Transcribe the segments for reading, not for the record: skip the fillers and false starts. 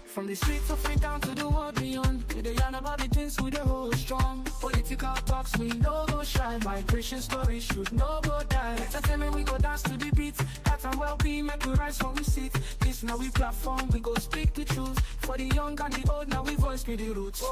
From the streets of it down to the world beyond, we the yarn about the things we the hold strong. Political talks we no go shy, migration stories should no go die. Entertainment we go dance to the beat, health and well-being make we rise when we sit. This now we platform, we go speak the truth. For the young and the old, now we voice me the roots.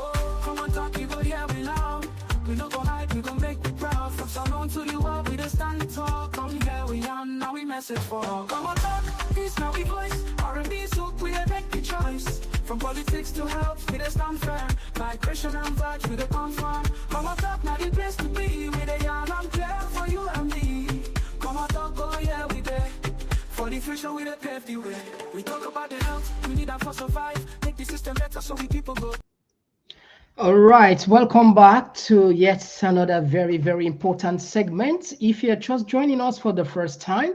Come on talk, you go hear we loud. We no go hide, we go make we proud. From Salon to the world, we the stand tall. Come here we are, now we message for all. Come on talk, this now we voice. R&B so we make the choice. From politics to health, we the stand firm. Migration and vibes, we the confirm. Come on talk, now the place to be. We the young and clear for you and me. Come on talk, oh yeah, we there. For the future, we the pave the way. We talk about the health, we need that for survive. Make the system better so we people go. All right, welcome back to yet another very, very important segment. If you're just joining us for the first time,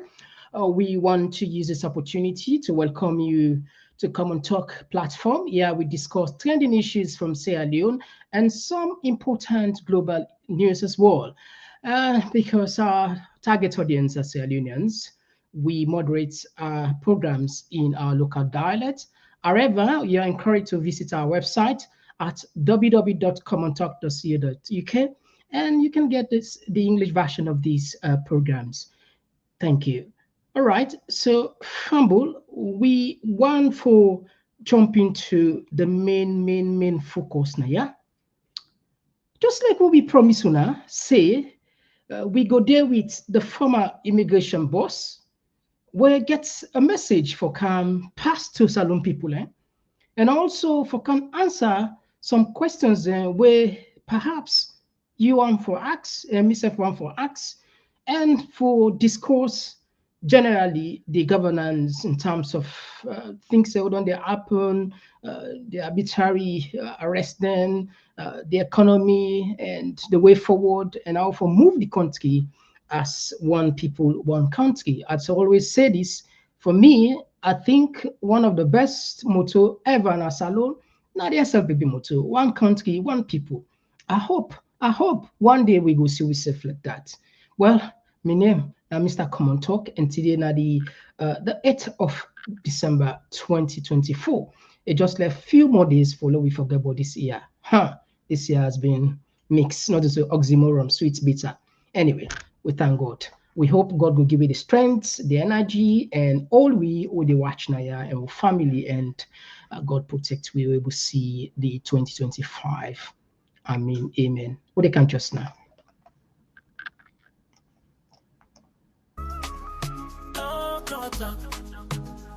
we want to use this opportunity to welcome you to Komon-Tok platform. Here we discuss trending issues from Sierra Leone and some important global news as well. Because our target audience are Sierra Leoneans, we moderate programs in our local dialect. However, you are encouraged to visit our website at www.komon-tok.co.uk, and you can get the English version of these programs. Thank you. All right, so Fumble, we want for jump into the main focus now, yeah? Just like what we promised now, say we go there with the former immigration boss, where it gets a message for can pass to Salon people, and also for can answer some questions where perhaps you want for ask, and myself want for ask, and for discourse generally the governance in terms of things that don't they happen, the arbitrary arresting, the economy and the way forward, and how to move the country as one people, one country. As I always say this, for me, I think one of the best motto ever in a salon, not the SLPB motto, one country, one people. I hope one day we go see ourselves like that. Well, my name is Mr. Komon-Tok, and today na the 8th of December 2024. It just left few more days for we forget about this year. This year has been mixed, not just oxymoron, sweet, bitter. Anyway, we thank God. We hope God will give you the strength, the energy, and all we who they watch now and our family, and God protect we will see the 2025. I mean, amen. What they can just now.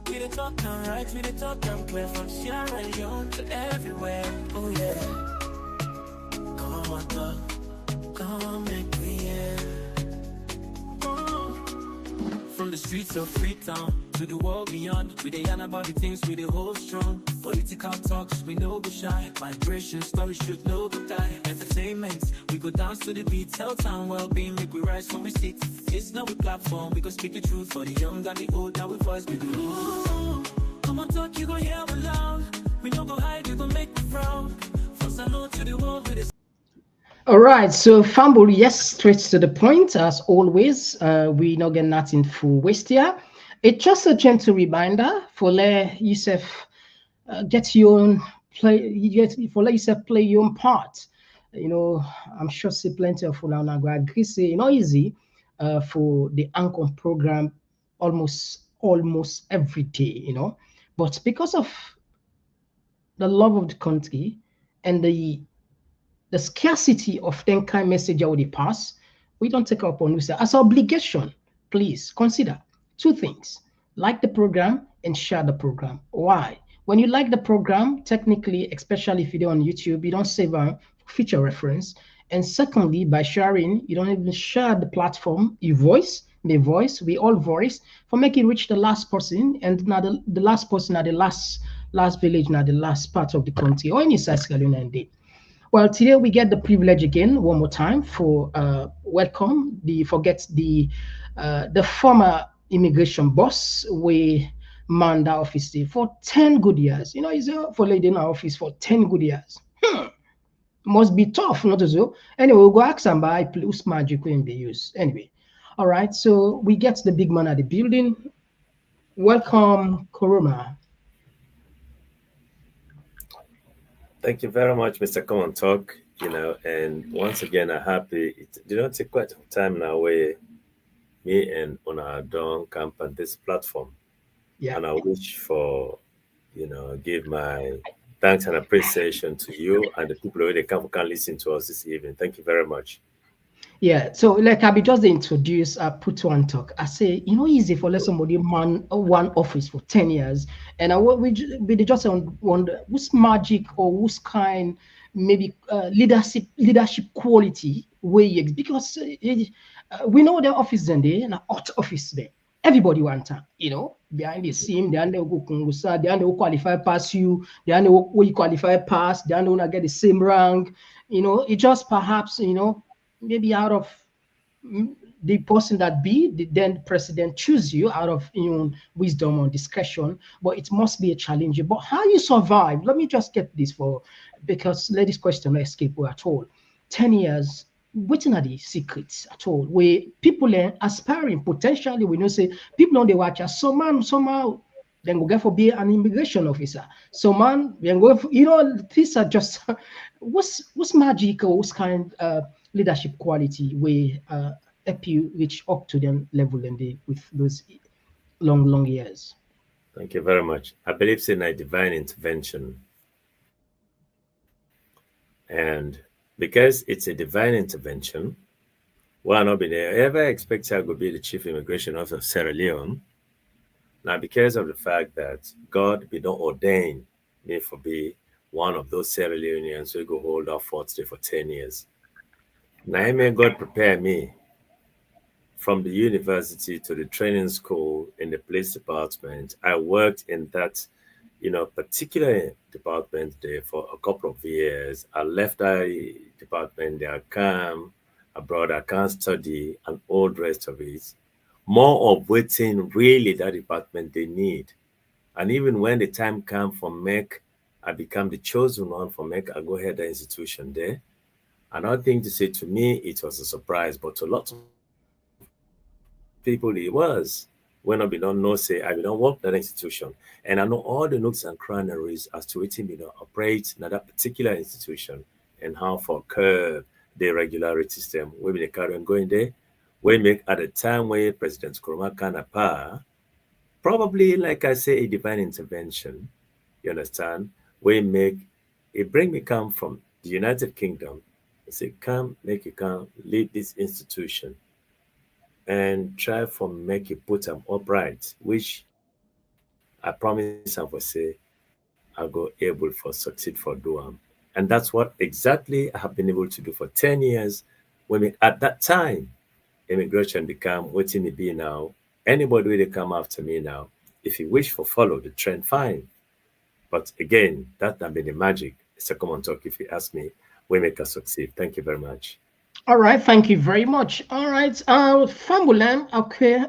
We the talk and right, we the talk and clear from Sierra Leone to everywhere. Oh yeah. Come on, talk, come make me hear. From the streets of Freetown to the world beyond, we the yarn about the things we the hold strong. Political talks, we no go shy. Migration stories should no go die. Entertainment, we go dance to the beat. Health and well-being, make we rise when we sit. It's now we platform, we go speak the truth for the young and the old. Now we voice we do. Come on, talk, you go hear we loud. We no go hide, we go make we proud. From Salon to the world with this. All right, so Fumble, yes, straight to the point as always. We not get nothing full waste here. It's just a gentle reminder for let yourself get your own play. For let yourself play your own part. You know, I'm sure see plenty of people now go agree. Say you know easy for the anchor program almost every day. You know, but because of the love of the country and the scarcity of then kind message already pass, we don't take up on we say as obligation. Please consider two things: like the program and share the program. Why? When you like the program, technically, especially if you're on YouTube, you don't save a feature reference. And secondly, by sharing, you don't even share the platform. You voice, we all voice for making reach the last person, and now the last person at the last village, now the last part of the country, or any size indeed. Well, today we get the privilege again, one more time, for welcome the former immigration boss, we man that office for 10 good years. You know, he's for lady in our office for 10 good years. Must be tough, not so. Anyway, we'll go ask somebody whose magic will be used. Anyway, all right, so we get the big man at the building. Welcome, Koroma. Thank you very much, Mr. Komon-Tok. And once again, I'm happy. It did not take quite some time now where me and Ona don't camp on this platform. Yeah. And I wish for, give my thanks and appreciation to you and the people who can listen to us this evening. Thank you very much. Yeah, so like I be just introduce put one talk. I say, easy for let somebody man one office for 10 years. And I we just wonder whose magic or whose kind maybe leadership quality way because we know the office then they and hot office there. Everybody want behind the scene, they go kungusa, they will qualify pass you, they will you qualify pass, they will get the same rank. It just perhaps, maybe out of the person that be the then president choose you out of wisdom or discretion, but it must be a challenge. But how you survive? Let me just get this for because let this question not escape at all. 10 years. What are the secrets at all? Where people are aspiring potentially, we know say people on the watch as some man somehow then go get for be an immigration officer. So man, then go for, these are just what's magic or what's kind leadership quality where help you reach up to them level and they with those long years. Thank you very much. I believe in a divine intervention. And because it's a divine intervention, well, not been ever expect I could be the chief immigration officer of Sierra Leone. Now, because of the fact that God be not ordained me for be one of those Sierra Leoneans who go hold our forts there for 10 years. Now, may God prepare me from the university to the training school in the police department. I worked in that, particular department there for a couple of years. I left that department there, I came abroad, I can't study and all the rest of it. More of waiting really that department they need. And even when the time came for MEC, I become the chosen one for MEC, I go ahead the institution there. Another thing to say to me, it was a surprise, but to lots of people it was. When I be don't know, say I don't work that institution. And I know all the nooks and crannies as to it operate in that particular institution and how for curb the regularity system. We be the Clarion going there. We make at the time where President Nkrumah Kanapa, probably like I say, a divine intervention. You understand? We make it bring me come from the United Kingdom. I say, come, make you come, lead this institution and try for make it put them upright, which I promise I will say I go able for succeed for do them. And that's what exactly I have been able to do for 10 years. When at that time, immigration become what it be now. Anybody will come after me now. If you wish for follow the trend, fine. But again, that not be the magic. It's a Komon-Tok if you ask me, we make us succeed. Thank you very much. All right, thank you very much. All right, Fambulam, okay.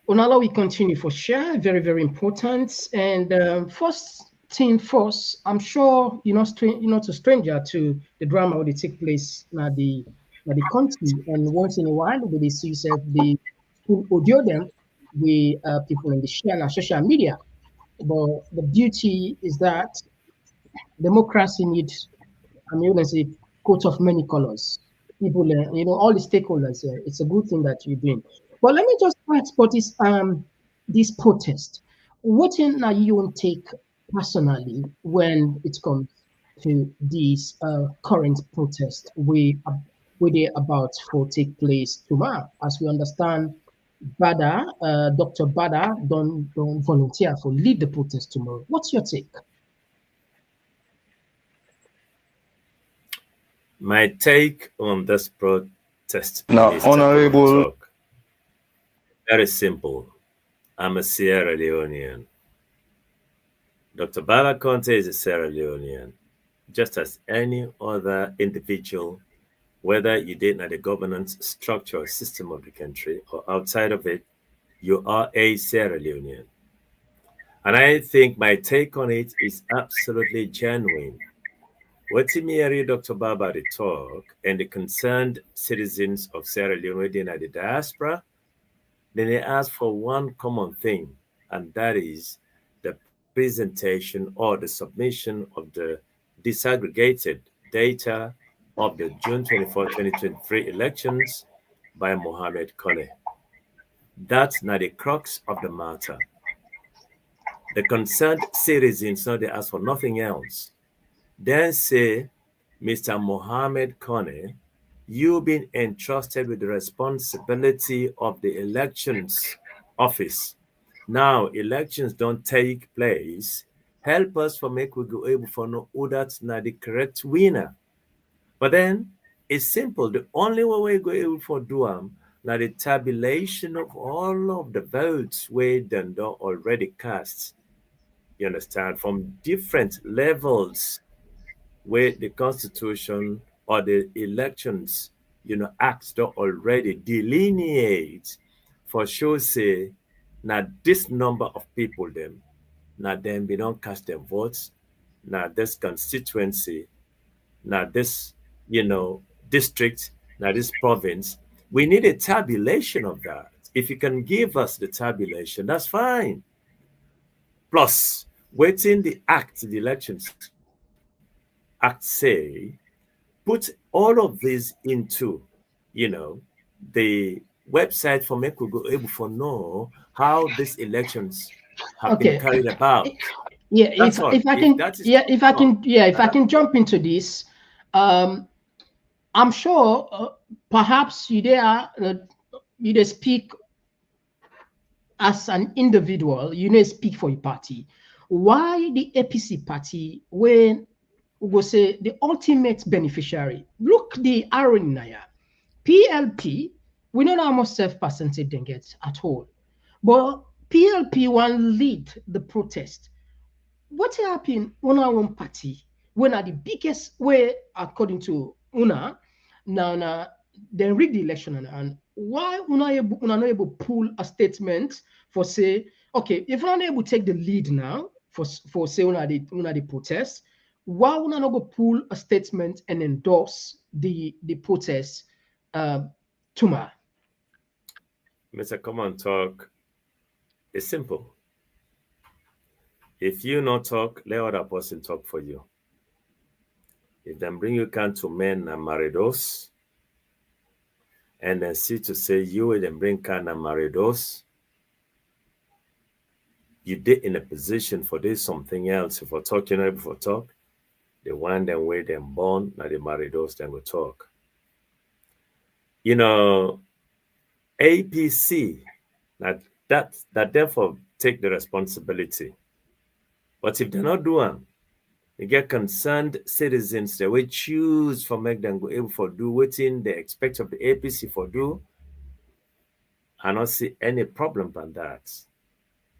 Onala, we continue for sure. Very important. And first thing first, I'm sure you're not a stranger to the drama that take place at the country. And once in a while, they see yourself the audio them with people in the share and social media. But the beauty is that democracy needs, I mean, let's say, coat of many colors. People, all the stakeholders. It's a good thing that you're doing. But let me just ask about this protest. What are you take personally when it comes to this current protest we they about to take place tomorrow? As we understand, Dr. Bada don't volunteer for lead the protest tomorrow. What's your take? My take on this protest, Now, Mr. Honorable, Komon-Tok, very simple. I'm a Sierra Leonean. Dr. Bala Conte is a Sierra Leonean, just as any other individual, whether you did not the governance structure or system of the country or outside of it, you are a Sierra Leonean. And I think my take on it is absolutely genuine. What Timieri Dr. Babadi talk and the concerned citizens of Sierra Leone within the diaspora, then they ask for one common thing, and that is the presentation or the submission of the disaggregated data of the June 24, 2023 elections by Mohammed Kone. That's not the crux of the matter. The concerned citizens now they ask for nothing else. Then say, Mr. Mohammed Kone, you've been entrusted with the responsibility of the elections office. Now elections don't take place. Help us for make we go able for know who that's not the correct winner. But then it's simple. The only way we go able for do now the tabulation of all of the votes we done already cast. You understand? From different levels where the constitution or the elections, acts don't already delineate for sure say now this number of people them, now then we don't cast their votes, now this constituency, now this, district, now this province. We need a tabulation of that. If you can give us the tabulation, that's fine. Plus, waiting the elections act say, put all of these into, the website for make we go able to know how these elections have been Okay. carried about. Yeah, That's all. if I can, that is yeah, if I can, yeah, if I uh, can jump into this, I'm sure perhaps you there speak as an individual, you know, speak for a party. Why the APC party when we go say the ultimate beneficiary? Look the irony here. PLP, we don't know how much self percentage they get at all. But PLP one lead the protest. What happened on our own party when are the biggest way according to Una now they rig the election and why una not able pull a statement for say okay if una not able to take the lead now for say una the protest why una not go pull a statement and endorse the protest tomorrow. Mr. Komon-Tok, it's simple. If you not talk, let other person talk for you. If them bring you can to men and maridos, and then see to say you will then bring can and maridos, you did in a position for this something else. If we're talking before talk, the one then way them born, now the maridos then will talk. APC, that therefore take the responsibility. But if they're not doing, they get concerned citizens that we choose for make them go able for do within they expect of the APC for do. I not see any problem on that.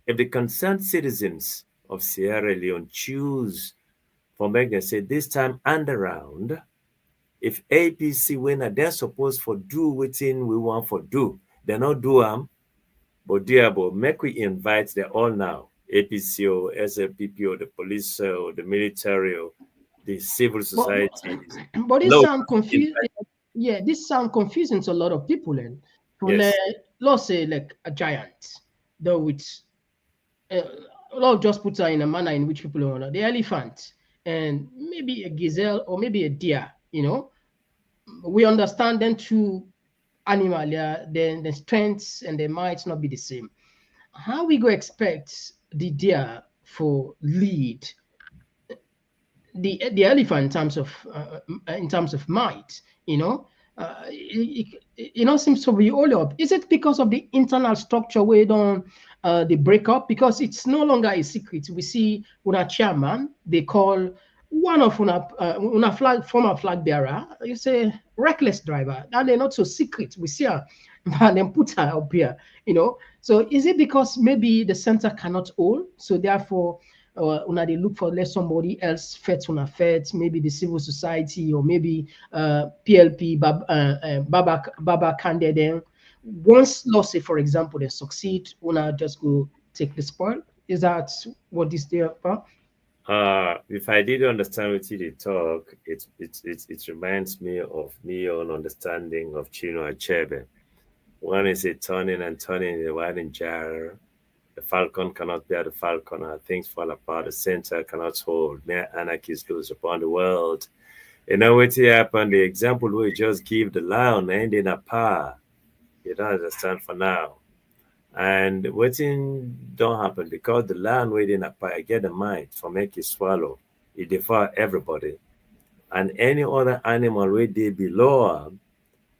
If the concerned citizens of Sierra Leone choose for make them say this time and around, if APC winner, they're supposed for do within we want for do. They're not do but dear, but make we invite them all now. APCO, SLPPO, the police, the military, the civil society. But this No, sound confusing. Yeah, this sound confusing to a lot of people. And yes. let's say like a giant, though it's a lot just puts her in a manner in which people don't know the elephant and maybe a gazelle or maybe a deer. We understand them two animal. Then the strengths and the might not be the same. How we go expect the deer for lead the elephant in terms of might, seems to be all up. Is it because of the internal structure where don't the breakup? Because it's no longer a secret. We see una chairman they call one of una former flag bearer. You say reckless driver, and they're not so secret. We see her and then put her up here. So is it because maybe the center cannot hold, so therefore una they look for let somebody else fet una fet, maybe the civil society or maybe PLP Baba Kande then once let's say for example they succeed, una just go take the spoil. Is that what this there about? If I did understand what you did talk, it reminds me of my own understanding of Chino Achebe. One is a turning and turning in a winding jar. The falcon cannot bear the falconer. Things fall apart. The center cannot hold. Mere anarchies loose upon the world. You know what happened? The example we just give the lion ending a power. You don't understand for now. And waiting don't happen because the lion waiting a power get the might for make it swallow. It devour everybody. And any other animal where they below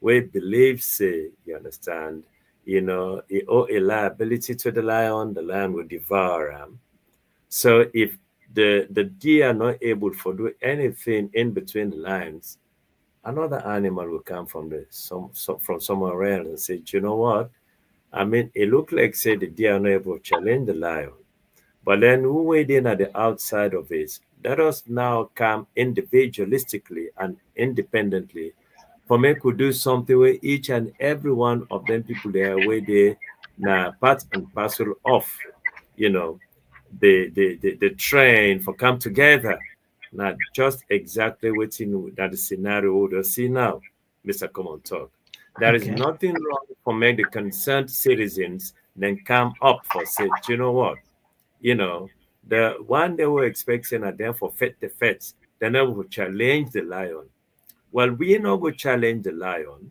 we believe say, you understand, it owe a liability to the lion will devour him. So if the deer are not able to do anything in between the lines, another animal will come from from somewhere else and say, you know what? I mean, it looked like say the deer are not able to challenge the lion. But then who weighed in at the outside of it? Let us now come individualistically and independently for me could do something where each and every one of them people there where they now part and parcel of, you know, the train for come together. Not just exactly waiting that the scenario we'll see now, Mr. Komon-Tok. There is Okay. nothing wrong for make the concerned citizens then come up for say, you know what? The one they were expecting are there for fit the feds, then they will challenge the lion. Well, we not go challenge the lion.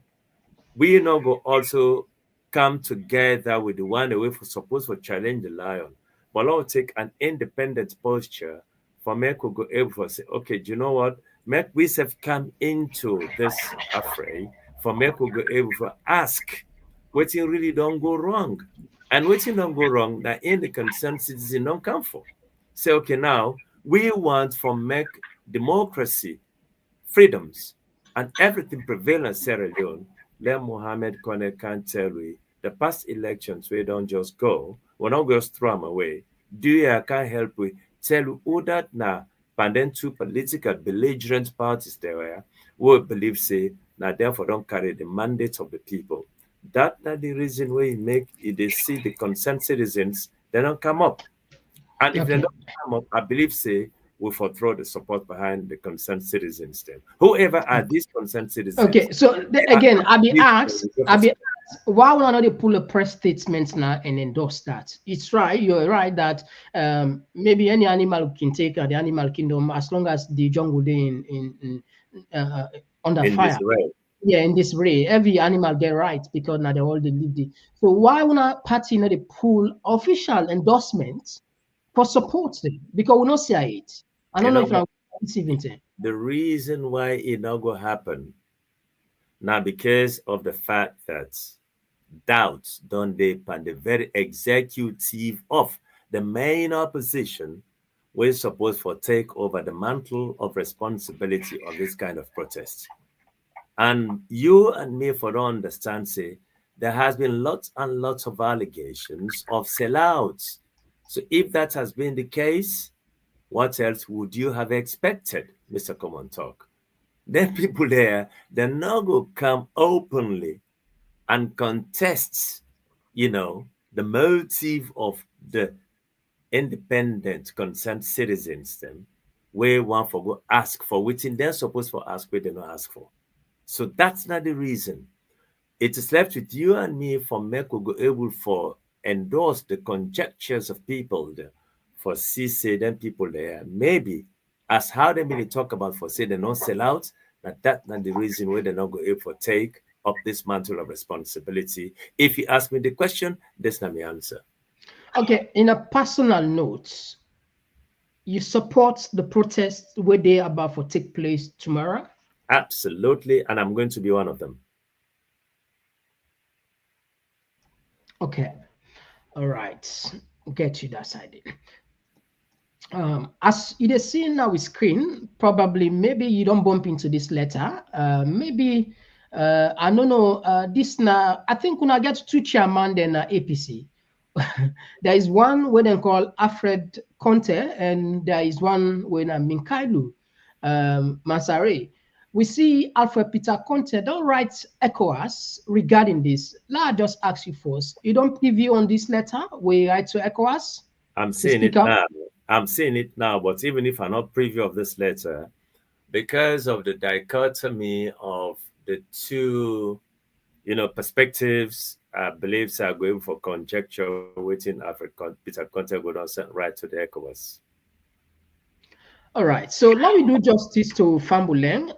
We not go also come together with the one that we supposed to challenge the lion. But I'll take an independent posture for make we go able to say, okay, do you know what? Make we have come into this affray for make we go able to ask what really don't go wrong. And what don't go wrong, that in the concerned citizen don't come for. Say, okay, now we want for make democracy, freedoms, and everything prevail in Sierra Leone. Let Mohammed Kone can't tell we the past elections we don't just go, we not just throw them away. Do you can't help we tell you who that now, and then two political belligerent parties there were who believe say now therefore don't carry the mandate of the people. That's not the reason why you make it they see the concerned citizens, they don't come up. And if they Okay. don't come up, I believe say we throw the support behind the concerned citizens then. Whoever are these concerned citizens, Okay. So again, I be asked, why would I not they pull a press statement now and endorse that? It's right. You're right that maybe any animal can take the animal kingdom as long as the jungle day in under in fire. this way. Yeah, in this way, every animal get right because now they all they live the. So why would not party not they pull official endorsement for support them? Because we not see it. I You don't know know if I'm receiving it. the reason why it not go happen now because of the fact that doubts don't they upon the very executive of the main opposition we're supposed to take over the mantle of responsibility of this kind of protest. And you and me for don't understand, say, there has been lots and lots of allegations of sellouts. So if that has been the case, what else would you have expected, Mr. Komon-Tok? Then people there, they're not going to come openly and contest, the motive of the independent concerned citizens then, where one for go ask for, which they're supposed to ask, where they not ask for. So that's not the reason. It is left with you and me for make we go able for endorse the conjectures of people there, for see say them people there. Maybe as how they really talk about for say they not sell out, that's not the reason why they not go able for take up this mantle of responsibility. If you ask me the question, that's not my answer. Okay, in a personal note, you support the protest where they are about to take place tomorrow? Absolutely, and I'm going to be one of them. Okay, all right, get you that side. As you is seeing now with screen, probably maybe you don't bump into this letter. Maybe I don't know. This now I think when I get two chairman then APC. There is one where they call Alfred Conte, and there is one when Minkailu Mansare. We see Alfred Peter Conte don't write ECOWAS regarding this. Let I just ask you first. You don't preview on this letter we write to ECOWAS? I'm seeing it now. I'm seeing it now, but even if I'm not preview of this letter, because of the dichotomy of the two, perspectives I believe are going for conjecture waiting after Peter Conte go down right to the ECOWAS. All right, so let me do justice to Fambulen.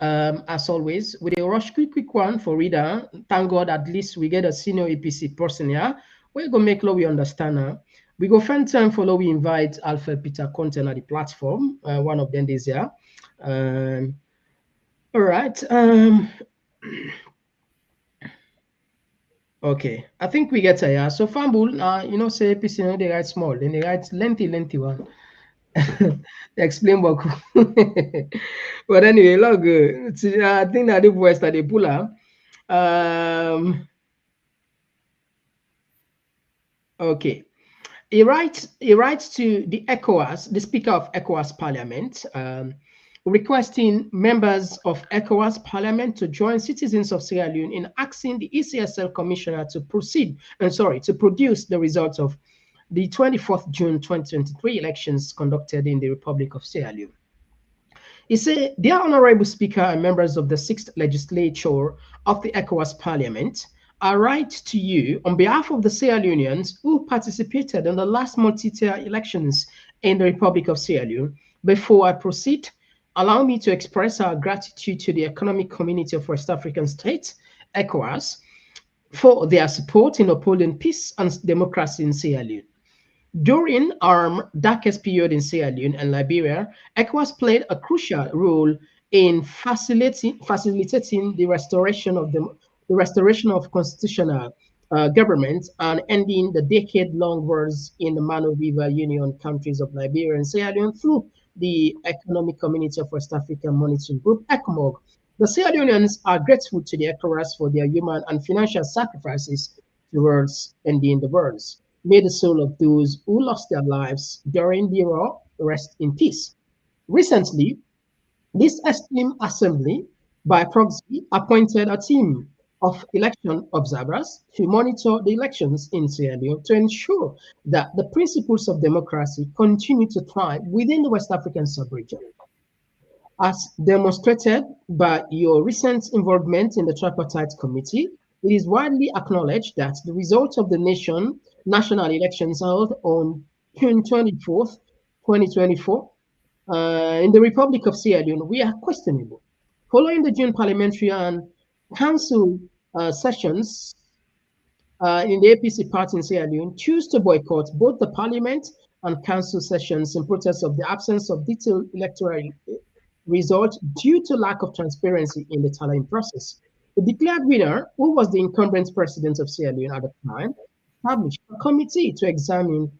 As always, with a rush quick one for reader. Thank God at least we get a senior APC person here. We're gonna make law we understand now. We go find time for law we invite Alpha Peter Content at the platform. One of them is here. All right. Okay, I think we get here. So Fambul, you know, say APC, you know, they write small, then they write lengthy one. They explain what. But anyway, look, I think that the voice that they pull up. Okay. He writes to the ECOWAS, the Speaker of ECOWAS Parliament, requesting members of ECOWAS Parliament to join citizens of Sierra Leone in asking the ECSL Commissioner to produce the results of the 24th June 2023 elections conducted in the Republic of Sierra Leone. He said, "Dear Honorable Speaker and members of the 6th Legislature of the ECOWAS Parliament, I write to you on behalf of the Sierra Leoneans who participated in the last multi-tier elections in the Republic of Sierra Leone. Before I proceed, allow me to express our gratitude to the Economic Community of West African States, ECOWAS, for their support in upholding peace and democracy in Sierra Leone. During our darkest period in Sierra Leone and Liberia, ECOWAS played a crucial role in facilitating the restoration of constitutional government and ending the decade-long wars in the Mano River Union countries of Liberia and Sierra Leone through the Economic Community of West African Monitoring Group, ECOMOG. The Sierra Leoneans are grateful to the ECOWAS for their human and financial sacrifices towards ending the wars. May the soul of those who lost their lives during the war rest in peace." Recently, this esteemed assembly, by proxy, appointed a team of election observers to monitor the elections in Sierra Leone to ensure that the principles of democracy continue to thrive within the West African sub-region. As demonstrated by your recent involvement in the Tripartite Committee, it is widely acknowledged that the results of the national elections held on June 24th, 2024, in the Republic of Sierra Leone, we are questionable. Following the June parliamentary and council sessions in the APC party in Sierra Leone, choose to boycott both the parliament and council sessions in protest of the absence of detailed electoral results due to lack of transparency in the tallying process. The declared winner, who was the incumbent president of Sierra Leone at the time, established a committee to examine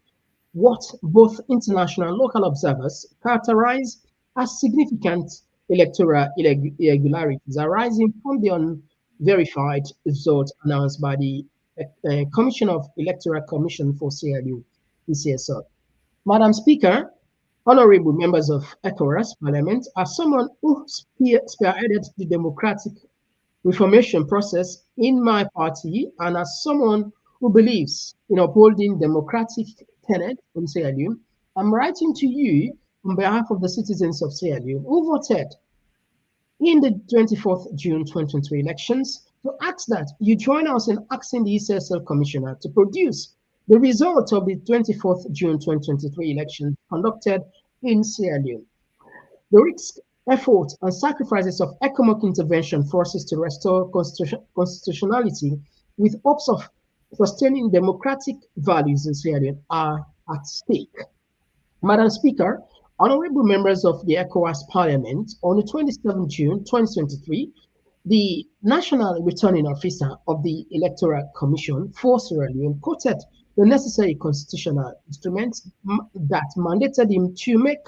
what both international and local observers characterize as significant electoral irregularities arising from the unverified results announced by the Commission of Electoral Commission for Sierra Leone, ECSL. Madam Speaker, honorable members of ECOWAS Parliament, as someone who spearheaded the democratic reformation process in my party and as someone who believes in upholding democratic tenets in Sierra Leone, I'm writing to you on behalf of the citizens of Sierra Leone who voted in the 24th June 2023 elections to ask that you join us in asking the ECSL Commissioner to produce the results of the 24th June 2023 elections conducted in Sierra Leone. The risk, effort, and sacrifices of economic intervention forces to restore constitutionality with hopes of sustaining democratic values in Sierra Leone are at stake. Madam Speaker, honorable members of the ECOWAS Parliament, on the 27th June 2023, the National Returning Officer of the Electoral Commission for Sierra Leone quoted the necessary constitutional instruments that mandated him to make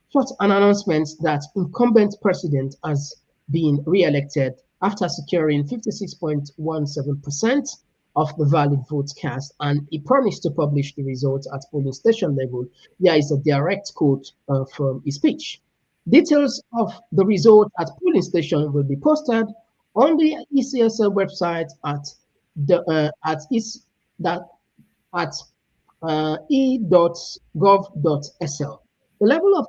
such an announcement that incumbent president has been re-elected after securing 56.17% of the valid votes cast, and he promised to publish the results at polling station level. There is a direct quote from his speech. Details of the result at polling station will be posted on the ECSL website at e.gov.sl. The level of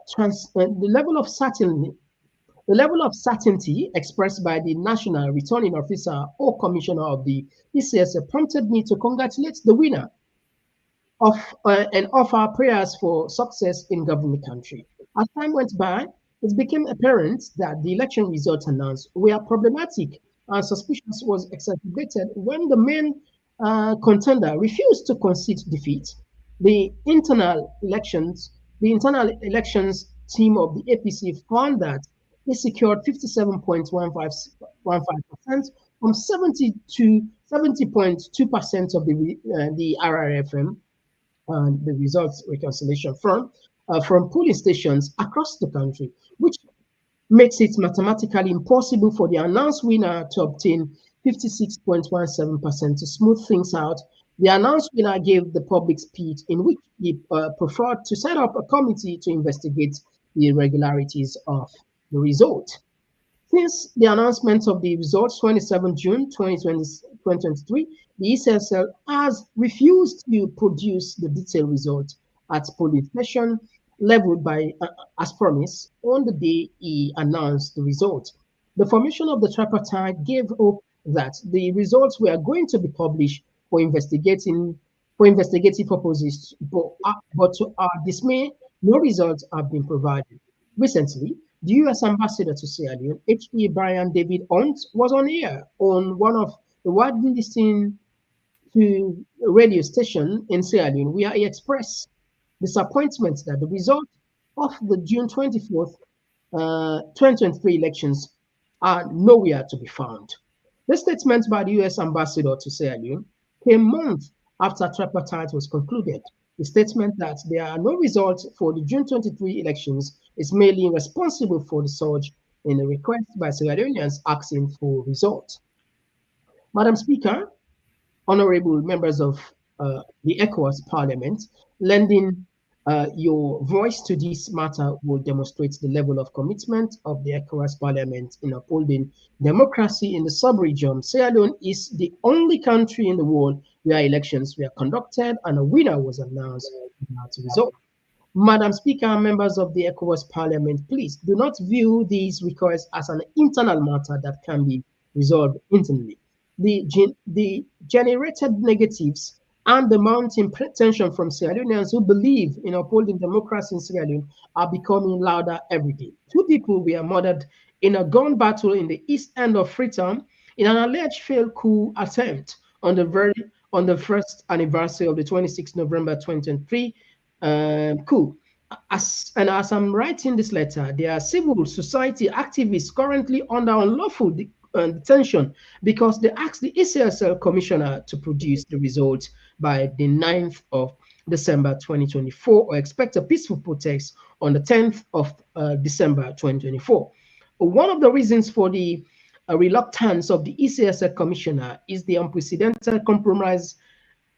The level of certainty expressed by the National Returning Officer or Commissioner of the ECSL prompted me to congratulate the winner of and offer prayers for success in governing the country. As time went by, it became apparent that the election results announced were problematic and suspicious was exacerbated when the main contender refused to concede defeat. The internal elections team of the APC found that they secured 57.15% from 70 to 70.2% of the RRFM and the results reconciliation from polling stations across the country, which makes it mathematically impossible for the announced winner to obtain 56.17%. To smooth things out, the announced winner gave the public speech in which he preferred to set up a committee to investigate the irregularities of the result. Since the announcement of the results 27 June 2023, the ECSL has refused to produce the detailed results at polling station level as promised on the day he announced the results. The formation of the tripartite gave hope that the results were going to be published for investigative purposes, but to our dismay, no results have been provided. Recently, the U.S. ambassador to Sierra Leone, H.E. Brian David Hunt, was on air on one of the widely listened to radio station in Sierra Leone, where he expressed disappointment that the result of the June 24th, 2023 elections are nowhere to be found. The statement by the U.S. ambassador to Sierra Leone came months after tripartite was concluded. The statement that there are no results for the June 23 elections is merely responsible for the surge in the request by Sierra Leoneans asking for results. Madam Speaker, honorable members of the ECOWAS Parliament, lending your voice to this matter will demonstrate the level of commitment of the ECOWAS Parliament in upholding democracy in the sub-region. Sierra Leone is the only country in the world where elections were conducted and a winner was announced without result. Madam Speaker and members of the ECOWAS Parliament, please do not view these requests as an internal matter that can be resolved internally. The generated negatives and the mounting tension from Sierra Leoneans who believe in upholding democracy in Sierra Leone are becoming louder every day. 2 people were murdered in a gun battle in the east end of Freetown in an alleged failed coup attempt on the first anniversary of the 26th November 2023 coup. As I'm writing this letter, there are civil society activists currently under unlawful detention because they asked the ECSL commissioner to produce the results by the 9th of December 2024 or expect a peaceful protest on the 10th of December 2024. One of the reasons for the reluctance of the ECSL commissioner is the unprecedented compromise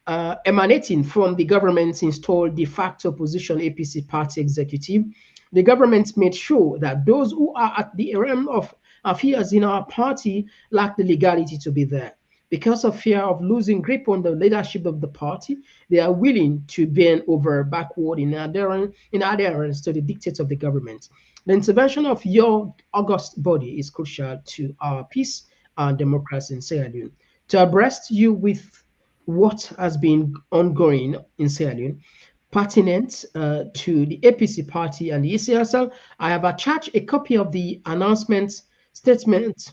emanating from the government's installed de facto opposition APC party executive. The government made sure that those who are at the realm of affairs in our party lack the legality to be there. Because of fear of losing grip on the leadership of the party, they are willing to bend over backward in adherence to the dictates of the government. The intervention of your august body is crucial to our peace and democracy in Sierra Leone. To abreast you with what has been ongoing in Sierra Leone, pertinent to the APC party and the ECSL, I have attached a copy of the announcement statement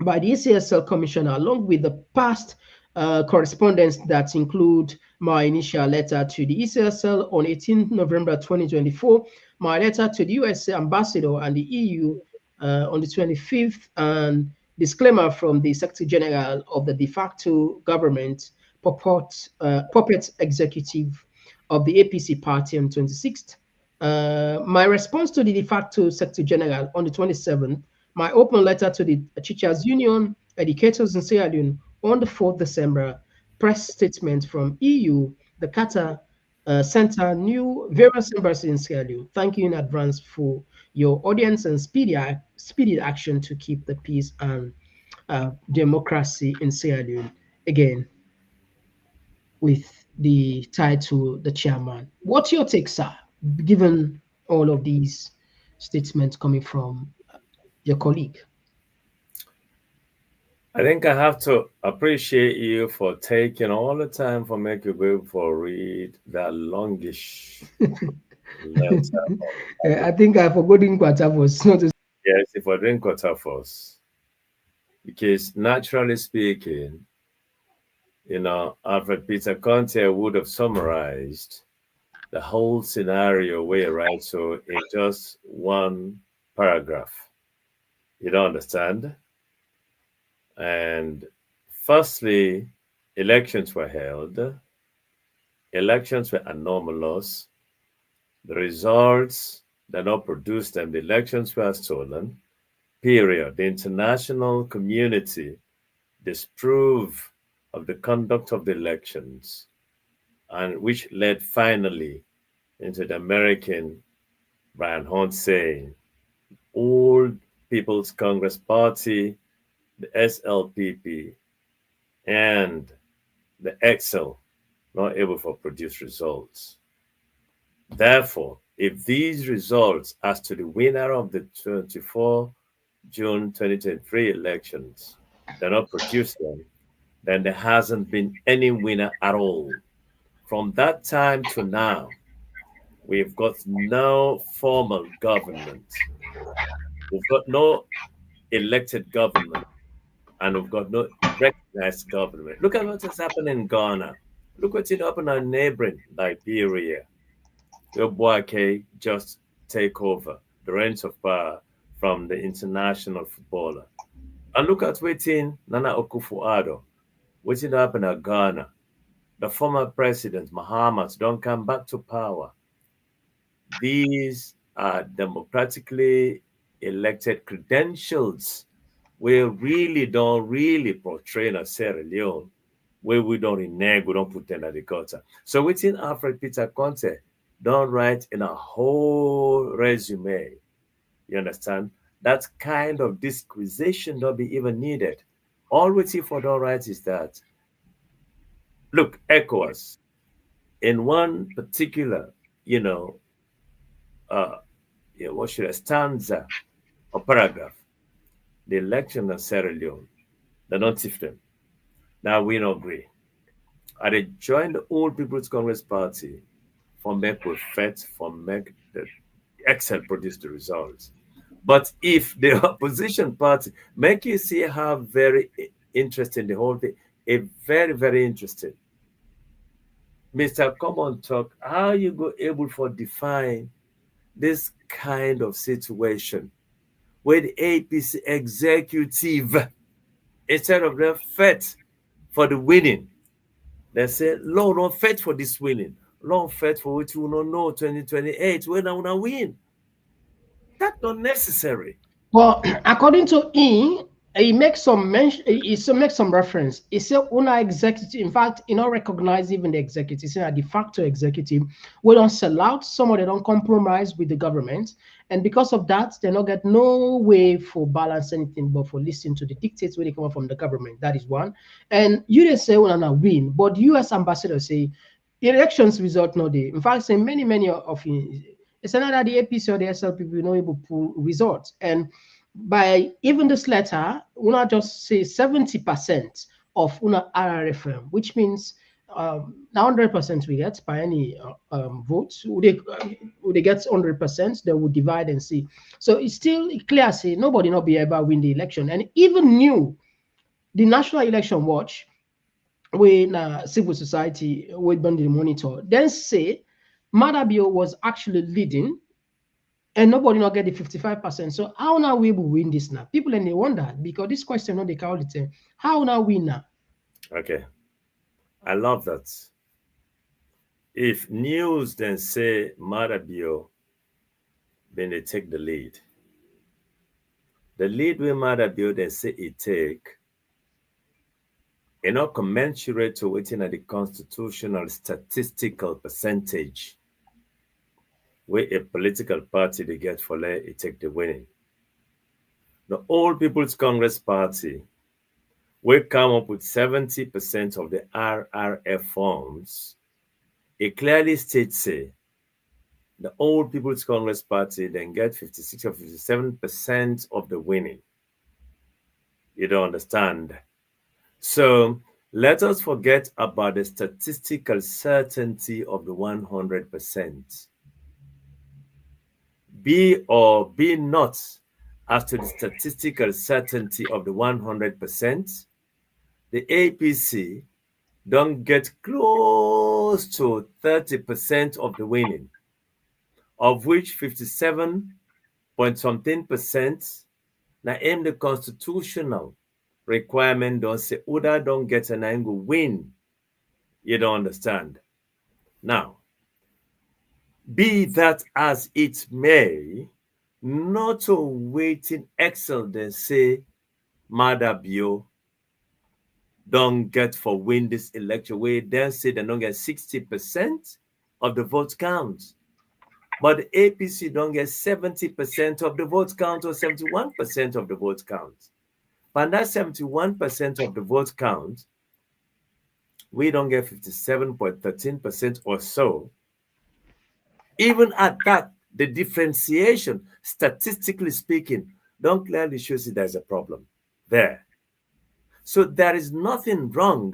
by the ECSL commissioner, along with the past correspondence that include my initial letter to the ECSL on 18 November 2024, my letter to the US ambassador and the EU on the 25th, and disclaimer from the Secretary General of the de facto government puppet executive of the APC party on 26th. My response to the de facto Secretary General on the 27th, my open letter to the Teachers Union, educators in Sierra Leone on the 4th December, press statement from EU, the Qatar Center, new various embassies in Sierra Leone. Thank you in advance for your audience and speedy action to keep the peace and democracy in Sierra Leone. Again, with the title, the chairman. What's your take, sir, given all of these statements coming from your colleague. I think I have to appreciate you for taking all the time for making people for read that longish letter. I think I forgot in Quatavos. Not to... Yes, if I drink water first. Because naturally speaking, Alfred Peter Conte would have summarized the whole scenario way, right? So in just one paragraph. You don't understand? And firstly, elections were held. Elections were anomalous. The results did not produce them. The elections were stolen. Period. The international community disproved of the conduct of the elections, and which led finally into the American Brian Hunt saying, All People's Congress Party, the SLPP, and the Ecsl not able to produce results. Therefore, if these results as to the winner of the 24 June 2023 elections do not produce them, then there hasn't been any winner at all. From that time to now, we've got no formal government. We've got no elected government, and we've got no recognized government. Look at what has happened in Ghana. Look what's happened in neighboring Liberia. Your boy just take over the reins of power from the international footballer. And look at waiting Nana Akufo-Addo, waiting happened in Ghana. The former president, Mahama, don't come back to power. These are democratically elected credentials where really don't portray a Sierra Leone, where we don't renege, we don't put them at the gutter. So within Alfred Peter Conte, don't write in a whole resume. You understand? That kind of disquisition don't be even needed. All we see for don't write is that, look, ECOWAS, in one particular, what should I stanza or paragraph, the election of Sierra Leone, they don't sift them. Now we don't agree. I joined the Old People's Congress Party for make with FET, for make the Ecsl produce the results. But if the opposition party make you see how very interesting the whole thing, a very, very interesting. Mr. Komon-Tok, how you go able to define this kind of situation where the APC executive, instead of them fight for the winning, they say, Lord, don't fight for this winning. Lord, fight for what you don't know 2028, when I want to win. That's not necessary. Well, according to him, he makes some mention. He makes some reference. He said, "Una executive." In fact, he not recognize even the executive. He said, "A de facto executive, we don't sell out. Some of them don't compromise with the government, and because of that, they not get no way for balance anything, but for listening to the dictates when they come up from the government. That is one. And you didn't say una win, but the U.S. ambassador say elections result no day. In fact, say many of it's another the APC or the SLPP will not able to pull results. And by even this letter, una just say 70% of una RRFM, which means now 100% we get by any votes. Would they get 100%? They would divide and see. So it's still clear. Say nobody not be able to win the election, and even new the National Election Watch, when civil society would burn the monitor, then say Madabio was actually leading and nobody not get the 55%. So how now we will win this now? People and they wonder because this question on the call it how now win now? Okay. I love that. If news then say Madabio, then they take the lead. The lead with Madabio then say it take not commensurate to waiting at the constitutional statistical percentage where a political party they get for it take the winning. The All People's Congress Party will come up with 70% of the RRF forms. It clearly states the All People's Congress Party then get 56 or 57% of the winning. You don't understand. So let us forget about the statistical certainty of the 100%. Be or be not as to the statistical certainty of the 100%, the APC don't get close to 30% of the winning, of which 57 point something percent now aim the constitutional requirement don't say Uda don't get an angle win. You don't understand. Now, be that as it may, not to waiting Ecsl then say Madabio don't get for win this election. We then say they don't get 60% of the vote count. But the APC don't get 70% of the vote count or 71% of the vote count. But that 71% of the vote count, we don't get 57.13% or so. Even at that, the differentiation, statistically speaking, don't clearly show you there's a problem there. So there is nothing wrong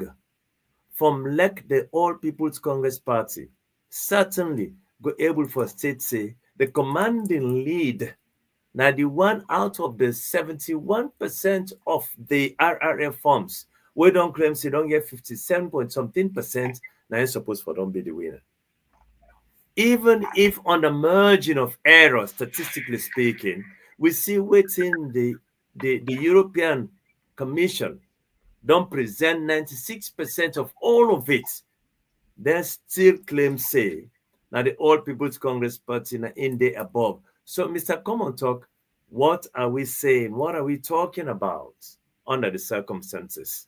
from like the All People's Congress Party certainly go able for state say the commanding lead. Now the one out of the 71% of the RRF forms, we don't claim say don't get 57 point something percent, now you're supposed for don't be the winner. Even if on the margin of error, statistically speaking, we see within the European Commission don't present 96% of all of it, then still claim say now the All People's Congress Party in the above. So Mr. Komon-Tok, what are we saying? What are we talking about under the circumstances?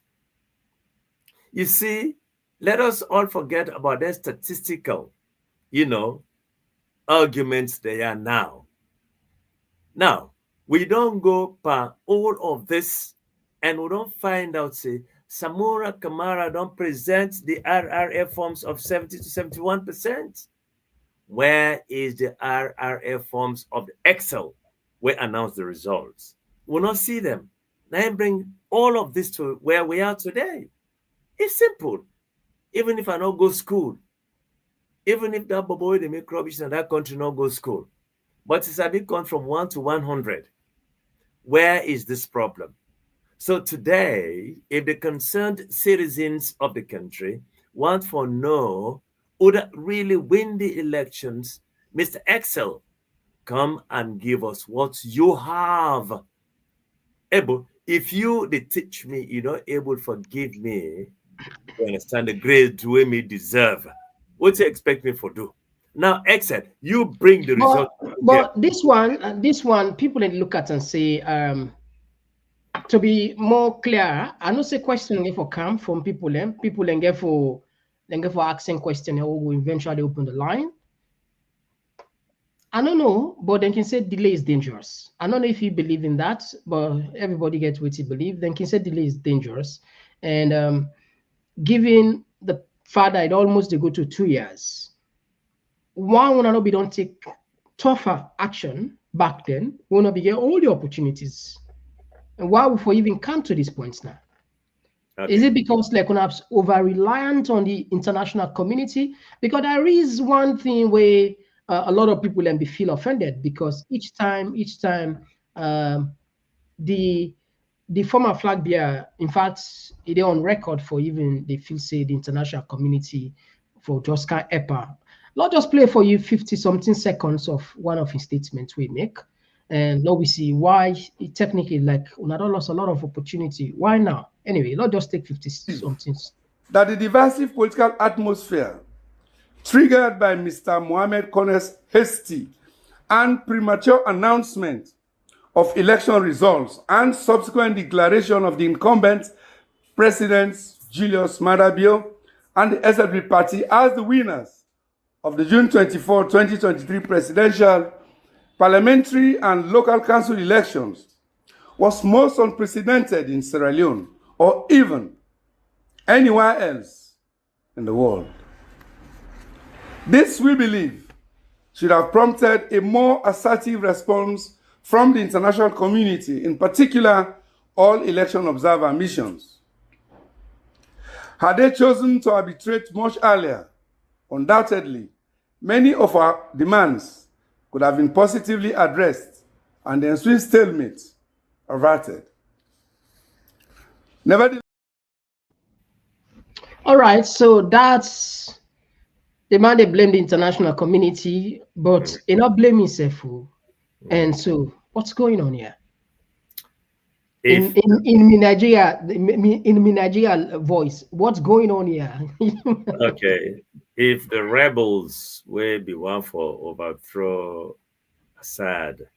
You see, let us all forget about the statistical, arguments they are now. Now, we don't go by all of this and we don't find out, say, Samura Kamara don't present the RRF forms of 70 to 71%. Where is the RRF forms of the Ecsl? We announce the results. We'll not see them. Now bring all of this to where we are today. It's simple. Even if I don't go school, even if that boy they make rubbish in that country not go school, but it's a bit gone from 1 to 100. Where is this problem? So today, if the concerned citizens of the country want to know would really win the elections, Mr. Ecsl, come and give us what you have. Able, if you they teach me, you're not able to forgive me, you understand the grade way me deserve. What do you expect me to do? Now, Ecsl, you bring the result. But this one, people can look at and say, to be more clear, I know say question for come from people and get for asking question who will eventually open the line. I don't know, but they can say delay is dangerous. I don't know if you believe in that, but everybody gets what you believe. They can say delay is dangerous. And given the fact that it almost they go to 2 years, one will not be don't take tougher action back then, will not be get all the opportunities. And why would we even come to these points now? Okay. Is it because like perhaps over-reliant on the international community? Because there is one thing where a lot of people can feel offended because each time the former flag bearer, in fact, it is on record for even they feel say the international community for just can't EPA. Not just play for you 50-something seconds of one of his statements we make. And now we see why it technically like Unado lost a lot of opportunity. Why now? Anyway, not just take 50-something. That the divisive political atmosphere triggered by Mr. Mohamed Kone's hasty and premature announcement of election results and subsequent declaration of the incumbent presidents Julius Madabio and the SLP party as the winners of the June 24, 2023 presidential, parliamentary and local council elections was most unprecedented in Sierra Leone or even anywhere else in the world. This, we believe, should have prompted a more assertive response from the international community, in particular, all election observer missions. Had they chosen to arbitrate much earlier, undoubtedly, many of our demands could have been positively addressed and the ensuing stalemate averted. Nevertheless, all right, so that's the man they blame the international community, but they're not blaming Sefu. And so, what's going on here? In Nigeria, in Nigeria voice, what's going on here? Okay, if the rebels will be one for overthrow Assad,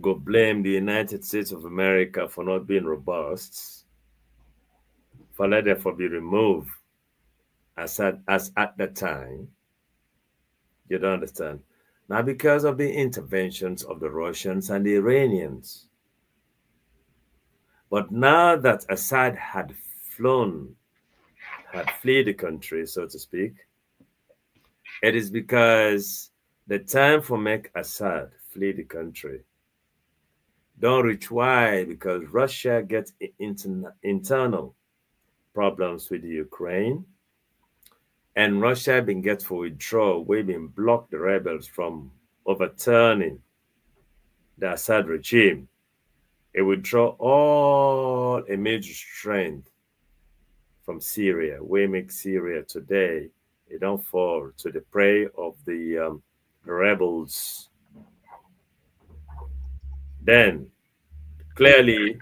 go blame the United States of America for not being robust, for let therefore be removed as at the time. You don't understand. Now, because of the interventions of the Russians and the Iranians. But now that Assad had fled the country, so to speak, it is because the time for make Assad flee the country don't reach. Why? Because Russia gets internal problems with the Ukraine, and Russia been get for withdrawal. We've been blocked the rebels from overturning the Assad regime. It withdraw all a major strength from Syria. We make Syria today, it don't fall to the prey of the rebels. Then, clearly,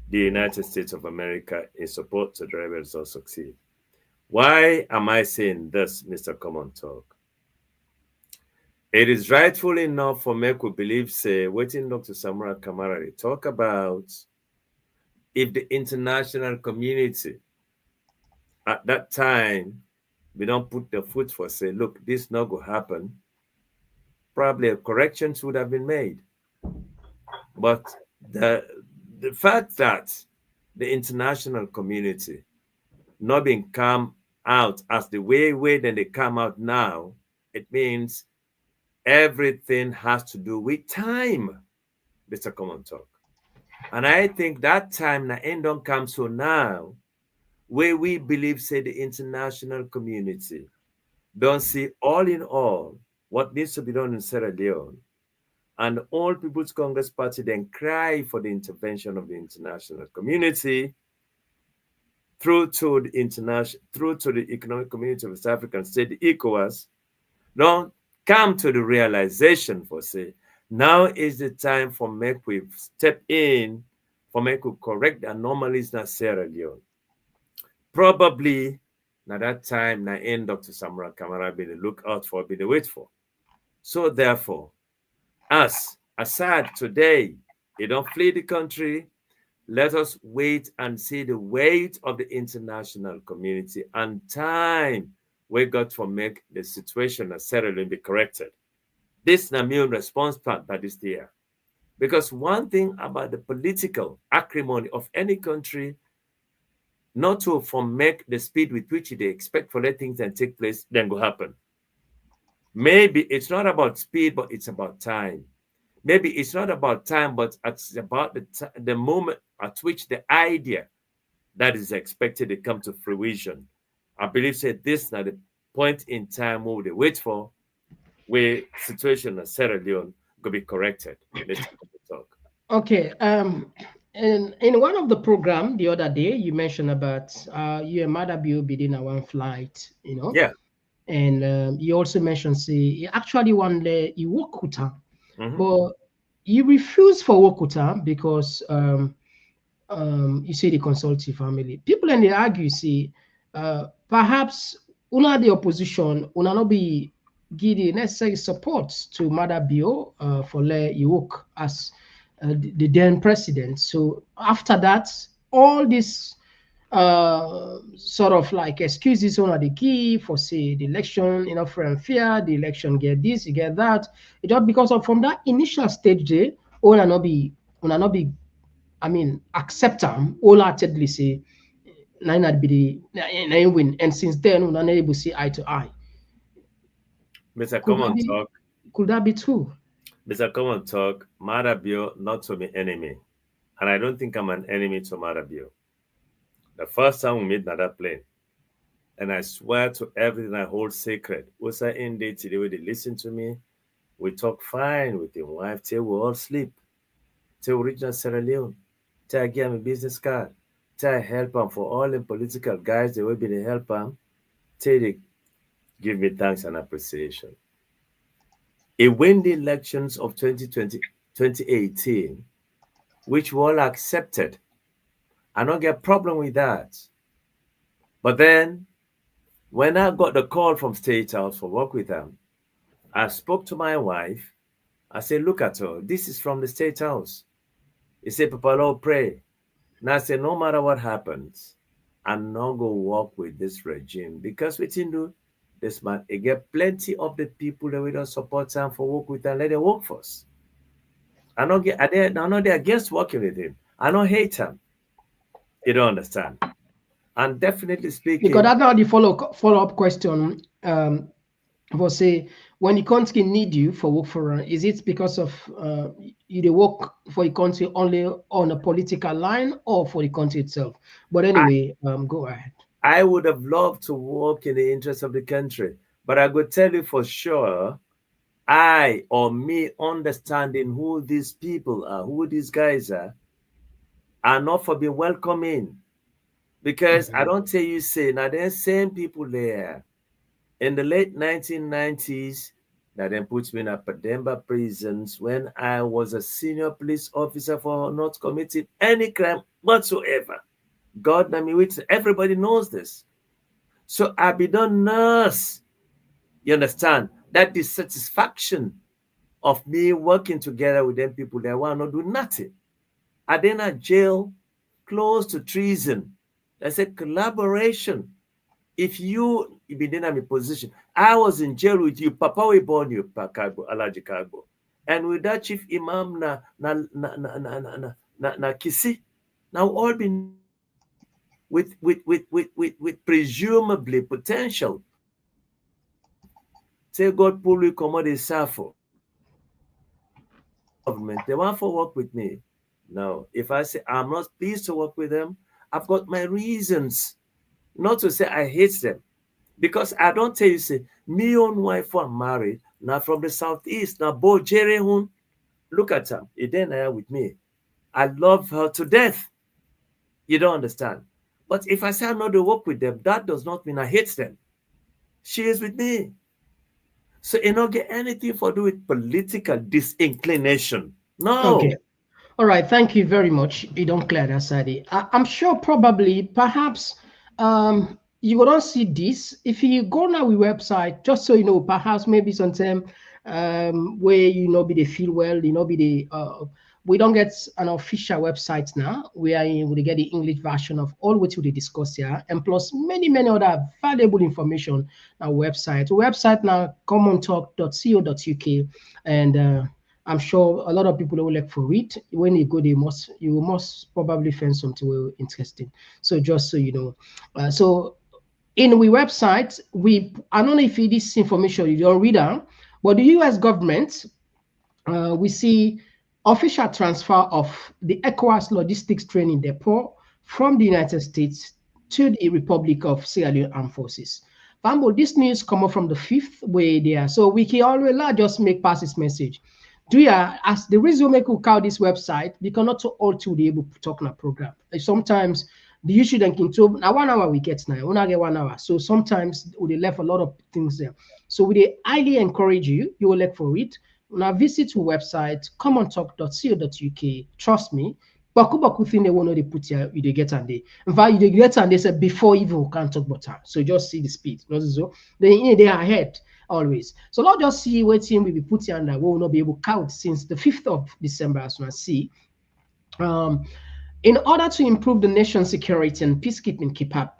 the United States of America in support to the rebels will succeed. Why am I saying this, Mr. Komon-Tok? It is rightful enough for me to believe, say, waiting Dr. Samura Kamara talk about if the international community at that time, we don't put the foot for say, look, this not going to happen, probably corrections would have been made. But the fact that the international community not being come out as the way then they come out now, it means everything has to do with time, Mr. Komon-Tok. And I think that time na end don't come so now, where we believe, say, the international community don't see all in all what needs to be done in Sierra Leone. And all People's Congress Party then cry for the intervention of the international community through to the Economic Community of West African States, the ECOWAS, don't come to the realization for say, now is the time for make we step in, for make we correct the anomalies in Sierra Leone. Probably, now that time, now in Dr. Samura Kamara be the lookout for, be the wait for. So therefore, us, Assad today, he don't flee the country. Let us wait and see the weight of the international community and time we got for make the situation at Sierra Leone be corrected. This is the immune response part that is there. Because one thing about the political acrimony of any country, not to make the speed with which they expect for let things and take place, then go happen. Maybe it's not about speed, but it's about time. Maybe it's not about time, but it's about the moment at which the idea that is expected to come to fruition. I believe that this is not the point in time where they wait for, where situation in Sierra Leone could be corrected. Okay. In one of the program the other day, you mentioned about you and Madabio being on one flight, you know. Yeah. And you also mentioned, say, actually one day you work with her, but you refuse for work with her because you say the consultative family. People and they argue, see, perhaps una the opposition, una not be give the necessary support to Madabio for you work as the then president. So after that, all this sort of like excuses on the key for say the election, you know, fair and fair, the election get this, you get that. It just because of from that initial stage there, una not be, I mean, accept them wholeheartedly say nine be the win. And since then, una not able to see eye to eye. Mr. Could that be, Komon-Tok, could that be true? Mr. Komon-Tok, Marabio not to be enemy. And I don't think I'm an enemy to Marabio. The first time we meet that plane, and I swear to everything I hold sacred, was I in day today where they listen to me? We talk fine with your wife till we all sleep. Till we reach Sierra Leone. Till I give him a business card. Till I help him for all the political guys, they will be the help him. Till they give me thanks and appreciation. He win the elections of 2018, which we all accepted. I don't get a problem with that. But then, when I got the call from State House for work with them, I spoke to my wife. I said, look at her. This is from the State House. He said, Papa, Lord, pray. And I said, no matter what happens, I'm not going to work with this regime. Because we didn't do this man, it get plenty of the people that we don't support him for work with and let them work for us. I'm not they're against working with him. I don't hate him. You don't understand. And definitely speaking, because that's now the follow-up question. For say, when the country need you for work for, is it because of you work for the country only on a political line or for the country itself? But anyway, go ahead. I would have loved to work in the interest of the country, but I could tell you for sure, I or me understanding who these people are, who these guys are not for being welcome in. Because I don't tell you, say, now there's same people there in the late 1990s that then puts me in a Pademba prisons when I was a senior police officer for not committing any crime whatsoever. God, everybody knows this. So I be done nurse. You understand? That dissatisfaction of me working together with them people that want to do nothing. I then a jail close to treason. I said collaboration. If you be in a position, I was in jail with you, Papa we born you, Alaji Kagbo. And with that chief imam na Kisi, now all been with presumably potential. Say God pull you come out the Safo. Government, they want to work with me. No, if I say I'm not pleased to work with them, I've got my reasons. Not to say I hate them. Because I don't tell you, say, me own wife I'm married, now from the southeast, now Bo Jerehun, look at her, he then with me. I love her to death. You don't understand. But if I say I'm not to work with them, that does not mean I hate them. She is with me. So it don't get anything for do with political disinclination. No. Okay. All right. Thank you very much. You don't clear that, Sadi. I'm sure probably, perhaps, you will not see this. If you go on our website, just so you know, perhaps maybe sometime where they feel well, we don't get an official website now. We get the English version of all what we discuss here, and plus many other valuable information on our website. The website now, Komon-Tok.co.uk, and I'm sure a lot of people will look for it. When you go, you must probably find something interesting. So just so you know, so in we website, I don't know if this information you don't read out, but the U.S. government, we see official transfer of the ECOWAS logistics training depot from the United States to the Republic of Sierra Leone Armed Forces. Fambo, this news come up from the 5th way there, so we can always just make pass this message. As the reason we could call this website, because not all to be able to talk in a program. Sometimes the issue then can talk now 1 hour we get now, we not get 1 hour. So sometimes we left a lot of things there. So we highly encourage you will look for it. Now visit our website, Komon-Tok.co.uk. Trust me, baku thing they want to put here, you get and they. In fact, you get and they say before even we can't talk about her. So just see the speed. So they are ahead always. So not just see what team will be put here and we will not be able to count since the 5th of December as you see. In order to improve the nation's security and peacekeeping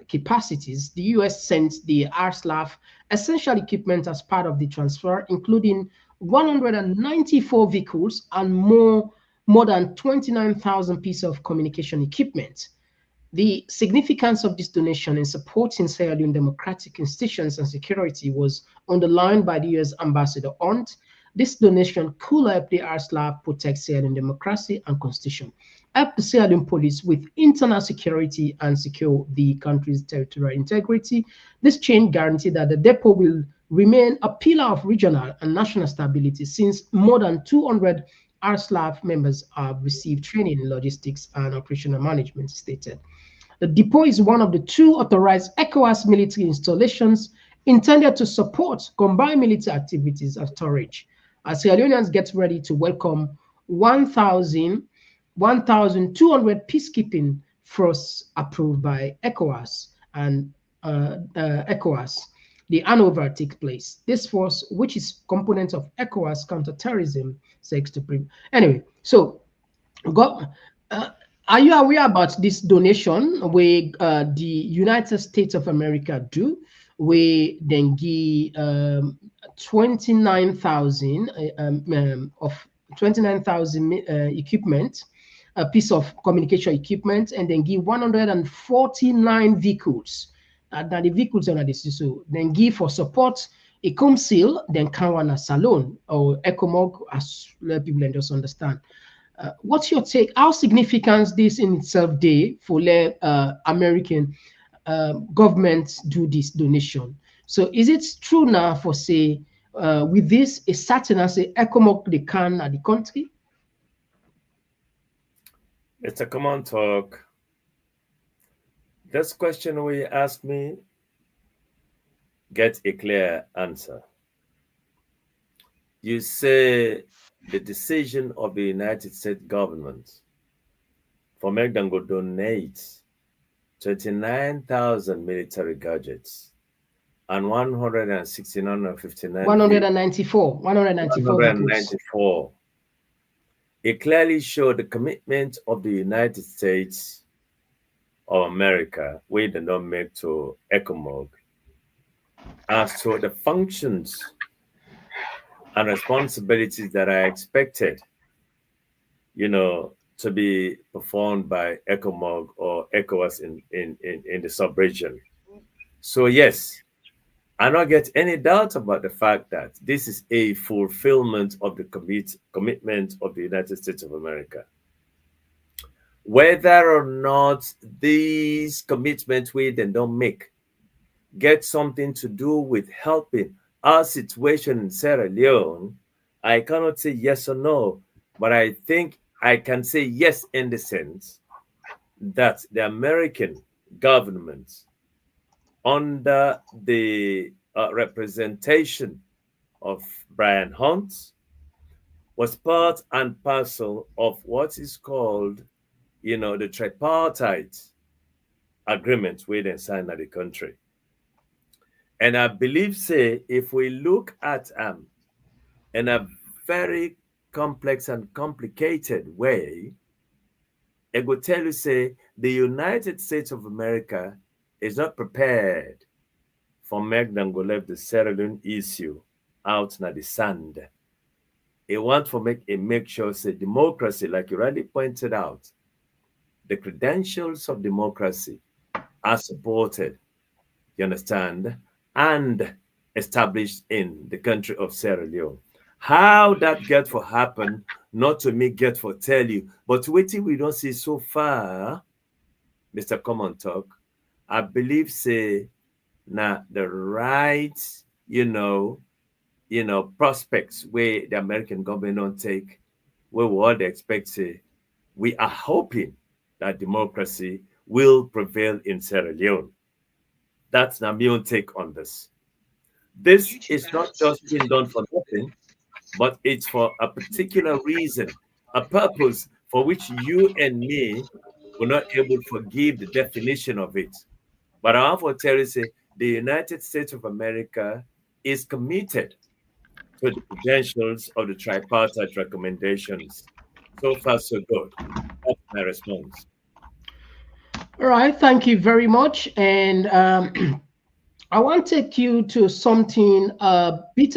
capacities, the U.S. sent the RSLAF essential equipment as part of the transfer, including 194 vehicles and more than 29,000 pieces of communication equipment. The significance of this donation in supporting Sierra Leone democratic institutions and security was underlined by the U.S. Ambassador Hunt. This donation could help the RSLAF protect Sierra Leone democracy and constitution, help the Sierra Leone police with internal security and secure the country's territorial integrity. This change guaranteed that the depot will remain a pillar of regional and national stability, since more than 200 RSLAF members have received training in logistics and operational management, stated. The depot is one of the 2 authorized ECOWAS military installations intended to support combined military activities of storage, as Sierra Leoneans get ready to welcome 1,200 peacekeeping forces approved by ECOWAS and ECOWAS. The handover takes place. This force, which is component of ECOWAS counterterrorism, seeks to anyway. So, are you aware about this donation where the United States of America do, where then give 29,000 of 29,000 equipment, a piece of communication equipment, and then give 149 vehicles. That the vehicles are this, so then give for support a COMSIL, then Kawana Salon or ECOMOG, as people just understand. What's your take? How significant this in itself day for American government do this donation? So is it true now for say with this a certain as a ECOMOG they can at the country? It's a Komon-Tok. This question we ask me, get a clear answer. You say the decision of the United States government for make them go donate 29,000 military gadgets and 169 194. It clearly showed the commitment of the United States of America, we did not make to ECOMOG, as to the functions and responsibilities that are expected, to be performed by ECOMOG or ECOWAS in the sub-region. So yes, I don't get any doubt about the fact that this is a fulfillment of the commitment of the United States of America. Whether or not these commitments we then don't make get something to do with helping our situation in Sierra Leone, I cannot say yes or no, but I think I can say yes in the sense that the American government, under the representation of Brian Hunt, was part and parcel of what is called, the tripartite agreement we then signed at the country. And I believe, say, if we look at in a very complex and complicated way, it would tell you, say, the United States of America is not prepared for make them go left the Sierra Leone issue out in the sand. It wants to make sure, say, democracy, like you rightly pointed out, the credentials of democracy are supported, you understand, and established in the country of Sierra Leone. How that get for happen, not to me get for tell you, but waiting we don't see so far, Mr. Komon-Tok, I believe, say, now the right, prospects where the American government don't take, where what they expect, say, we are hoping that democracy will prevail in Sierra Leone. That's my own take on this. This is not just being done for nothing, but it's for a particular reason, a purpose for which you and me were not able to give the definition of it. But I want to tell you, say, the United States of America is committed to the credentials of the tripartite recommendations. So far, so good. That's my response. All right, thank you very much. And I want to take you to something I want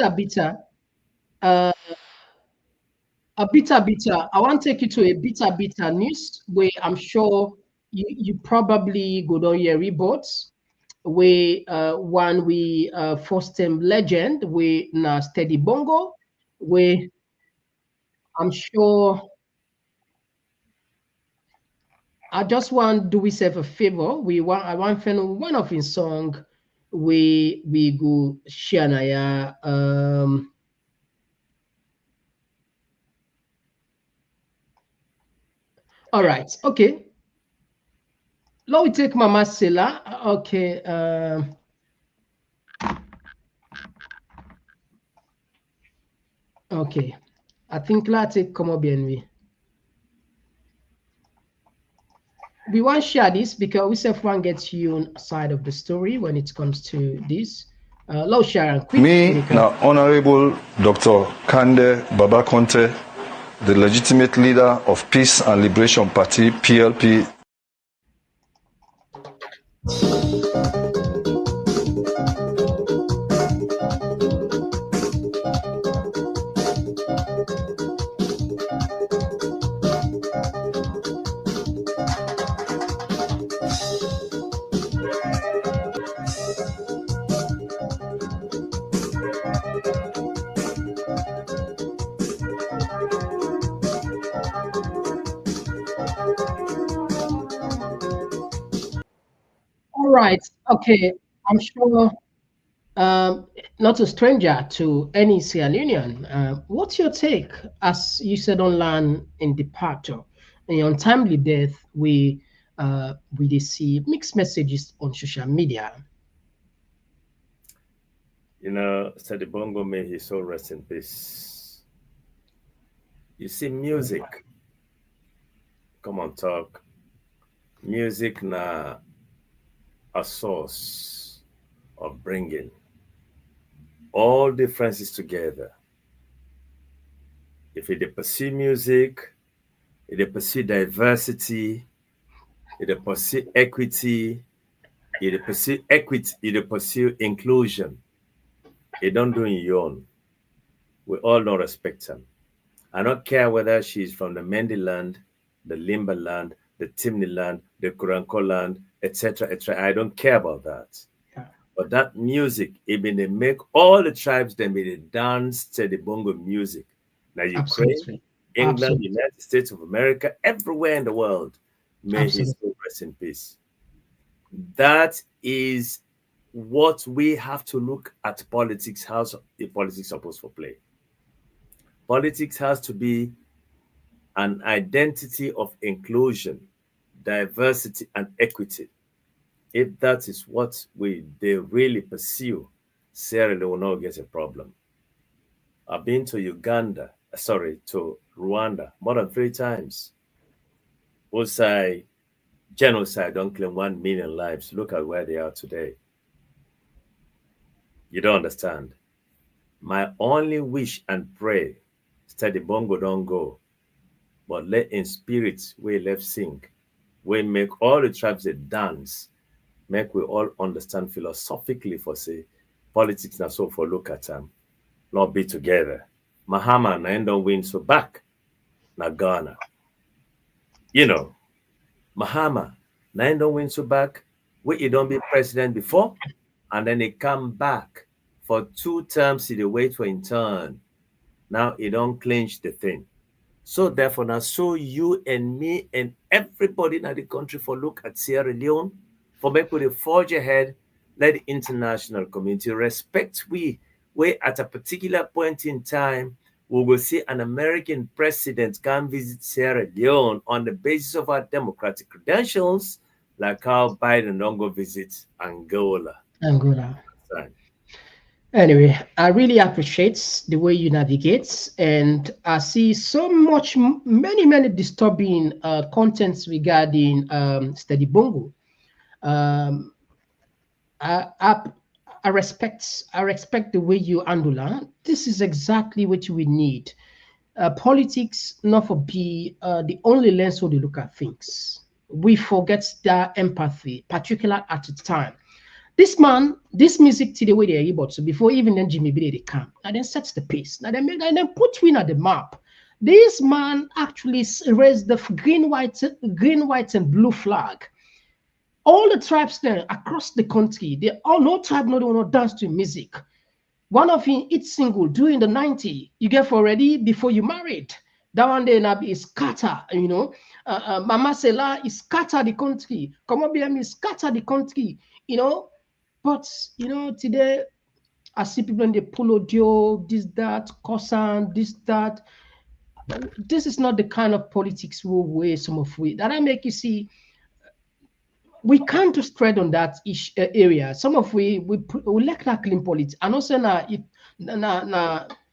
to take you to a beta news where I'm sure you probably go down your reports. We one we first time legend we na steady bongo. We I'm sure I just want do we serve a favor. I want find one of his song we go share na ya all right, okay. Let me take Mama Sela. Okay. Okay. I think let's take Komo BNB. We want to share this because we self one gets you on side of the story when it comes to this. Low share quick. Me, now Honorable Dr. Kande Baba Conte, the legitimate leader of Peace and Liberation Party, PLP. All right. Okay. I'm sure not a stranger to any Sierra Leonean. What's your take, as you said online in departure, in your untimely death, we did see mixed messages on social media. You know, Steady Bongo, may his soul rest in peace. You see, music, Komon-Tok, music na a source of bringing all differences together. If they pursue music, if they pursue diversity, if they pursue equity, if they pursue equity, if they pursue inclusion, they don't do it your own. We all don't respect them. I don't care whether she's from the Mendi land, the Limba land, the Timni land, the Kuranko land, etc., etc. I don't care about that. Yeah. But that music, even they make all the tribes, they may they dance to the bongo music. Now Ukraine, Absolutely. England, Absolutely. United States of America, everywhere in the world, may his Absolutely. soul rest in peace. That is what we have to look at politics, how the politics supposed to play. Politics has to be an identity of inclusion, diversity, and equity. If that is what they really pursue, Sierra Leone will not get a problem. I've been to to Rwanda more than 3 times. Osai genocide don't claim 1 million lives. Look at where they are today. You don't understand. My only wish and pray, Steady Bongo don't go, but let in spirit we left sing. We make all the tribes they dance, make we all understand philosophically for say politics na so for look at them, not be together. Mahama na end on win so back na Ghana. You know, Mahama na end on win so back. He don't be president before, and then he come back for 2 terms. He wait for in turn. Now he don't clinch the thing. So therefore, now so you and me and everybody in the country for look at Sierra Leone, for make we forge ahead, let the international community respect we at a particular point in time, we will see an American president come visit Sierra Leone on the basis of our democratic credentials, like how Biden don't go visit Angola. Right. Anyway, I really appreciate the way you navigate, and I see so much, many disturbing contents regarding Steady Bongo. I respect the way you handle that. This is exactly what we need. Politics not for be the only lens where they look at things. We forget that empathy, particularly at the time. This music to the way they are able to before even then Jimmy B they come. And then sets the pace. Now then put win at the map. This man actually raised the green, white, and blue flag. All the tribes there across the country, they all no tribe no want to dance to music. One of him each single during the 90, you get for ready before you married. That one day now is scatter, you know. Mama Sela is scatter the country. Come on, BM is scatter the country, you know. But you know, today I see people in the pull audio, this, that, Kosan, this, that. This is not the kind of politics we some of we that I make you see. We can't just tread on that area. Some of we like that clean politics, and also na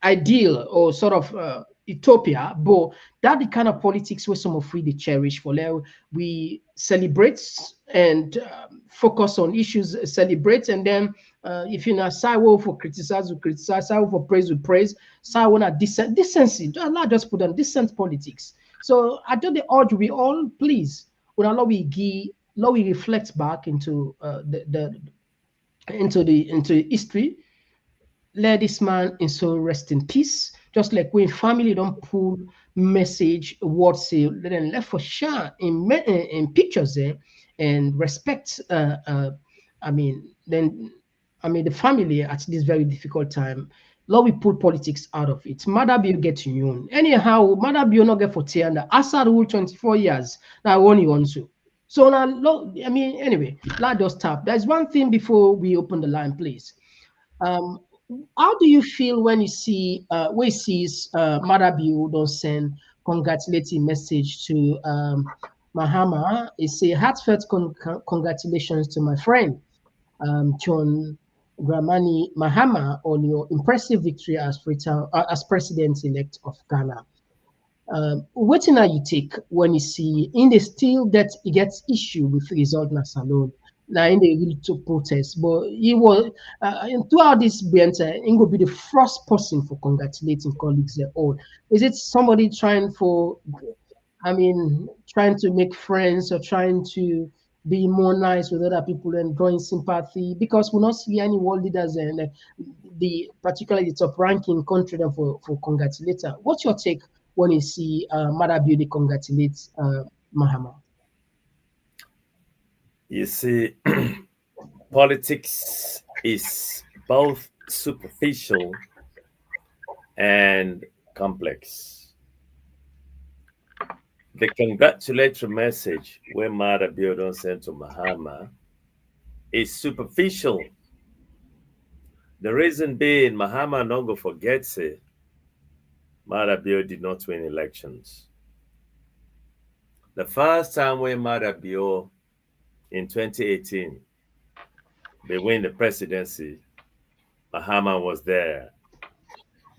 ideal or sort of utopia, but that the kind of politics where some of we they cherish for now. We celebrate and focus on issues, celebrate, and then if you know side for criticize, we criticize, side for praise, we praise, side want decency. Allah just put on decent politics. So I do the urge we all please. When Allah we give. Now we reflect back into into history. Let this man in soul rest in peace. Just like when family don't pull message, words say, let them left for share in pictures there and respect. I mean, the family at this very difficult time. Lord, we pull politics out of it. Mother Bill get you. Anyhow, Mother Bill not get for Tianda. Assad rule 24 years. Now one you want to. So now, I mean, anyway, let us stop. There's one thing before we open the line, please. How do you feel when you see Marabiu don't send congratulating message to Mahama? It's a heartfelt congratulations to my friend John Dramani Mahama on your impressive victory as president-elect of Ghana. What are you take when you see in the still that it gets issue with result alone? Now in the real to protest, but he was throughout this banter, he will be the first person for congratulating colleagues there all. Is it somebody trying to make friends or trying to be more nice with other people and drawing sympathy? Because we not see any world leaders and particularly the top ranking country for congratulator. What's your take when you see Mother Beauty congratulates Mahama? You see, politics is both superficial and complex. The congratulatory message where Mother Beauty sent to Mahama is superficial. The reason being, Mahama no go forgets it. Mother Bio did not win elections. The first time when Mother Bio in 2018, they win the presidency, Mahama was there.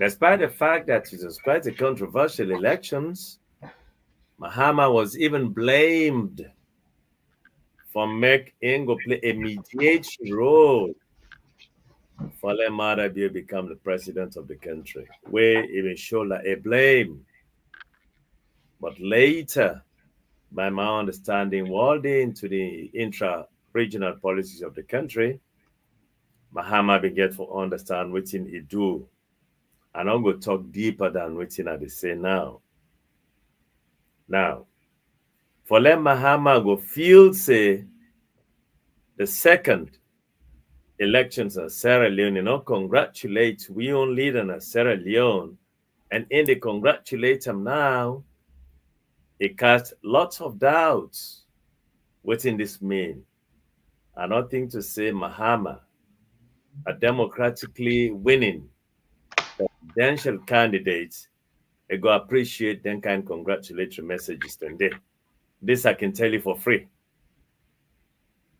Despite the fact that it was quite a controversial elections, Mahama was even blamed for making go play a mediation role for let Mother Bio become the president of the country, where even showed like a blame. But later, by my understanding, walled into the intra-regional policies of the country, Mahama began to understand what he do. And I'm going to talk deeper than what they say now. Now, for let Mahama go feel say the second elections in Sierra Leone, congratulate we own leader in Sierra Leone, and in the congratulate him now, it cast lots of doubts within this mean. And nothing to say Mahama, a democratically winning presidential candidate, I go appreciate them kind of congratulatory messages today. This I can tell you for free.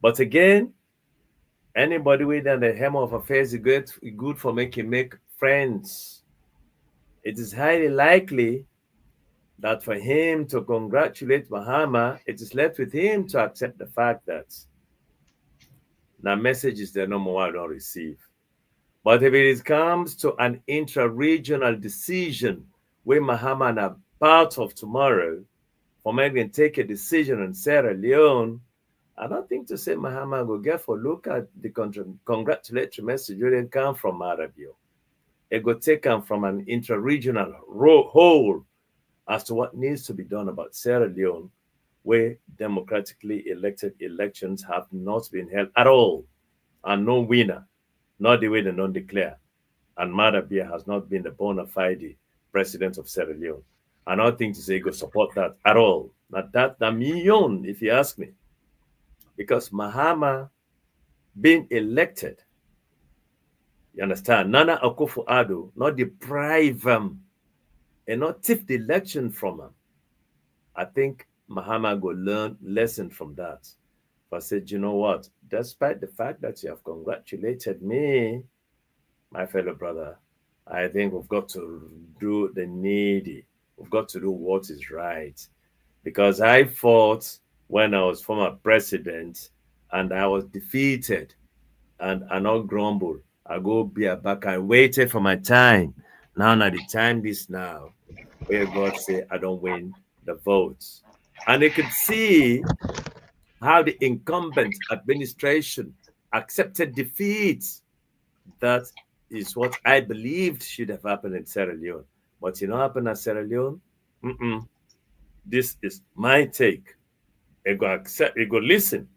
But again, anybody within the hem of affairs is good for make friends. It is highly likely that for him to congratulate Mahama, it is left with him to accept the fact that now messages that no more don't receive. But if it comes to an intra-regional decision where Mahama are part of tomorrow, for making take a decision in Sierra Leone, I don't think to say Mahama will get for look at the congratulatory message where they come from Arabia. It will take them from an intra-regional whole as to what needs to be done about Sierra Leone, where democratically elected elections have not been held at all, and no winner, not the way they don't declare. And Madabia has not been the bona fide president of Sierra Leone. I don't think to say go support that at all. Not that the million, if you ask me. Because Mahama being elected, you understand, Nana Akufo-Addo not deprive him and not take the election from him. I think Mahama go learn lesson from that. But I said, you know what? Despite the fact that you have congratulated me, my fellow brother, I think we've got to do the needy. We've got to do what is right. Because I fought when I was former president and I was defeated and I not grumble. I go be back. I waited for my time. Now the time is now where God say I don't win the votes. And they could see how the incumbent administration accepted defeat. That is what I believed should have happened in Sierra Leone. But you know what happened at Sierra Leone? This is my take. It go listen.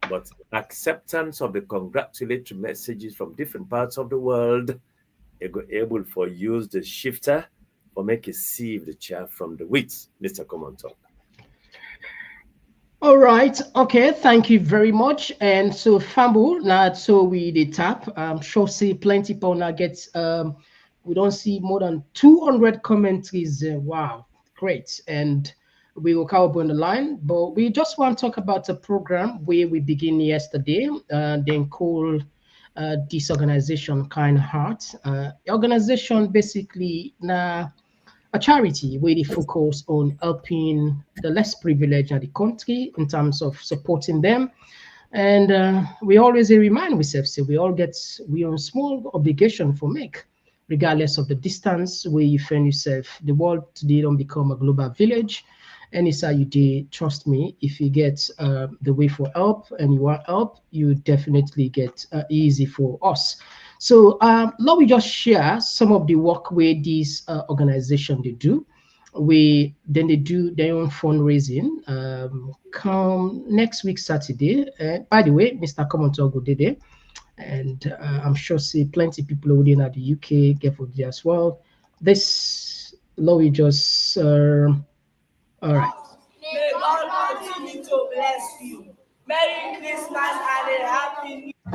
But acceptance of the congratulatory messages from different parts of the world, it go able for use the shifter or make it sieve the chaff from the wheat. Mr. Komon-Tok. All right. Okay. Thank you very much. And so Famble, now so we the tap. I'm sure see plenty people now gets we don't see more than 200 commentaries. Wow, great. And we will come up on the line, but we just want to talk about a program where we begin yesterday, then called this organization Kind Heart. The organization basically now a charity where they focus on helping the less privileged in the country in terms of supporting them. And we always remind ourselves, we all get we own small obligation for make, regardless of the distance where you find yourself. The world today don't become a global village. And it's how you do, trust me, if you get the way for help and you want help, you definitely get easy for us. So let me just share some of the work where this organization they do. Then they do their own fundraising. Come next week Saturday. By the way, Mr. Komon-Tok will be there, and I'm sure see plenty people within at the UK get for there as well. This let me just. All right. May God continue to bless you. Merry Christmas and a Happy New Year.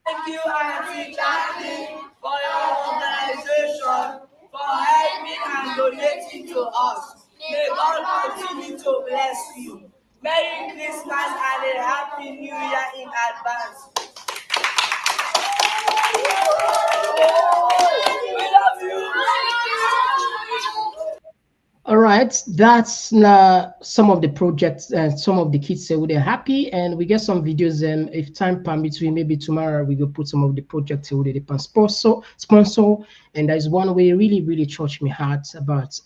Thank you, Auntie Jackie, for your organization, for helping and donating to us. May God continue to bless you. Merry Christmas and a Happy New Year in advance. We love you. All right, that's some of the projects and some of the kids say they're happy, and we get some videos. And if time permits, we maybe tomorrow we will put some of the projects where they can sponsor. And there's one way really touched my heart about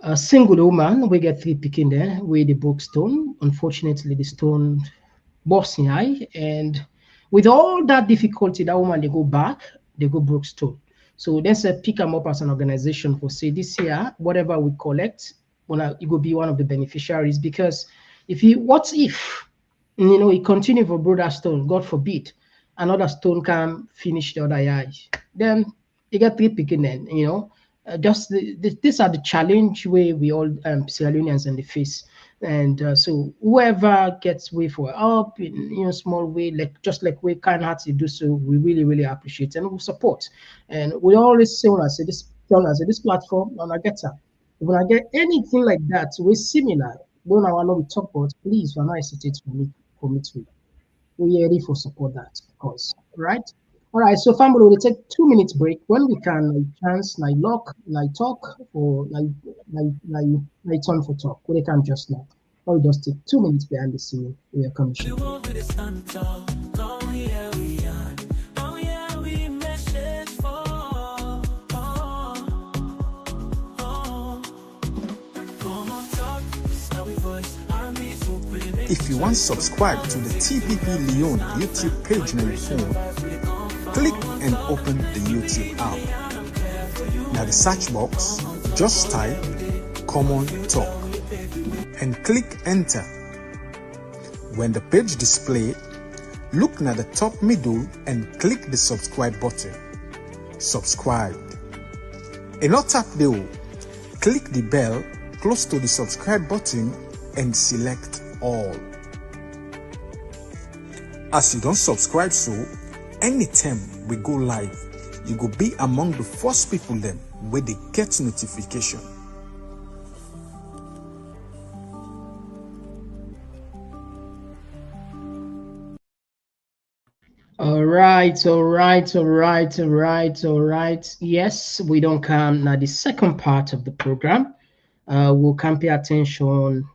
a single woman. We get 3 picking there where the broke stone. Unfortunately, the stone burst in eye, and with all that difficulty, that woman they go broke stone. So then say pick them up as an organization for say this year, whatever we collect, you will be one of the beneficiaries. Because what if it continue for brother stone, God forbid, another stone can finish the other eye, then you get 3 picking then, these are the challenge where we all Sierra Leoneans in the face. And so whoever gets way for help in small way, like we Kind Hearts do, so we really appreciate and we support. And we always say when I say this platform, and I get that when I get anything like that, we're similar. When I want to talk about, please do not hesitate for me to. We're ready for support that, of course. Right? All right, so family, we'll take 2 minutes break. When we can, chance, talk, or turn for talk. We can just now. Or we just take 2 minutes behind the scene. We are coming. If you want to subscribe to the TPP Leon YouTube page on your phone, click and open the YouTube app. Now the search box, Just type Komon-Tok and click enter. When the page displays, look at the top middle and click the subscribe button. Subscribe. And not tap the click the bell close to the subscribe button and select all. As you don't subscribe, so anytime we go live, you go be among the first people then where they get notification. All right. Yes, we don't come now. The second part of the program, we'll can pay attention.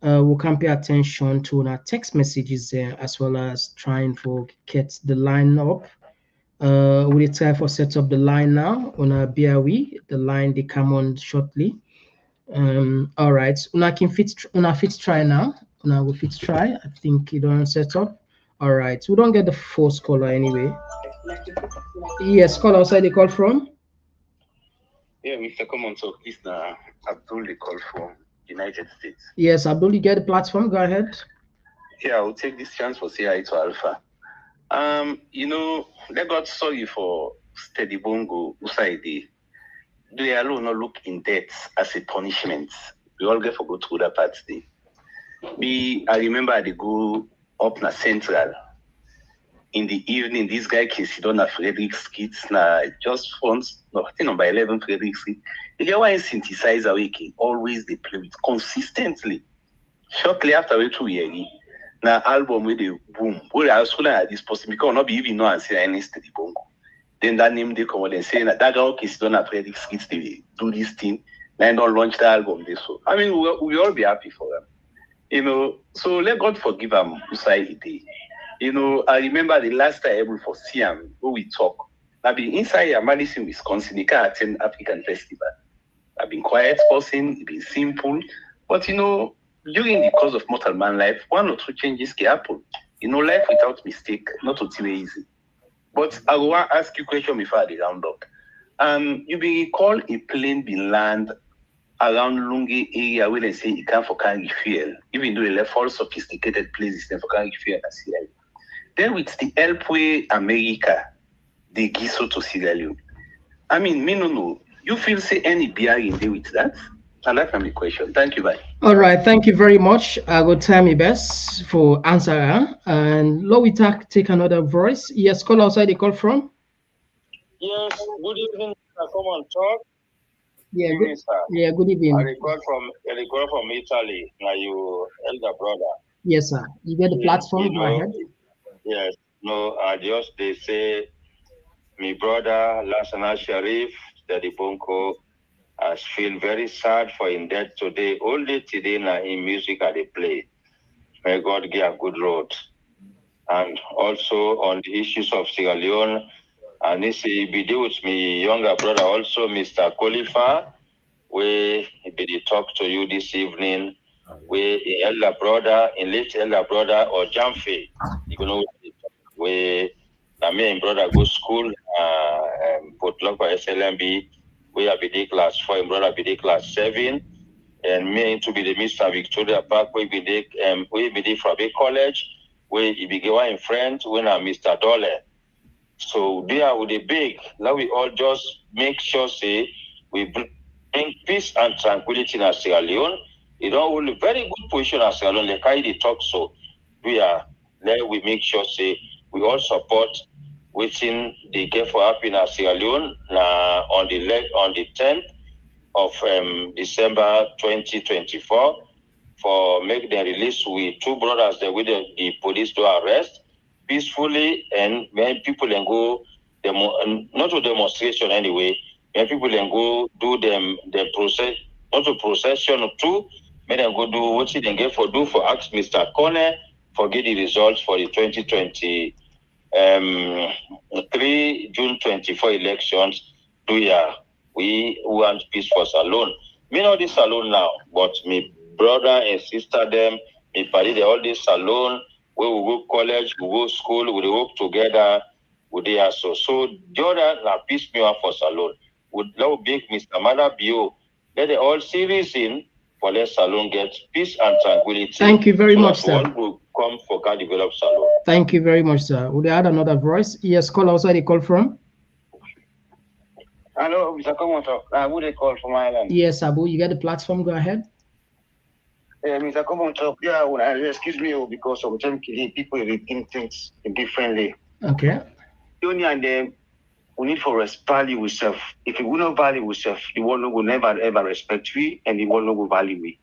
We'll can pay attention to our text messages there, as well as trying to get the line up. We'll try for set up the line now on our BRE. The line they come on shortly. All right. Una fit try now. Una will fit try. I think you don't set up. All right. We don't get the first caller anyway. Yes, call outside the call from. Yeah, Mr. Komon-Tok, this is Abdul, the call from United States. Yes, Abdul, you get the platform. Go ahead. Yeah, I'll take this chance for say hi to Alpha. Let God sorry for Steady Bongo Usaidi. They alone not look in debt as a punishment. We all get for go through that part day. I remember they go up na Central. In the evening, this guy can sit on a Frederick Street, just front, no, I think number 11 Frederick Street. The guy was synthesizer waking, always they play with consistently. Shortly after we 2 years, now album with the boom. Well, I was schooling at this person because not be even know and say any Steady Bongo. Then that name they come and say that guy can sit on a Frederick Street, they do this thing, and don't launch the album. This so I mean, we all be happy for them. So let God forgive him. I remember the last time I able for see him where we talk. I've been inside Madison, Wisconsin. He can't attend African festival. I've been quiet person, been simple, but during the course of mortal man life, 1 or 2 changes can happen. Life without mistake, not too easy. But I will ask you a question before I round up. You be recall a plane being land around Lungi area where they say it can't for carry fuel, even though they left all sophisticated places then for carry fuel and Sierra Leone. Then with the help way America, they give so to Sierra Leone. I mean, me no know. You feel say any BR in there with that? And that's my question. Thank you, bye. All right, thank you very much. I will try my best for answer. And Lowitak, take another voice. Yes, call outside the call from. Yes, good evening, Mr. Komon-Tok. Yeah, good evening. I record from Italy. Now you elder brother. Yes, sir. You get the platform. Go ahead. Yes. No, they say my brother Lasana Sharif, Daddy Bonko, I feel very sad for him death today. Only today now in music they play. May God give a good road. And also on the issues of Sierra Leone, and this be deal with me younger brother also, Mr. Khalifa, where he be talk to you this evening, where late elder brother or Jamfe, where me and brother go school, put luck for SLMB, where I be the class 4, and brother be the class 7, and me to be the Mr. Victoria Park, where be the Frabe College, where he be going friend when I'm Mr. Dollar. So there with the big, now we all just make sure say we bring peace and tranquility in Sierra Leone. You don't hold a very good position in Sierra Leone, like how they talk so. There we make sure say we all support within the get for happiness Sierra Leone on the 10th of December 2024 for make the release with 2 brothers that with the police to arrest peacefully, and when people then go not to demonstration anyway, when people then go do the process, not to procession too, when them go do what they get for ask Mr. Connor for get the results for the 2023 June 24 elections. We want peace for Salone. Me know this Salone now, but me brother and sister them, me party they all this Salone. Where we go college, we go school, we work together, we do so. So the other na peace me for Salone. would now beg Mr. Madabio let the all series in for let Salon get peace and tranquility. Thank you very much, sir. All will come for can develop Salon. Thank you very much, sir. Would you add another voice? Yes, call outside the call from. Hello, Mr. Komon-Tok. Who they call from Ireland? Yes, Abu, you get the platform. Go ahead. Mr. Komon-Tok, yeah, excuse me, because sometimes people think things differently. Okay. Only and them, we need for value ourselves. If we will not value ourselves, the world will never ever respect we, and the world will value we.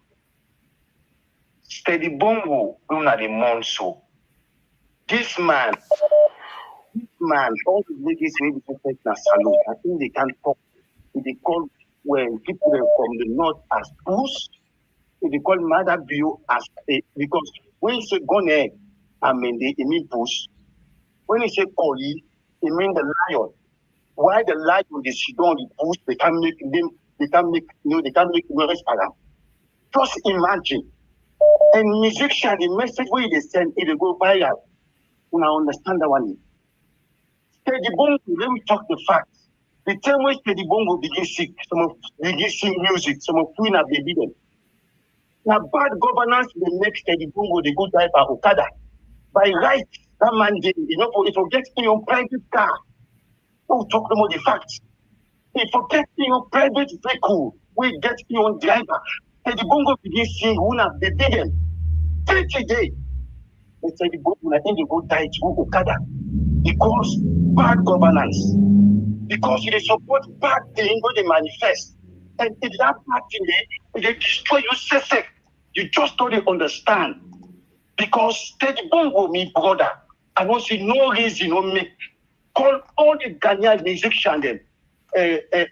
Steady bongo, we not the monso. This man, all the ladies may be perfect na salute. I think they can talk. They call when people from the north as puss. They call Mother Bio as a, because when you say gone, I mean they mean push. When you say Koli, it means the lion. Why the lion is on the push? They can't make them. They can't make noise around. Just imagine. And musician, the message where they send it will go viral. When I understand that one. Steady Bongo, let me talk the facts. The time when Steady Bongo begin sick, some of begin sing music, some of Queen have baby them. Now bad governance will make Steady Bongo the good driver Okada. By right, that man did, if you get in your private car, don't talk about the facts. If you get in your private vehicle, we get in your driver. Steady Bongo begin sing, who have baby them. 30 days. They say the go, I think they go die to Okada because bad governance, because they support bad things when they manifest, and if that bad thing they destroy you. Sesek, you just don't understand. Because Steady Bongo, me brother, I don't see no reason no make call all the Ghanaian musicians them,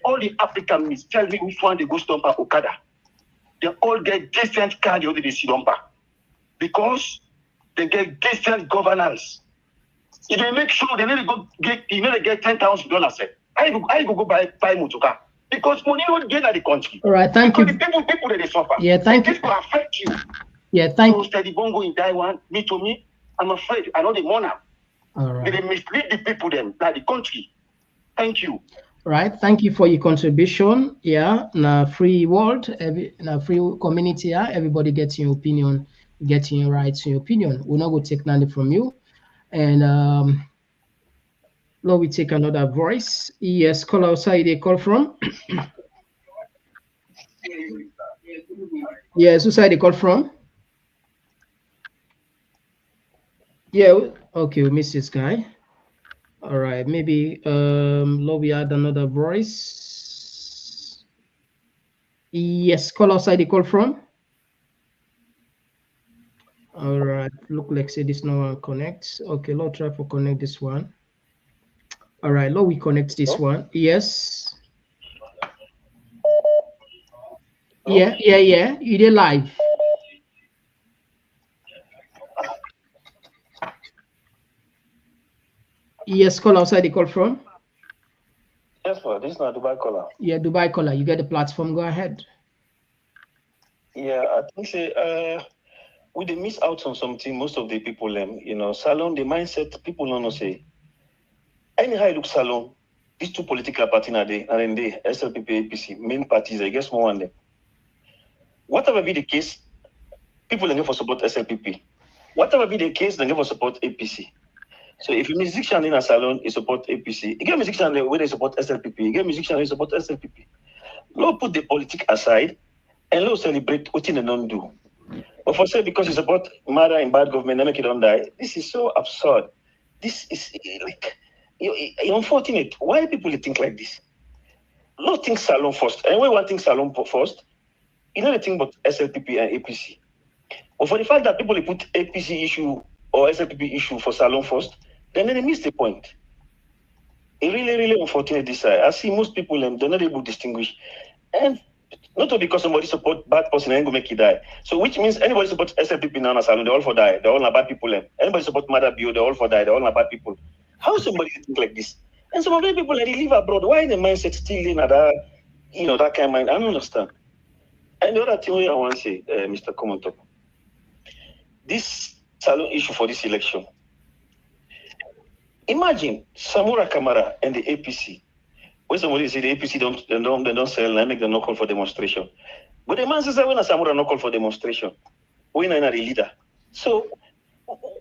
all the African musicians, tell me which one they go stomp at Okada. They all get decent car, they see dumper. Because they get decent governance. If they make sure they need to go get, get $10,000. I go buy motoka because money not get at the country. All right, thank you. The people that they suffer. Yeah, thank you. This will affect you. Yeah, thank you. So Steady Bongo in Taiwan, me, I'm afraid. I know the monarch. All right. They mislead the people them, like the country. Thank you. Right, thank you for your contribution. Yeah, in a free world, in a free community, yeah, everybody gets your opinion, getting your rights, your opinion. We're not going to take nothing from you. And now we take another voice. Yes, call outside. They call from. Yes, who side they call from? Yeah, okay, we missed this guy. All right, maybe we add another voice. Yes, call outside the call from. All right, look like say this no one connects. Okay, let's try for connect this one. All right, we connect this one. Yes. Yeah. You did live. Yes, call outside the call from. Yes, sir. This is not Dubai caller. Yeah, Dubai caller. You get the platform. Go ahead. Yeah, I think we they miss out on something. Most of the people, Salon, the mindset people don't know say. Anyhow, you look Salon. These two political parties are there, and then the SLPP, APC, main parties. I guess more on them. Whatever be the case, people are going for support SLPP. Whatever be the case, they're going for support APC. So if a musician in a salon, you support APC. You get musician where they support SLPP. You get musician where they support SLPP. Let's put the politics aside and let's celebrate what they don't do. But for say because you support murder in bad government, they make it don't die. This is so absurd. This is like you're unfortunate. Why people think like this? Let's think salon first. And when one think salon first, you know the thing about SLPP and APC. But for the fact that people put APC issue or SLPP issue for salon first, then they miss the point. It's really, really unfortunate this side. I see most people they're not able to distinguish. And not only because somebody support bad person and go make it die. So which means anybody support SLPP now in salon, they all for die. They're all not bad people. Anybody support Mother Bio, they all for die, they're all not bad people. How somebody think like this? And some of the people that they live abroad, why the mindset still in that that kind of mind? I don't understand. And the other thing I want to say, Mr. Komon-Tok, this salon issue for this election. Imagine Samura Kamara and the APC When somebody say the APC don't sell, I make them not call for demonstration. But the man says when a Samura not call for demonstration, when I'm a leader. So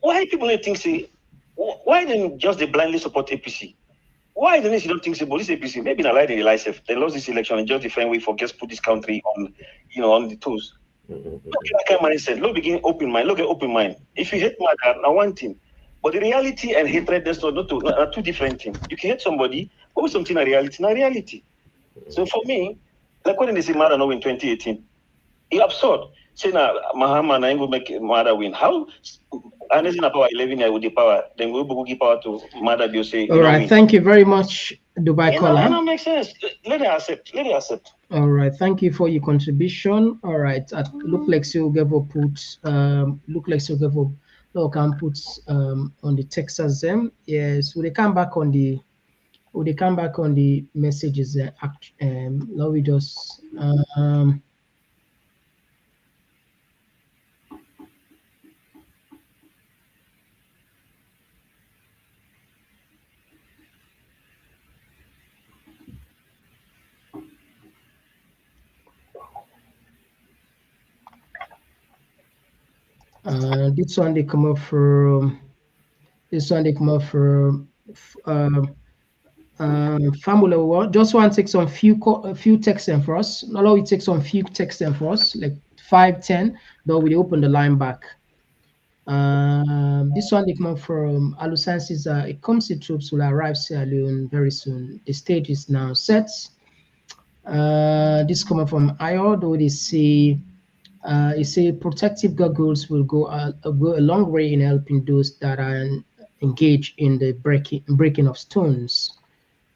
why people think say why then just they blindly support APC? Why then you don't think say but this APC maybe not like they realize if they lost this election and just different way for just put this country on on the toes. Look at that kind of mindset. Look begin open mind. Look at open mind. If you hate murder, now one thing. But the reality and hatred, that's not two different things. You can hate somebody, but with something a reality, not reality. So for me, like when they say murder now in 2018, it's absurd. Say now Mahama na go make murder win. How? And it's not power 11 with the power. Then we will give power to murder. You say. All right. Thank you very much, Dubai Caller. That makes sense. Let it accept. Let it accept. All right. Thank you for your contribution. All right. Look like Silgevo put. Look like Silgevo. Can put on the Texas them. Yes. Will they come back on the? Will they come back on the messages? Now we just. This one they come up from. This one they come up from. Famula. Just want to take some few texts in for us. Not only take some few texts in for us, like 5-10. Though we open the line back. This one they come up from Alusan says a Comsi troops will arrive Sierra Leone very soon. The stage is now set. This coming from Ayo, though they say. You say protective goggles will go a long way in helping those that are engaged in the breaking of stones.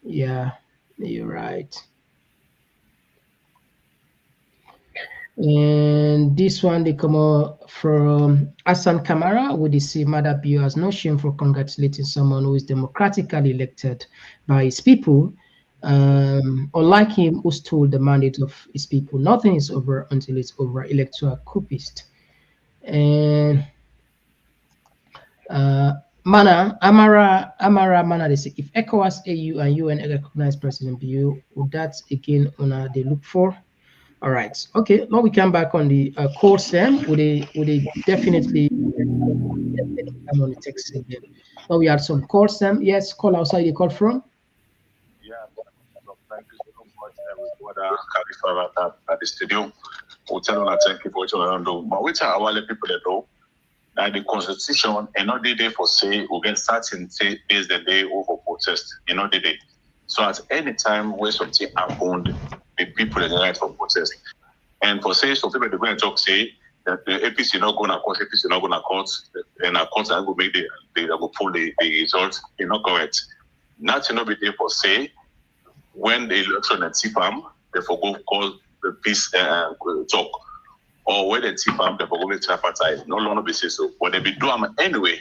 Yeah, you're right. And this one they come up from Hassan Kamara, who they say Mother Bio has no shame for congratulating someone who is democratically elected by his people. Unlike him, who stole the mandate of his people, nothing is over until it's over. Electoral coupist. And Amara, they say if ECOWAS, AU, and UN recognize President Bio, would that again honor they look for? All right. Okay. Now we come back on the course then. Would they definitely come on the text again? Now we had some course then. Yes, call outside. You call from? Yeah. Thank you so much. At the studio. We'll tell them thank you for what you do. But which are our people that know that the constitution and not the day for say we get starting say is the day over protest. The day. So at any time where something happened, the people are right for protest. And for say some people they're going to talk say that the APC not going to court, APC not going to court, and a court will make they will pull the results. It's not correct. Nothing will be there for say when the election at TPAM, they forgo call the peace talk. Or when the TPAM, they forgo tripartite. No longer be say so. But they be do them anyway,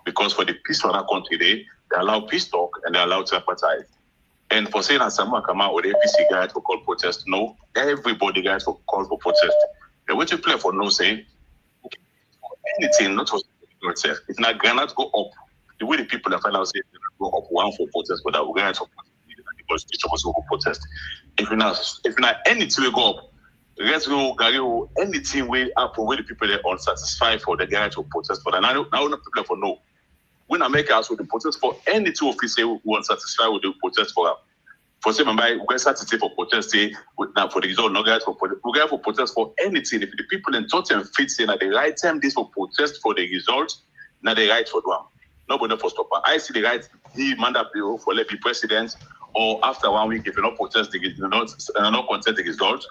because for the peace for that country, they allow peace talk and they allow tripartite. And for saying that someone come out with the APC guys for call protest, no, everybody guys for call for protest. The way to play for no say, okay, anything, not for itself. If not granite go up, the way the people that find out say go up one for protest, but that we guys for because each of us will protest. If not anything will go up, let's go carry anything will happen where the people are unsatisfied for the guys to protest for that. Now people for no. When America with the protest for any two officers who are satisfied with the protest for them. For some we get satisfied for protest for the result, no guys for protest. We get for protest for anything. If the people in thought and fit say that the right time this for protest for the result, not the right for them. Nobody for stop. I see the right he mandate bill for let be president or after 1 week if you not protest not contest the result,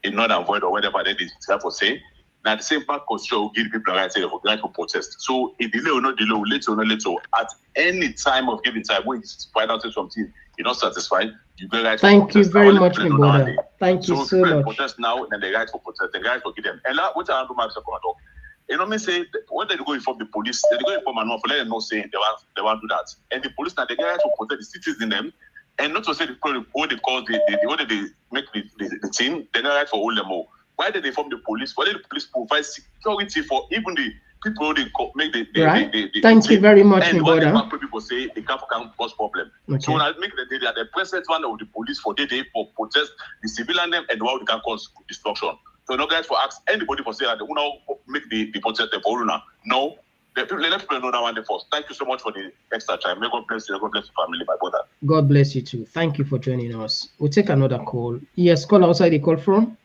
it not avoid or whatever they have for say. Now the same part constitution will give people the right to right for protest. So if delay or not delay, later or not later, at any time of giving time, when you find out something you're not satisfied, you go right. Thank you very much, my brother. Thank you so much. Protest now, then the right for protest, the right for give them. And what I do, Komon-Tok, me say when they go inform the police, they go inform and for let them know saying they want to do that. And the police now they get right to protect the citizens in them, and not to say what they call what they make the team, they not right for all them all. Why did they form the police? Why did the police provide security for even the people they make the right. Thank you very much, and my brother. People say they can't cause problem. Okay. So when I make the present one of the police for day for protest the civilian them and how they can cause destruction. So no guys for ask anybody for say that they will make the protest the corona. No. Let people know that one day first. Thank you so much for the extra time. May God bless you. God bless your family, my brother. God bless you too. Thank you for joining us. We'll take another call. Yes, call outside the call from.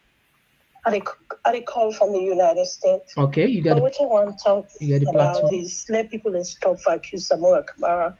I call from the United States. Okay, you got. What I want to talk about platform. is let people stop for accuse Samora Kamara,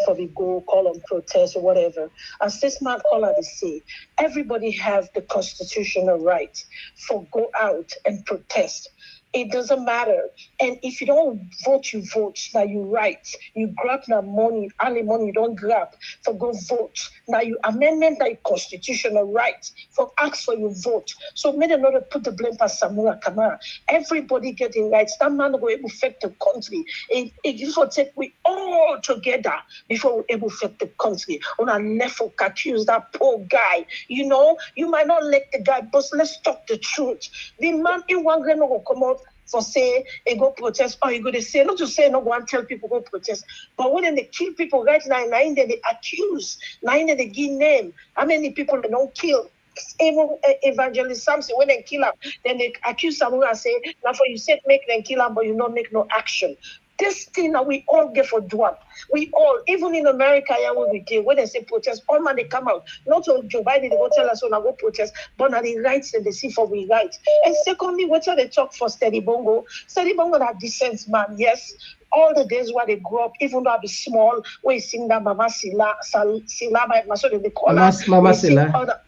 for we go call on protest or whatever. As this man caller they say, everybody have the constitutional right for go out and protest. It doesn't matter. And if you don't vote, you vote. Now you right. You grab the money, only money you don't grab for go vote. Now you amendment that constitutional right for ask for your vote. So made another put the blame for Samura Kamara. Everybody getting rights. That man will able to affect the country. It will take we all together before we able to affect the country. On a level accuse that poor guy. You know, you might not like the guy, but let's talk the truth. The man in one grain will come out for say they go protest or you go to say not to say no go and tell people go protest, but when they kill people right now, they accuse, they give name. How many people they don't kill? Even Evangelist Samson, when they kill him, then they accuse someone and say, now for you said make them kill him, but you don't make no action. This thing that we all get for doing. We all, even in America, when they say protest, all man they come out. Not on Joe Biden, they go tell us when I go protest, but now the rights that they see for we rights. And secondly, what they talk for Steady Bongo are decent man, yes. All the days where they grew up, even though I be small, we sing that Mama Sila, my so they call us. Mama Sila.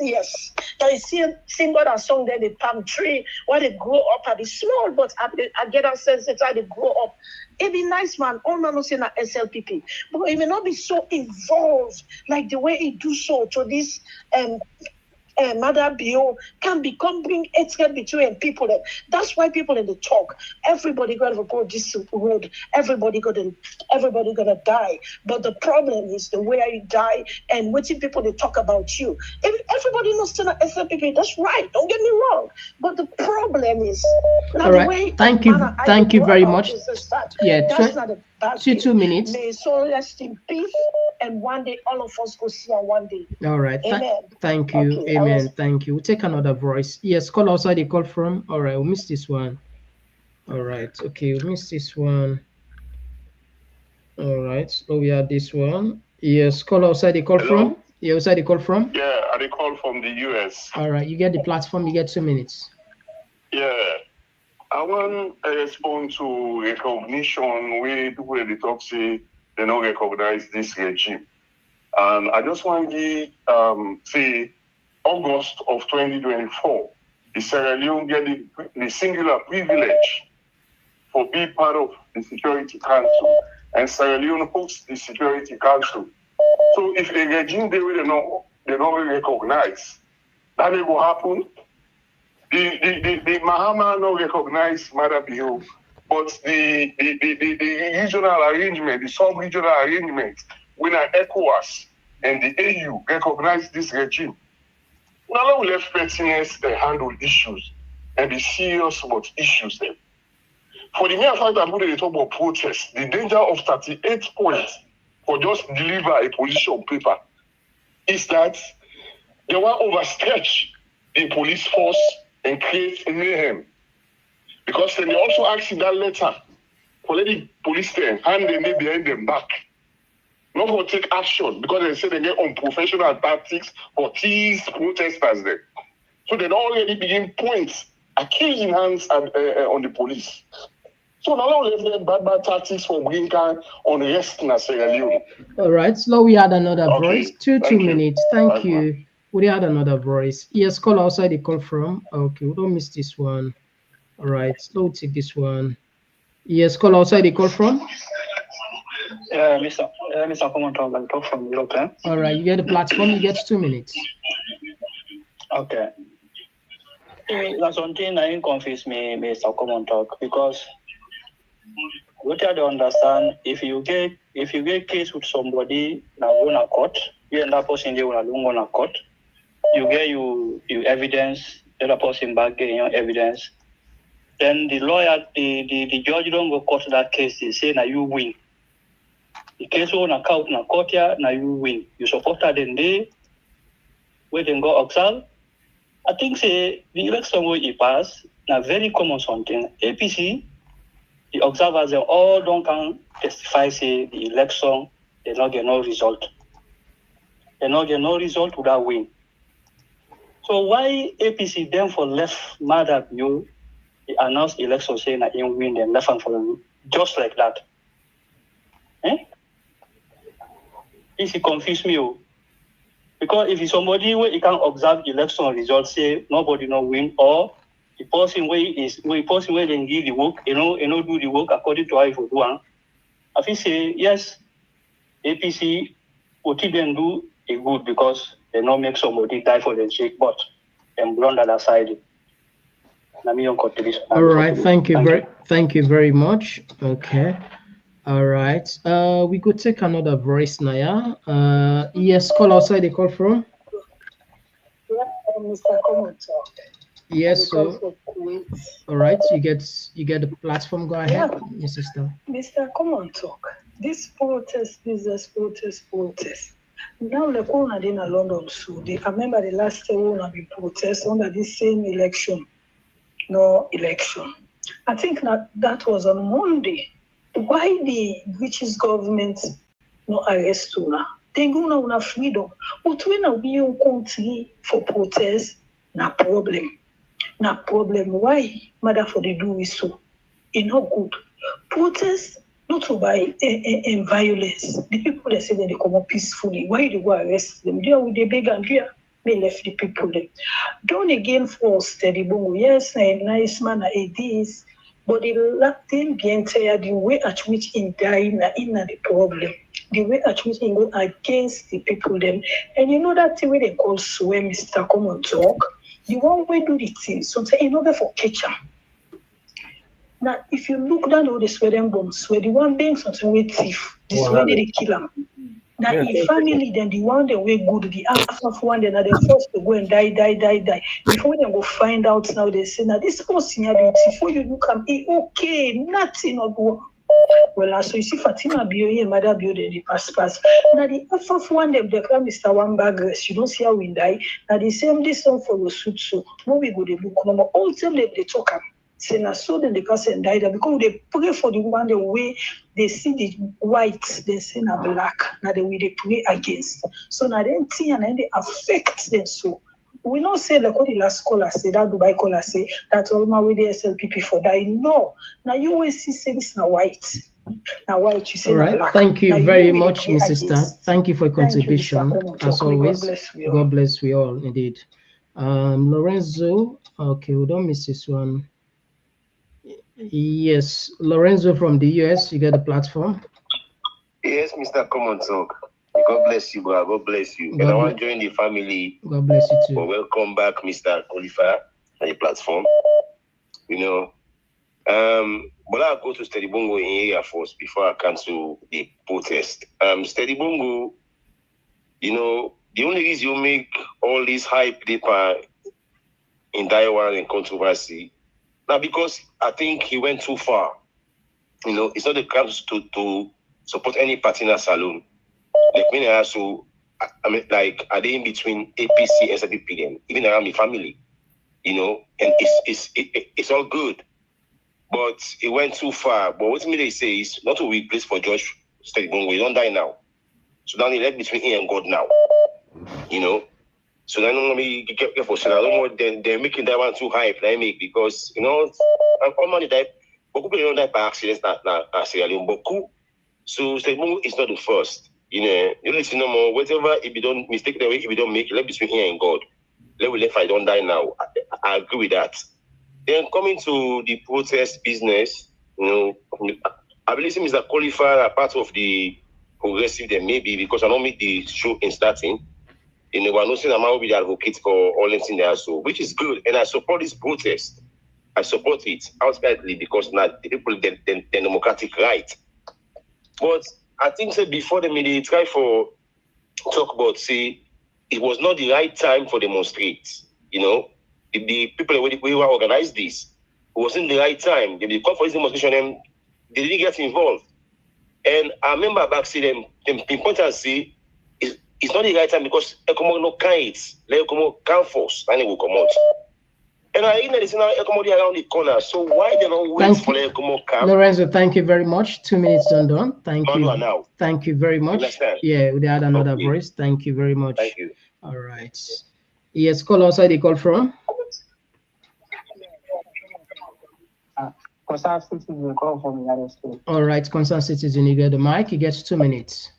Yes, I sing that song there, the palm tree, where they grow up, I be small, but I get a sense that they grow up. It be nice, man. All man say na SLPP, but it may not be so involved like the way it do so to this Mother Bio can bring hatred between people. That's why people in the talk. Everybody gonna go this road. Everybody gonna die. But the problem is the way you die and what people they talk about you. Everybody knows to SLPP. That's right. Don't get me wrong. But the problem is all right. Way thank you very much. Yeah, that's not a bad 2 minutes. May so rest in peace. And one day all of us go see her one day. All right. Amen. Thank you. Okay, amen. Thank you. We'll take another voice. Yes, call outside the call from. All right, we'll miss this one. All right. Okay, we'll miss this one. All right. So we have this one. Yes, call outside the call from. Yeah, outside the call from. Yeah, I call from the US. All right, you get the platform, you get 2 minutes. Yeah. I want to respond to recognition where people in the talk say they don't recognize this regime. And I just want to say August of 2024, the Sierra Leone get the singular privilege for being part of the Security Council. And Sierra Leone hosts the Security Council. So if a regime they don't recognize, that will happen. The Mahama no recognize Mother Bio, but the regional arrangement, the sub-regional arrangement, when ECOWAS and the AU recognize this regime, now we left pettiness and handle issues and be serious about issues then. For the mere fact that they talk about protests, the danger of 38 points for just deliver a position paper is that they want to overstretch the police force and create mayhem. Because then they also ask in that letter for letting police there hand them behind them back. Not for take action because they say they get unprofessional tactics for these protesters there. So they already begin points, accusing hands on the police. So now let's get bad tactics for bringing unrest in Sierra Leone. All right, so we had another voice. Two minutes. Thank you. We had another voice. Yes, call outside the call from. Okay, we don't miss this one. All right, so we'll take this one. Yes, call outside the call from. Mr. Komon-Tok, I'll talk from Europe. All right, you get the platform, you get 2 minutes. Okay. That's one thing I confuse me, Mr. Komon-Tok, because what I don't understand, if you get case with somebody now go to court, you end up person they will go to court, you get you evidence, the other person back getting your evidence. Then the lawyer, the judge don't go court that case. They say, now you win. The case will not count na court here, now you win. You support that then they, where then go Ecsl. I think say the election will pass, now very common something. APC, the observers, they all don't can testify say the election, they not get no result. They not get no result without win. So why APC then for left Mother Bio, they announced election saying that in win, then left and for them, just like that. This confuse me. Because if it's somebody where you can observe election results, say nobody no win, or the person where then give the work, you know do the work according to how you do. I think say yes, APC what then do is good because they not make somebody die for the sake, but and blunder that side. All right, thank you very much. Okay. All right. We could take another voice now. Yes, call outside the call from. Yeah, Mr. Komon-Tok. Yes, so all right, you get the platform. Go ahead, your sister. Mr. Komon-Tok. This protest. Now the corner in London, so I remember the last time we have been protest under this same election. No election. I think that was on Monday. Why the British government no arrest una? They go now na freedom. But when we in country for protest, na problem. Why matter for the do is so? It's not good. Protest not to buy violence. The people that say that they come up peacefully. Why they go arrest them? They are with the beg and they left the people there. Don't again force steady bongo. Yes, a nice man it is. But the Latin being tired, the way at which in dying in the problem, the way at which in go against the people them. And you know that thing where they call swear, Mr. Komon-Tok, the one way do the thing, sometimes in order for catcher. Now, if you look down all the swearing bombs, where the one being something with thief, this way they kill them. Now, in family, then the one that way good, the half of one, then they forced to go and die. Before they go find out now, they say, now this person here, before you look at me, okay, nothing not go. Well, so you see Fatima Bio and Mother Bio, they pass. Now, the half of one, they come Mr. One bag rest. You don't see how we die. Now, the same this one for the suit, so when we go, they look, all them they talk. Say na so then the person died because they pray for the one the way they see the white, they say na black. Now the way they pray against. So now then thing and then they affect them. So we don't say like what the last caller say, that Dubai caller say that all my way the SLPP for die. No. Now you will see say this na white. Now white you say. All right. Black. Thank you now very much, Mrs. Star. Thank you for your contribution. As always. God bless we all indeed. Lorenzo. Okay, we don't miss this one. Yes, Lorenzo from the US, you get the platform. Yes, Mr. Komon-Tok. God bless you, bro. God bless you. And I want to join the family. God bless you too. Well, welcome back, Mr. Qualifier, on the platform. You know, but I'll go to Steady Bongo in area first before I cancel the protest. Steady Bongo, you know, the only reason you make all this hype paper in dialogue and controversy. Now, because I think he went too far. You know, it's not the comes to support any party in a saloon. Like me, also, I mean, like, are they in between APC, SLPP, even around the family? You know, and it's all good. But it went too far. But what they say is not to replace for George Steady Bongo. He don't die now. So now they left between him and God now. You know? So then let me get careful. So I don't know they're making that one too hype. I make because you know all money die. But people don't die by accidents. Not Sierra Leone. But so Steady is not the first. You know, you listen no more. Whatever if you don't mistake the way if you don't make it, let between here and God. Let me if I don't die now. I agree with that. Then coming to the protest business, you know, I believe him is a qualifier, a part of the progressive. There maybe because I don't make the show in starting. You know, I'm not saying I'm going to be the advocate for all in there, so which is good, and I support this protest. I support it outrightly because now the people the democratic right. But I think that before they try for talk about say it was not the right time for demonstrate. You know, the people we were organized this wasn't the right time. They call for this demonstration and they didn't get involved. And I remember back saying them pinpoint and say it's not the right time because Ecomo no can't. Let Ecomo can force and it will come out. And I know it's now Ecomo around the corner. So why they don't wait for the Ecomo camp? Lorenzo, thank you very much. 2 minutes done. Thank you. Now. Thank you very much. Understand? Yeah, we had another voice. Thank you very much. Thank you. All right. Yes, call outside the call from. Concerned citizen call from the United States. All right, concerned citizen, you get the mic. You get 2 minutes.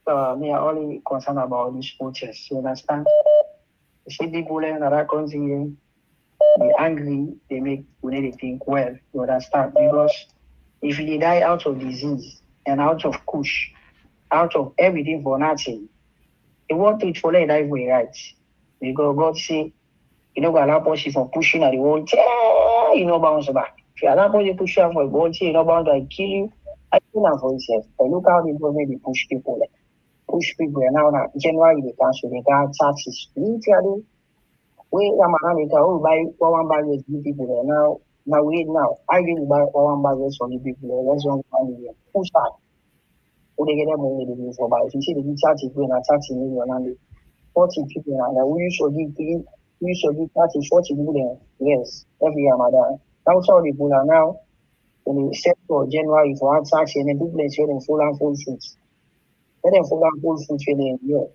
Me are only concerned about these protests. You understand? You see people in other countries, they angry, they make we need to think well. You understand? Because if they die out of disease and out of kush, out of everything for nothing, they want it for that way, right? Because God say, you know, allow policy for pushing at the wall, you know, bounce back. If you allow policy push out for a wall, you know, bounce back, kill you. I feel that for yourself. But look how they maybe push people. Push people now. January they cancel, they got taxes. Literally, we buy one bag with people there now. Now wait now. I really buy one bag with some people there. That's 1 million. Who's that? Who they get them money to for buy? If you see the taxes going at 30 million and 40 people now, we usually give 30, 40 million. Yes, every year, madam. That's how people are now. When they set for January for tax and then people are selling full and full fruits. Let them full and full fruits when they enjoy.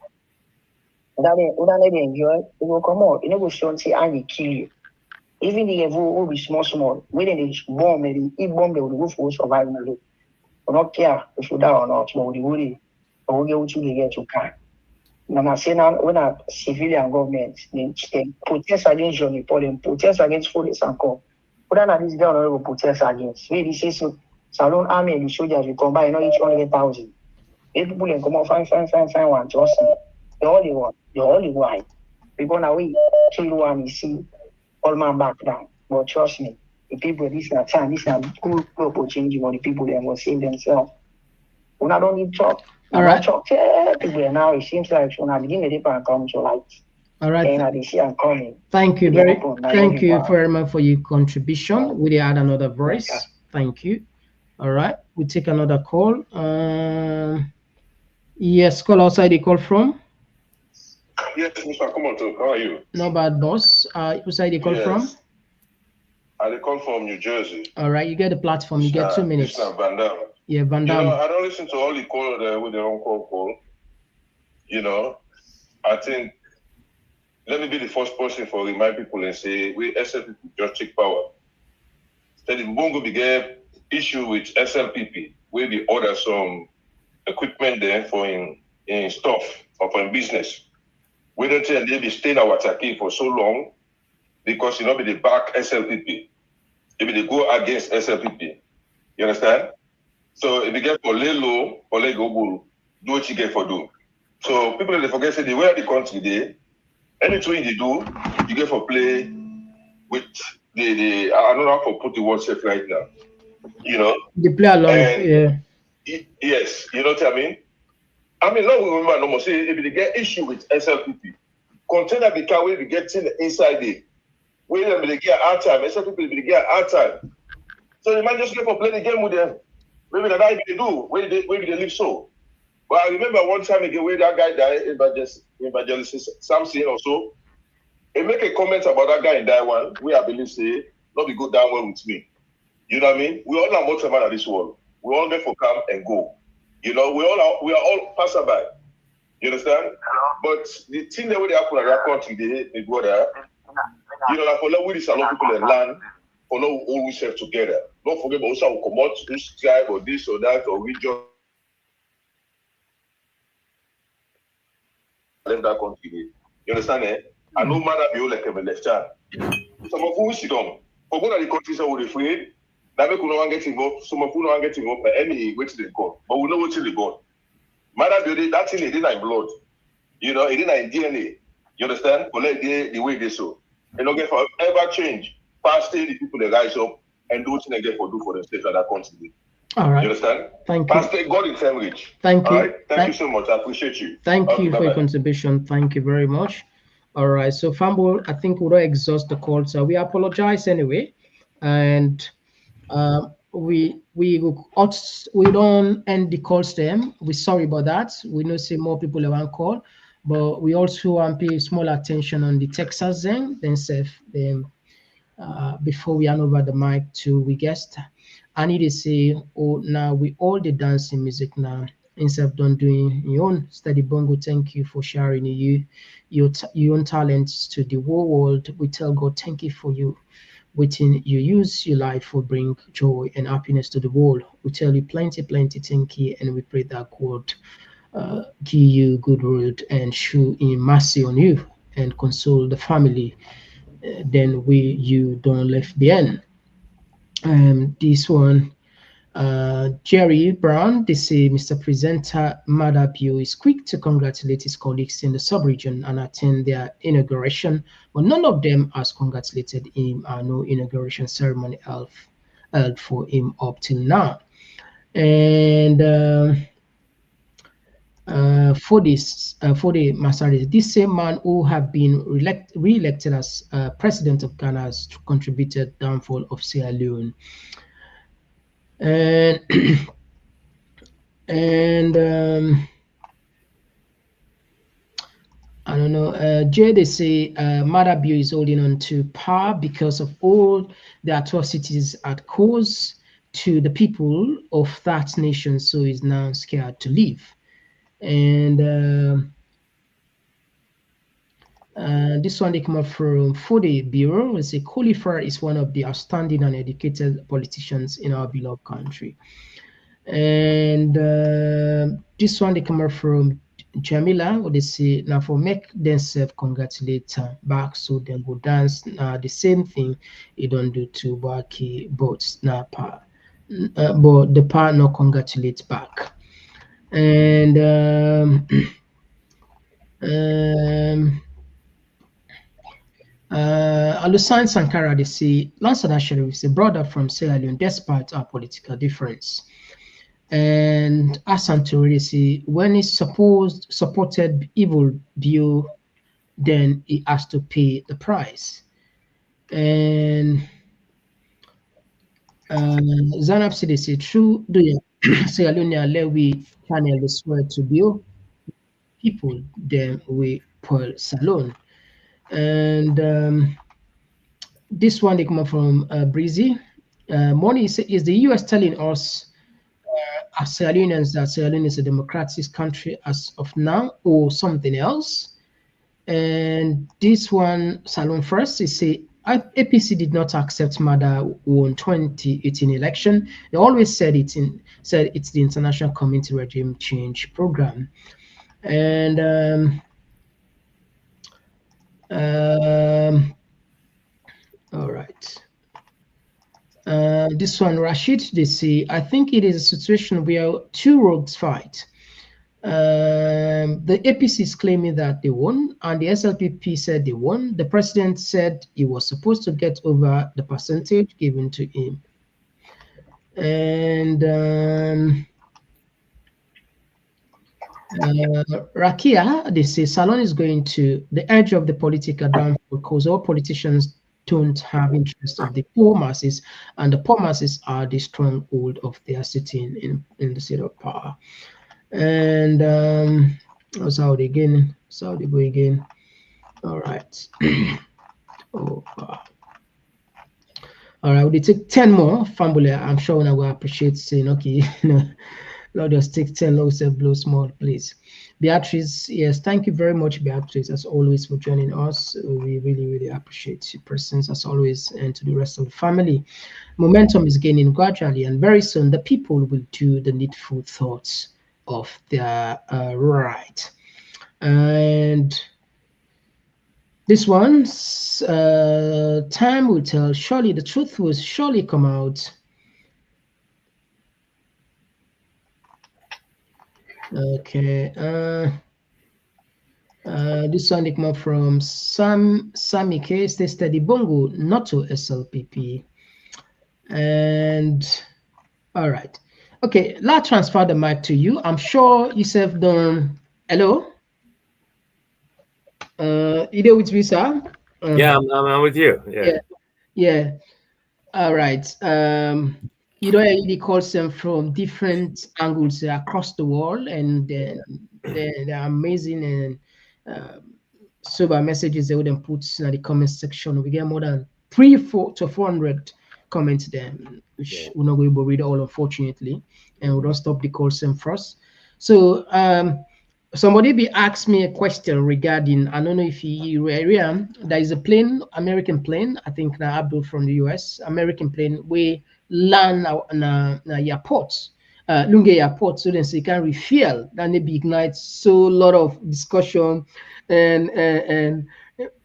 And then they enjoy, they will come out. You know, say, and they kill you. Even the evil will be small. When they bomb, they eat bomb, they will go for survival. They don't care if you die or not, but they will get to get to car. Now, I say now, when a civilian government, they protest against Johnny Paul, they protest against police and call. But then this guy will protest against. Maybe say so, Salon Army and the soldiers will combine, not each 100,000. People can come out, fine one, trust me. The only one. People now we kill one, you see, all man back down. But trust me, the people, this is not time, this is not good opportunity for the people that will save themselves. When I don't need talk. All right. People now, it seems like when I begin to come to light. All right. And I see I'm coming. Thank you very much for your contribution. We had another voice. Thank you. All right. We take another call. Yes, call outside the call from. Yes, Mr. Komon-Tok, how are you? No bad, boss. Who's the call from? I call from New Jersey. All right, you get the platform. You get 2 minutes. Mr. Van Damme. Yeah, Van Damme. You know, I don't listen to all the callers there with their own call. You know, I think, let me be the first person for remind people and say, we SLPP just take power. Steady Bongo began issue with SLPP, where we order some equipment there for in stuff or for in business. We don't tell them they stay in our Wataki for so long because you know they back SLPP. If they go against SLPP. You understand? So if you get for lay low or lay go do what you get for do. So people they forget say the way the country they anything they do, you get for play with the I don't know how to put the word safe right now. You know? They play along, yeah. Yes, you know what I mean? I mean, now we remember no more say if they get issue with SLPP, container the car will be getting inside it. Where them they get hard time, SLPP they get hard time. So they might just get for play the game with them. Maybe that's what they do, where they live so. But I remember one time again where that guy died, Evangelist Samson or so. He make a comment about that guy in that one, where I believe say, not be go down well with me. You know what I mean? We all are more time at this world. We all get for come and go. You know, we are all passerby. You understand? But the thing that we happen at that country, they go there. You know, like for now we just allow people to learn, for now we always have together. Don't forget also we come out this tribe or this or that or region. Let that country. You understand? I know man be like a left hand. Some of who sit down. For one of the countries that were afraid. That make no one get involved. Some of who no one get involved by any way to the God. But we know what to the God. Matter be that thing it didn't in blood. You know, it didn't in DNA. You understand? But let the way they so. They don't get for ever change. Past the people that rise up and do what they get for do for themselves at that country. All right. You understand? Thank you. Past God in Cambridge. Thank you. All right. Thank you so much. I appreciate you. Thank you for bye-bye. your contribution. Thank you very much. All right. So Fumble, I think we don't exhaust the call. So we apologize anyway. and we don't end the calls them. We sorry about that. We know say more people want call, but we also pay small attention on the Texas then self them before we hand over the mic to we guest. I need to say, oh, now we all the dancing music now. Instead of done doing your own study bongo, thank you for sharing your own talents to the whole world. We tell God, thank you for you. Within you use your life for bring joy and happiness to the world. We tell you plenty, thank you, and we pray that God give you good road and show in mercy on you and console the family. Then you don't left behind. This one, Jerry Brown, they say Mr. Presenter Madabio is quick to congratulate his colleagues in the sub-region and attend their inauguration, but none of them has congratulated him. No inauguration ceremony held for him up till now. And for the Masari, this same man who have been re-elected as president of Ghana has contributed downfall of Sierra Leone. And and I don't know. Jay, they say Madabio is holding on to power because of all the atrocities at cause to the people of that nation, so he's now scared to leave. And this one they come up from Fode Bureau. They say Khalifa is one of the outstanding and educated politicians in our beloved country. And this one they come up from Jamila, what they say now for make themselves congratulate back so then go dance. The same thing you don't do to Baki boats now but the part no congratulate back. And Alusan Sankara, they say Lansana Sharif is a brother from Sierra Leone despite our political difference. And Asantori, they say when he supported evil view, then he has to pay the price. And Zanab said, they say true, do you Sierra Leone Lewi channel the swear to build people, then we Paul Salon. And this one they come up from Breezy. Money is the US telling us as Sierra Leoneans that Sierra Leone is a democratic country as of now or something else. And this one, Salon first, they say APC did not accept Mada won 2018 election. They always said it's the International Community Regime Change Program. And all right. This one, Rashid, they say, I think it is a situation where two rogues fight. The APC is claiming that they won, and the SLPP said they won. The president said he was supposed to get over the percentage given to him. And Rakia, they say, Salon is going to the edge of the political downfall because all politicians don't have interest of the poor masses, and the poor masses are the stronghold of their sitting in the seat of power. And Saudi again, Saudi go again. All right. All right, we take 10 more. Fambule, I'm sure I will appreciate saying, okay, Lord, just take 10, Lord, say blow small, please. Beatrice, yes, thank you very much, Beatrice, as always, for joining us. We really appreciate your presence, as always, and to the rest of the family. Momentum is gaining gradually, and very soon the people will do the needful thoughts of their right. And this one's time will tell. Surely the truth will surely come out. Okay. This one came up from Sami K. Stay steady bongo, not to SLPP. And all right. Okay, let's transfer the mic to you. I'm sure you have done. Hello. You there with me, sir? Yeah, I'm with you. Yeah. All right. They call them from different angles across the world, and they're amazing and sober messages they wouldn't put in the comment section. We get more than 400 comments there, which we're not going to read all, unfortunately, and we'll just stop the call them first. So, somebody be asked me a question regarding, I don't know if you area, there is a plane, American plane, I think now Abdul from the US, American plane, we land na airport, Lunge airport, so then they can refuel, then they be ignite. So a lot of discussion and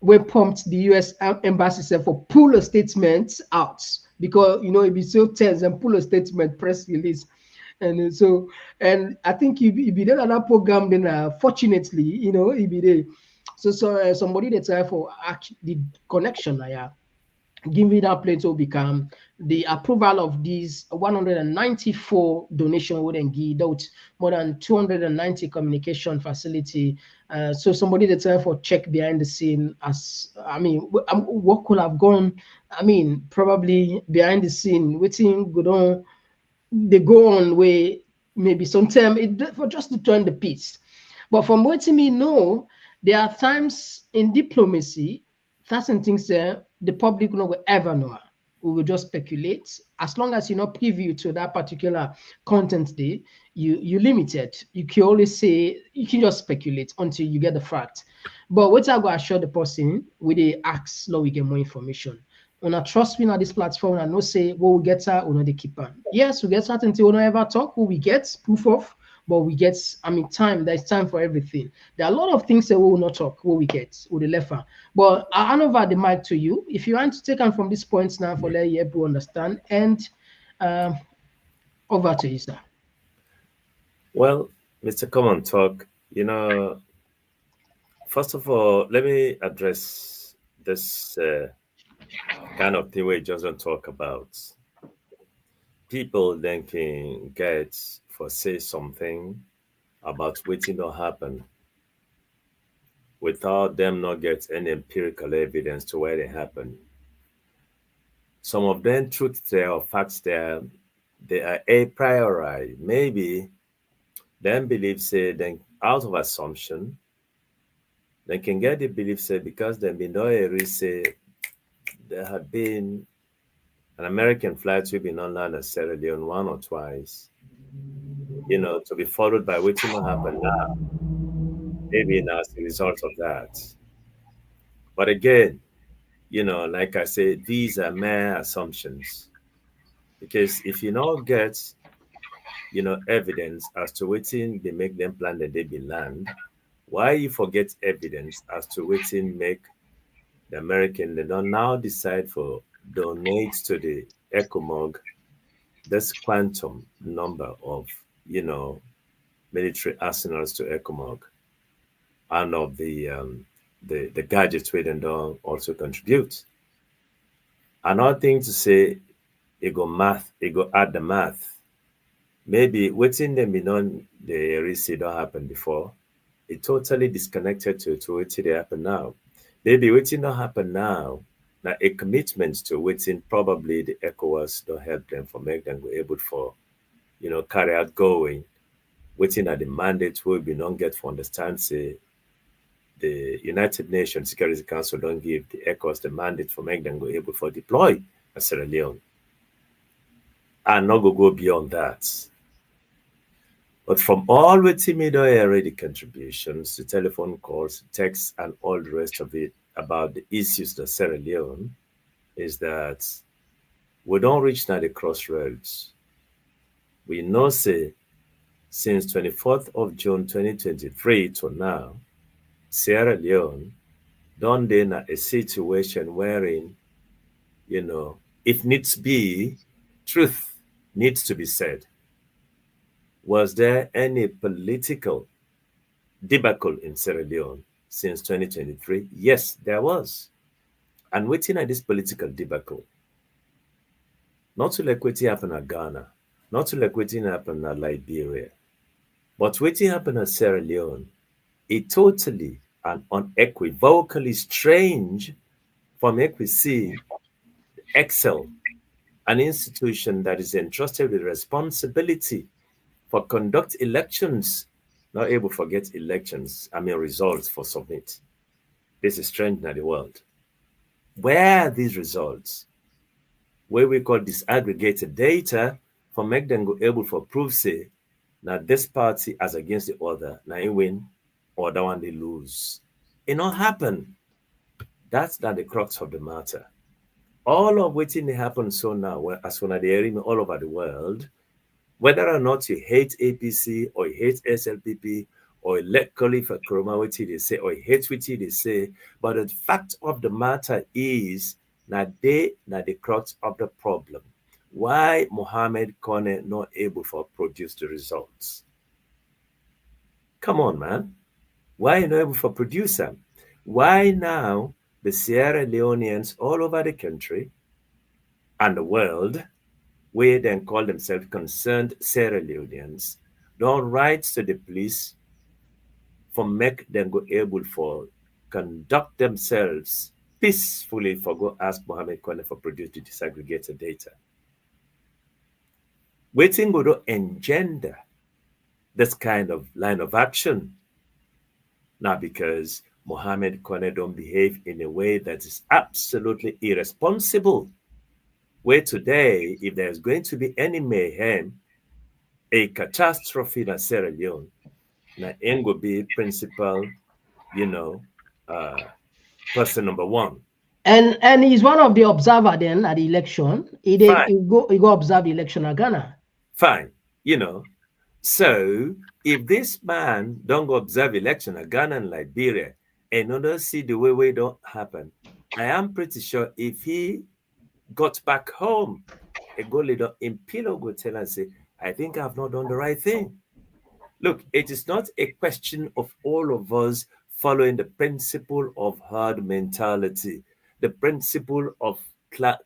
we pumped the US embassy said for pull a statement out because it be so tense and pull a statement press release. And so, and I think if you did another program, then fortunately, if be there. So somebody that try for the connection, giving that plane to become the approval of these 194 donation would then give out more than 290 communication facility. So somebody that try for check behind the scene what could have gone, probably behind the scene, waiting good on they go on way maybe sometime for just to turn the peace. But from what me know, there are times in diplomacy, certain things the public no will ever know. We will just speculate. As long as you're not privy to that particular content day, you limited. You can always say you can just speculate until you get the fact. But what I go assure the person with the ask, so we get more information. Una trust me on this platform and no say what we get her or not the keeper. Yes, we get certain things we don't ever talk, what we get proof of, but we get time, there's time for everything. There are a lot of things that we will not talk, what we get with the left hand. But I hand over the mic to you. If you want to take on from this point now for let you able to understand, and over to you, sir. Well, Mr. Komon-Tok, first of all, let me address this kind of thing we just don't talk about. People then can get for say something about waiting to happen without them not get any empirical evidence to where they happen. Some of them truth there or facts there, they are a priori. Maybe them believe say then out of assumption, they can get the belief say because they been no area say there have been an American flight will be on land at Sierra Leone one or twice, to be followed by waiting will happen now. Maybe now as a result of that. But again, like I said, these are mere assumptions. Because if you not get, evidence as to waiting they make them plan that they be land, why you forget evidence as to waiting make the American they don't now decide for donate to the ECOMOG this quantum number of, military arsenals to ECOMOG and of the gadgets we then don't also contribute. Another thing to say, it go add the math. Maybe waiting them be known the receipt don't happen before. It totally disconnected to waiting they happen now. Maybe waiting don't happen now. Now a commitment to waiting probably the ECOWAS don't help them for make them go able for, carry out going. Waiting at the mandate will be non get for understand say the United Nations Security Council don't give the ECOWAS the mandate for make them go able for deploy at Sierra Leone. And not go beyond that. But from all waiting me already contributions, the telephone calls, texts, and all the rest of it about the issues of Sierra Leone is that we don't reach now the crossroads. We know say since 24th of June 2023 to now, Sierra Leone don't in a situation wherein, if needs be, truth needs to be said. Was there any political debacle in Sierra Leone since 2023? Yes, there was. And waiting at this political debacle, not to like waiting happen at Ghana, not to like waiting happen at Liberia, but waiting happen at Sierra Leone, it totally and unequivocally strange from we see Ecsl an institution that is entrusted with responsibility for conduct elections, not able to forget elections, results for submit. This is strange in the world. Where are these results? Where we call disaggregated data for make them go able for prove say, now this party as against the other, now you win, or that one they lose. It not happen. That's not the crux of the matter. All of what happen so now, as when they are all over the world, whether or not you hate APC or you hate SLPP or you let Khalifa Kuruma what they say or you hate what they say, but the fact of the matter is that they the crux of the problem. Why Mohammed Kone not able to produce the results? Come on, man. Why not able to produce them? Why now the Sierra Leoneans all over the country and the world, where then call themselves concerned Sierra Leoneans, don't write to the police for make them go able for conduct themselves peacefully for go ask Mohammed Kone for produce the disaggregated data. Waiting go to engender this kind of line of action. Now, because Mohammed Kone don't behave in a way that is absolutely irresponsible. Where today, if there's going to be any mayhem, a catastrophe in Sierra Leone, now will be principal, person number one. And he's one of the observer then at the election. He go observe the election in Ghana. Fine, So if this man don't go observe election in Ghana and Liberia and don't see the way don't happen, I am pretty sure if he got back home, a go leader in Pilo go tell and say, I think I've not done the right thing. Look, it is not a question of all of us following the principle of herd mentality, the principle of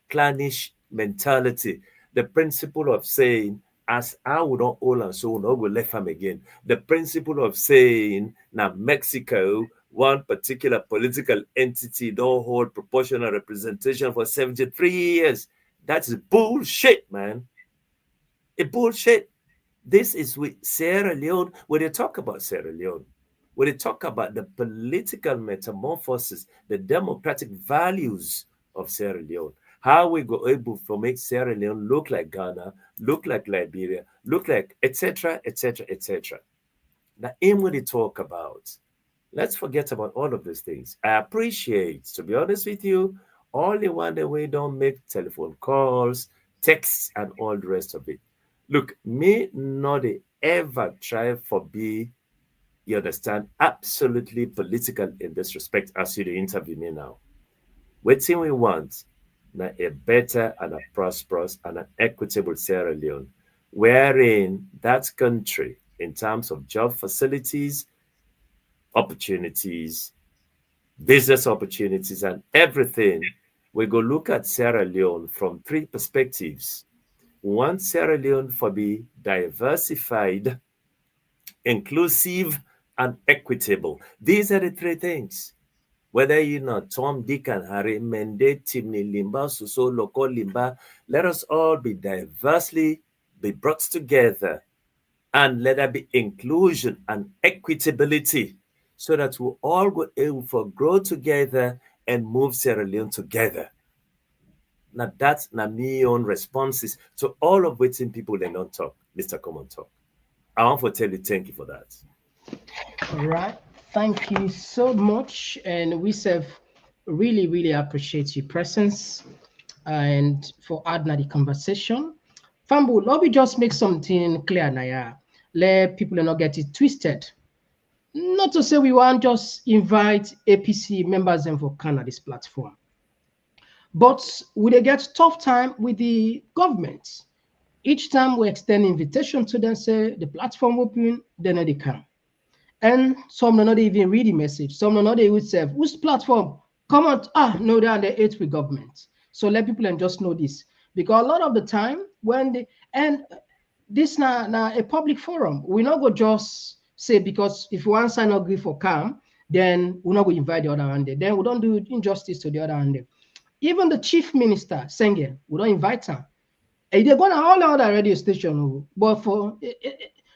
clannish mentality, the principle of saying, as I would not all and so no go left him again. The principle of saying now Mexico, one particular political entity don't hold proportional representation for 73 years. That's bullshit, man. It's bullshit. This is with Sierra Leone. When they talk about Sierra Leone, when they talk about the political metamorphosis, the democratic values of Sierra Leone, how we go able to make Sierra Leone look like Ghana, look like Liberia, look like etc., etc., etc. Now, in what they talk about, let's forget about all of these things. I appreciate, to be honest with you, all the one that we don't make telephone calls, texts, and all the rest of it. Look, me not ever try for be, you understand, absolutely political in this respect as you interview me now. What thing we want now a better and a prosperous and an equitable Sierra Leone, wherein that country, in terms of job facilities, opportunities, business opportunities, and everything, we go look at Sierra Leone from three perspectives. One, Sierra Leone for be diversified, inclusive, and equitable. These are the three things. Whether you know Tom, Dick, and Harry, Mende, Timni, Limba, Suso, Loco, Limba, let us all be diversely be brought together, and let there be inclusion and equitability, so that we all go able to grow together and move Sierra Leone together. Now that's my own responses to all of which people they don't talk, Mr. Komon-Tok. I want to tell you thank you for that. All right. Thank you so much. And we really, really appreciate your presence and for adding the conversation. Fambu, let me just make something clear now. Let people not get it twisted. Not to say we want just invite APC members in for Canada this platform. But we they get tough time with the government. Each time we extend invitation to them, say the platform open, then they come. And some do not even read the message. Some do not even say, whose platform? Come on, no, they are the eighth with government. So let people just know this. Because a lot of the time, when they, and this now a public forum, we not go just say, because if one sign agree for calm, then we're not going to invite the other hand. Then we don't do injustice to the other hand. Even the chief minister, Sengen, we don't invite him. They're going to all the other radio station, but for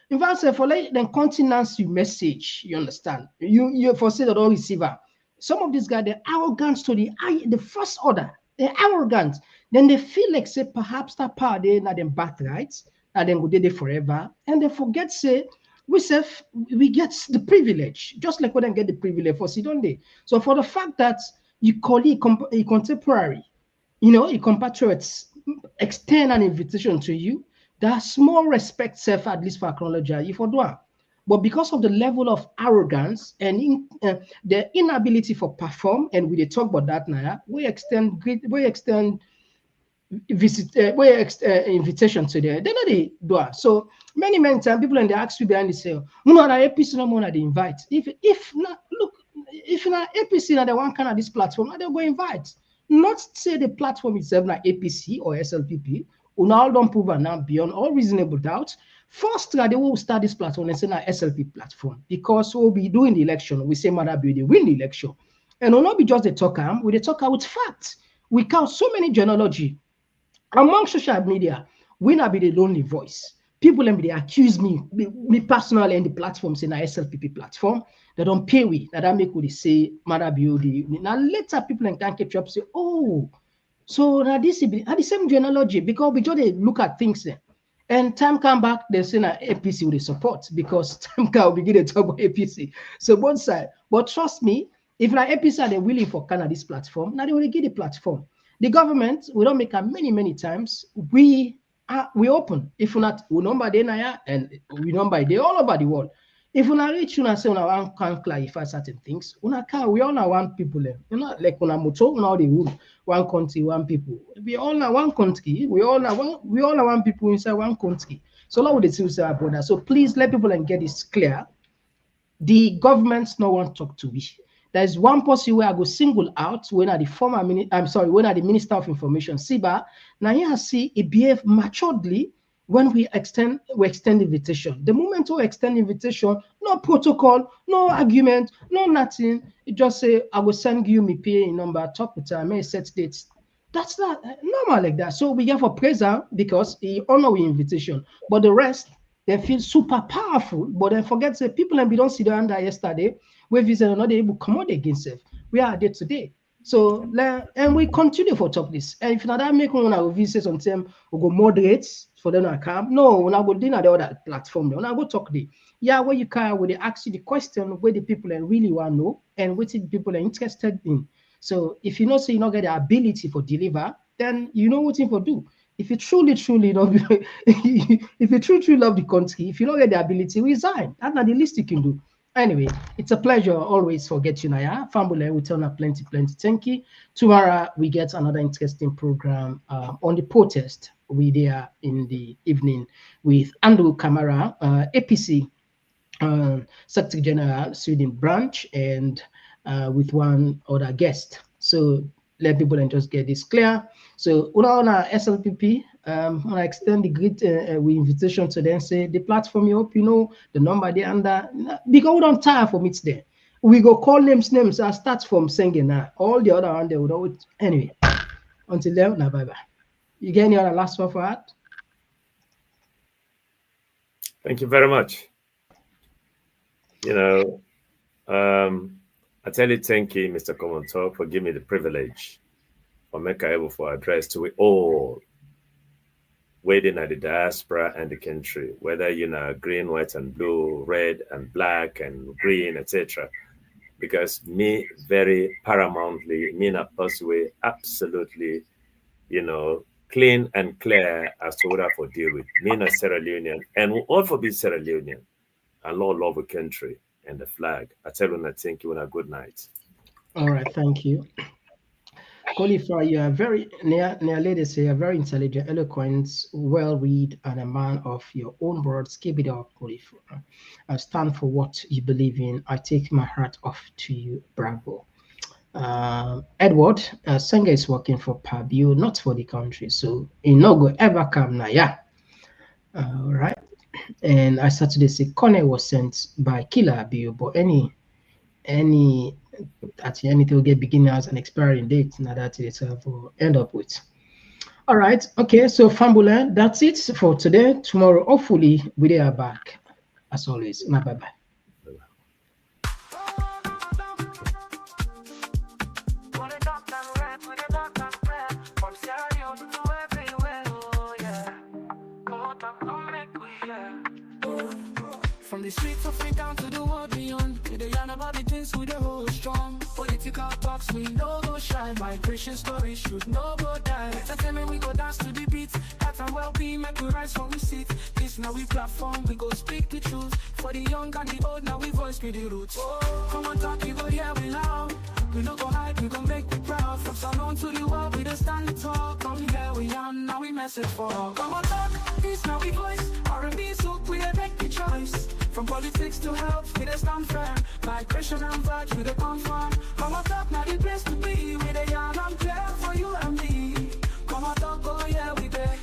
in fact, for like the continents you message, you understand? You for say that all receiver. Some of these guys, they're arrogant to the first order. They're arrogant. Then they feel like say perhaps that power they not them birthright, and then go there forever, and they forget say we get the privilege, just like we don't get the privilege for see, don't they? So for the fact that you call it a contemporary, your compatriots extend an invitation to you, there's small respect self, at least for acknowledge you for do. But because of the level of arrogance and the inability for perform, and we talk about that now, we extend invitation to them. They know they do it. So many times people and they ask you behind the say, APC no more they invite. If not look, if not APC na the one kind of this platform, they'll go invite. Not say the platform itself like APC or SLPP. All don't prove now beyond all reasonable doubt. First, they will start this platform and say now SLP platform because we'll be doing the election. We say Mother they win the election, and will not be just the talker. We talk with facts. We count so many genealogy among social media. We not be the lonely voice. People they accuse me personally in the platform saying na SLPP platform. They don't pay we. That make we say Mother now later people can catch up say, oh, so now this is the same genealogy because we just look at things there. And time come back, they say na APC will support because time can begin to talk about APC. So both sides. But trust me, if like APC are they willing for Canada this platform, now they will get the platform. The government, we don't make them many times. We open. If we not, we number day now and we number day all over the world. If we not reach you and say we can't clarify certain things, we all now one people there. Like we now the rule. One country, one people. We all now one country. We all now one people inside one country. So now we say about that. So please let people and get this clear. The governments no one talk to me. There's one person where I go single out when I the when I the Minister of Information, Siba. Now you see it behave maturedly when we extend invitation. The moment we extend invitation, no protocol, no argument, no nothing. It just say I will send you my PA number, talk with time, set dates. That's not normal like that. So we get for present because he honor our invitation. But the rest, they feel super powerful, but then forget the people and we don't see the under yesterday. We visit not able to come out against it. We are there today. So and we continue for talk this. And if not that make one visit on them, we go moderate for them to come. No, when I go dinner the other platform, when I go talk the where you can where they ask you the question where the people really want to know and what the people are interested in. So if you know say you not get the ability for deliver, then you know what to do. If you truly love if you truly love the country, if you don't get the ability, resign. That's not the least you can do. Anyway, it's a pleasure always for getting Naya. Family, we tell you plenty. Thank you. Tomorrow we get another interesting program on the protest. We there in the evening with Andrew Kamara, APC Secretary General Sweden branch, and with one other guest. So let people and just get this clear. So on our SLPP, I extend the great invitation to them. Say the platform you hope you know the number they under because we don't tire for meets there. We go call names. I start from singing now. All the other one they would always anyway. Until then, now bye bye. You get any other last word for that? Thank you very much. I tell you, thank you, Mr. Komon-Tok, for giving me the privilege for making able for address to we all waiting at the diaspora and the country, whether green, white, and blue, red and black and green, etc. Because me very paramountly, me not possibly absolutely, clean and clear as to what I for deal with. Me not Sierra Leonean, and we all for be Sierra Leonean, and love the country and the flag. I tell you, thank you and a good night. All right, thank you. Qualifier, you are very near ladies say, a very intelligent, eloquent, well-read, and a man of your own words. Keep it up, Qualifier. Stand for what you believe in. I take my hat off to you. Bravo. Edward, Senga is working for Pabio, not for the country. So he no go ever come now. Yeah. All right. And I started to say Kone was sent by Killer Bio, but any at the end it will get beginning as an expiring date. Now that itself will end up with. All right. Okay. So Fambula, that's it for today. Tomorrow, hopefully, we are back as always. Bye bye. From the streets of it down to the world beyond, we dey yarn about the things we dey hold strong. Political talks we no go shine, migration stories should no go die. Entertainment we go dance to the beat, health and well-being make we rise from we seat. This now we platform, we go speak the truth. For the young and the old, now we voice with the roots. Komon-Tok, you go hear we loud. We no go hide, we go make we proud. From Salon to the world, we dey stand tall. Come here we yarn, now we message for all. Komon-Tok, this now we voice. R&B soak, we dey make the choice. From politics to health, we dey stand firm. Migration and vibes, we dey confirm. Komon-Tok, now the place to be. We dey yarn and clear for you and me. Komon-Tok, oh yeah, we dey.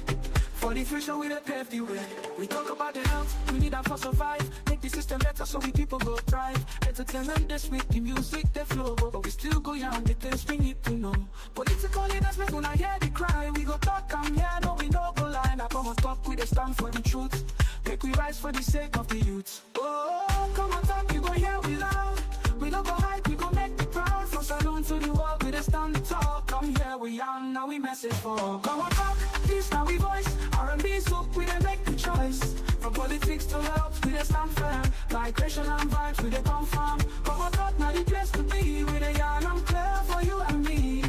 For the future, we dey pave the way. We talk about the health, we need that for survive. Make the system better so we people go thrive. Entertainment this week, the music they flow, but we still go yarn the things we need to know. Political leaders make una hear the cry. We go talk and hear, no we no go lie. Now Komon-Tok, we dey stand for the truth. Make we rise for the sake of the youth. Oh, Komon-Tok, you go hear we loud. We no go hide, we go make the proud. From Salon to the world, we dey stand tall. Come here we yarn, now we message for all. Komon-Tok, this now we voice. R&B soak, we dey make the choice. From politics to health, we dey stand firm. Migration and vibes, we dey confirm. Komon-Tok, now the place to be. We dey yarn and clear for you and me.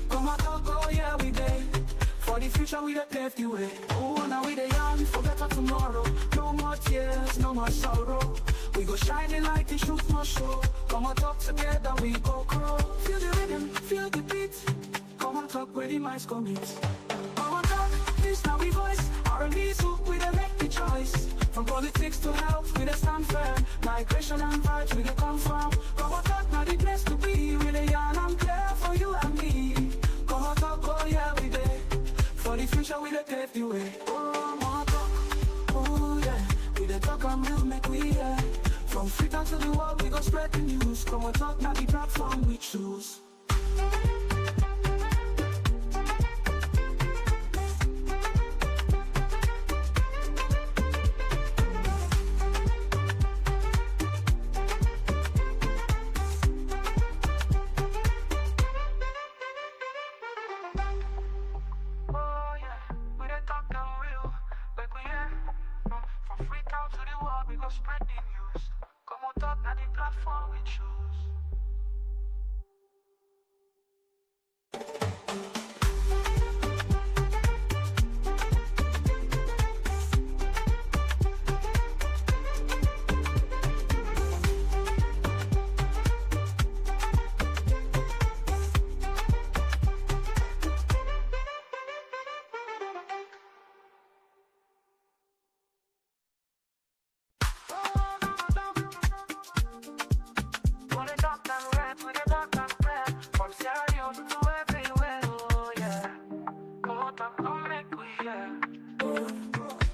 Komon-Tok, oh yeah, we dey. For the future, we dey pave the way. Oh, now we dey yarn for better tomorrow. No more tears, no more sorrow. We go shining like the truth must show. Komon-Tok together, we go grow. Feel the rhythm, feel the beat. Komon-Tok, where the minds go meet. Komon-Tok, this now we voice. R&B soak, we dey make the choice. From politics to health, we dey stand firm. Migration and vibes, we dey confirm. Komon-Tok, now the place to be. We dey yarn and clear for you and me. Komon-Tok, oh yeah, we dey. For the future, we dey pave the way. Komon-Tok, oh yeah. We dey talk and move, make we hear. From Freetown to the world, we go spread the news. Komon-Tok, now the platform we choose. Spread the news. Komon-Tok, now the platform we choose.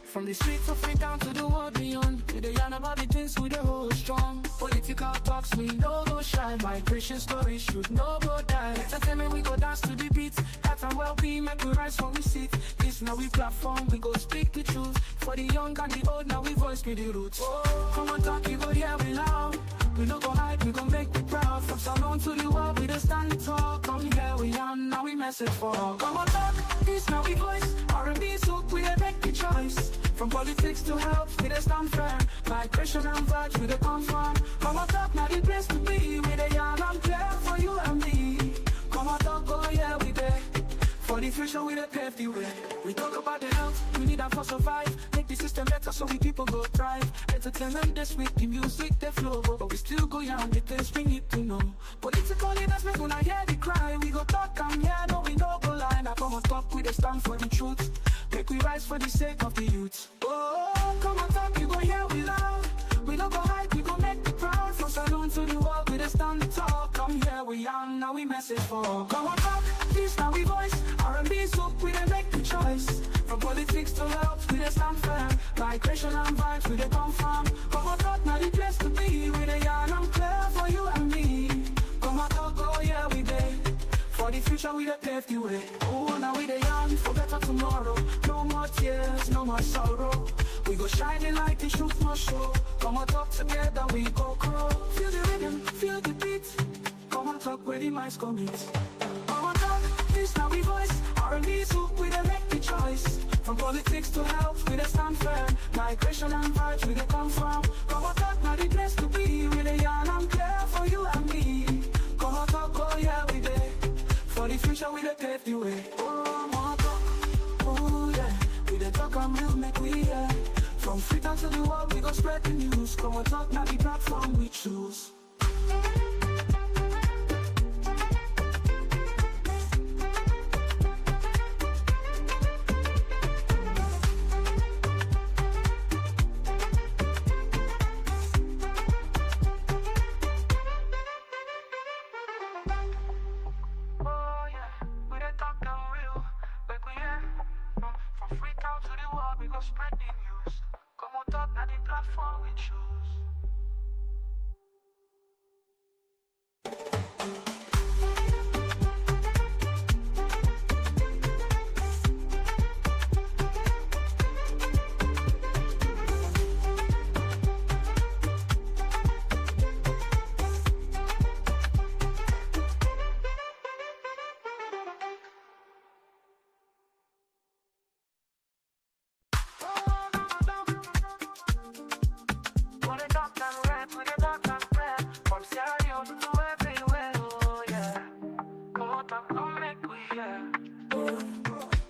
From the streets of it down to the world beyond, we dey yarn about the things we dey hold strong. Political talks we no go shine, migration stories should no go die. Entertainment we go dance to the beat, health and well-being make we rise from we seat. This now we platform, we go speak the truth. For the young and the old, now we voice with the roots. Komon-Tok, you go hear we loud. We no go hide, we go make we proud. From Salon to the world, we dey stand tall. Come here we yarn, now we message for all. Komon-Tok, this now we voice. R&B soak, we dey make the choice. From politics to health, we dey stand firm. Migration and vibes, we dey confirm. Komon-Tok, now the place to be. We dey yarn and clear for you and me. Komon-Tok, oh yeah, we dey. For the future, we dey pave the way. We talk about the health, we need that for survive. Make the system better so we people go thrive. Entertainment this week, the music they flow, but we still go yarn the things we need to know. Political leaders make una hear the cry. We go talk and hear, no we no go lie. Now Komon-Tok, we dey stand for the truth. Make we rise for the sake of the youth. Oh, Komon-Tok, you go hear we loud. We no go hide, we go make the proud. From Salon to the world, we dey stand tall. Come here we yarn, now we message for all. Komon-Tok, this now we voice. R&B soak, we dey make the choice. From politics to health, we dey stand firm. Migration and vibes, we dey confirm. Komon-Tok, now the place to be. We dey yarn and clear for you and me. Komon-Tok, oh yeah, we dey. For the future. future we dey pave the way. Oh, now we dey young for better tomorrow. No more tears, no more sorrow. We go shining like the truth must show. Come on, talk together, we go grow. Feel the rhythm, feel the beat. Come on, talk where the minds commit. Come on, talk, this now we voice. R&B's hook, we dey make the choice. From politics to health, we dey stand firm. Migration and vibes, we dey come from. Come on, talk, now the place to be. We dey yarn and clear for you and me. Come on, talk, oh yeah, we dey. For the future, we dey pave the way. Oh, more talk, oh yeah. We dey talk and we'll make we hear. From Freetown to the world, we go spread the news. Come on, talk, now the platform we choose. Spread the news. Come on, talk, now the platform we choose.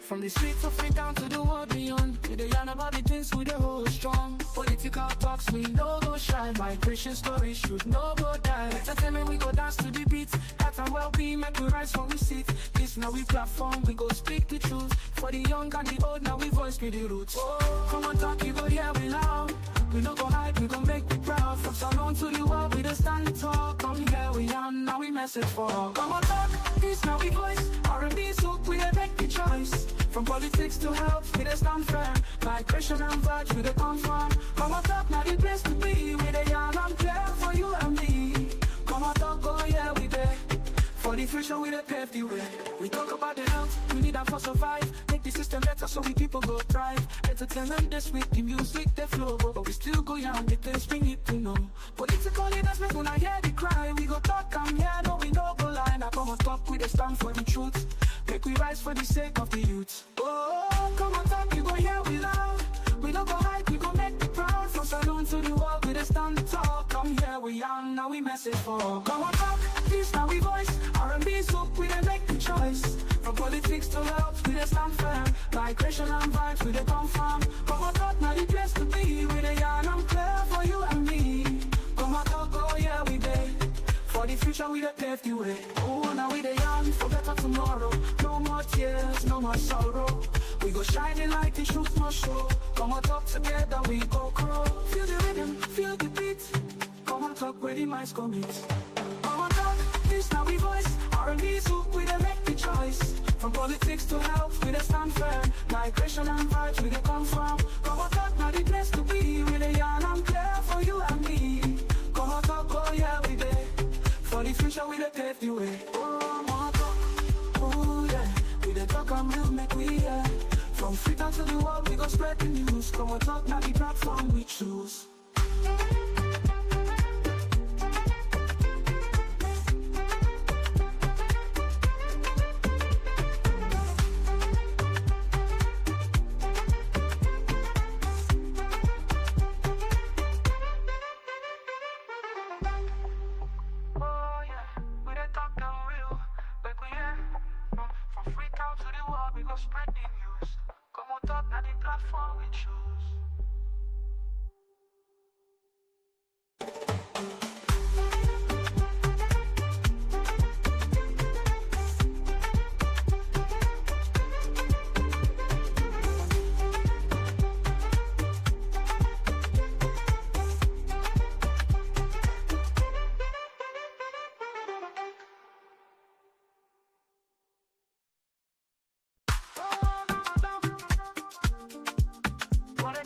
From the streets of Freetown to the world beyond, we dey yarn about the things we dey hold strong. Political talks we no go shine. Migration stories should no go die. Entertainment we go dance to the beat. Health and well-being make we rise from we seat. This now we platform, we go speak the truth. For the young and the old, now we voice be the roots. Oh, come on talk, you go hear we loud. We no go hide, we go make we proud. From Salon to the world, we dey stand tall. Come here we yarn, now we message for all. Come on talk, this now we voice. R&B's hook, we dey make the choice. From politics to health, we dey stand firm. Migration and vibes, we dey come from. Come on talk, now the place to be. We dey yarn and clear for you and me. Come on talk, oh yeah, we dey. For the future, we dey pave the way. We talk about the health, we need that for survive. Make the system better so we people go thrive. Entertainment this week, the music they flow. But we still go young, the things we need to know. Political leaders make when I hear the cry. We go talk and yeah, no we no go lie. Now come on talk, we dey stand for the truth. Make we rise for the sake of the youth. Oh, come on talk, you go hear we loud. We don't go hide, we go make the proud. From Salon to the world, we dey stand tall. Come here, we young, now we message for all. Come on talk, this now we voice. R&B's hook, we dey make the choice. From politics to health, we dey stand firm. Migration and vibes, we dey come from. Come on talk, now the place to be. We dey yarn and clear for you and me. Come on talk, oh yeah, we dey. For the future, we dey pave the way. Oh, now we dey young for better tomorrow. No more tears, no more sorrow. We go shining like the truth must show. Come on, talk together, we go grow. Feel the rhythm, feel the beat. Come on, talk where the minds commit. Come on, talk, this now we voice. R&B's hook, we dey make the choice. From politics to health, we dey stand firm. Migration and vibes, we dey come from. Come on, talk, now the place to be. We dey yarn and clear for you and me. Come on, talk, oh yeah, we dey. For the future, we dey pave the way. Oh, more talk, oh yeah. We dey talk and we'll make we hear. From Freetown to the world, we go spread the news. Come on talk, now the platform we choose. Spread the news. Come on, talk, now the platform we choose. What a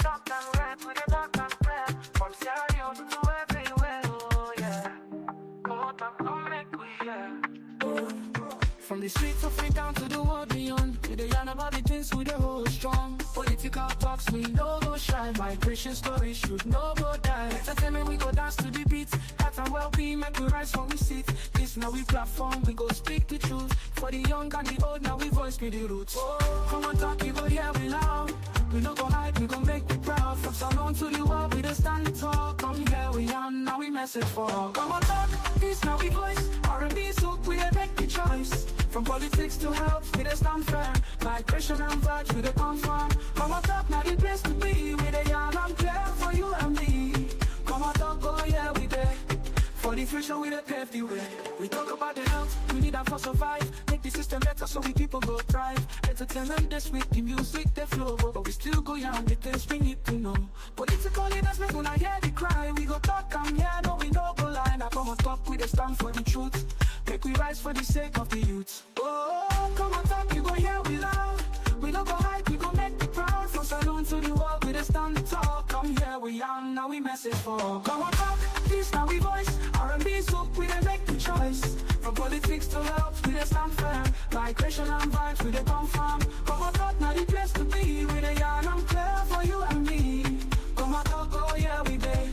the streets of free down to the world beyond. We dey yarn about the things we dey hold strong. Political talks we no go shy. Migration stories should no go die. Entertainment we go dance to the beat. Health and well-being make we rise when we sit. This now we platform, we go speak the truth. For the young and the old, now we voice be the roots. Come on, talk, you go hear we loud. We no go hide, we go make you proud. From salon to the world, we just stand tall. Come here, we on, now we message for all. Come on, talk, this now we voice. R&B, so we make the choice. From politics to health, we just stand firm. Migration and vibes, we dey confirm. Come on, talk, now the place to be. We dey yarn and clear for you and me. Come on, talk, go, yeah, we there. For the future, we dey pave the way. We talk about the health, we need that for survive. Make the system better so we people go thrive. Entertainment this week, the music, the flow. But we still go young, the things we need to know. Political leaders make una hear the cry. We go talk and yeah, no, we no go lie. Now come on talk, we dey stand for the truth. Make we rise for the sake of the youth. Oh, come on talk, you go hear we loud. We no go hide, we go make you proud. From salon to the world, we dey stand tall. Come here, we young, now we message for all. Come on talk, this now we voice. R&B, so we dey make the choice. From politics to health, we dey stand firm. Migration and vibes, we dey confirm. Come on talk, now the place to be. We dey yarn and clear for you and me. Come on talk, oh yeah, we dey.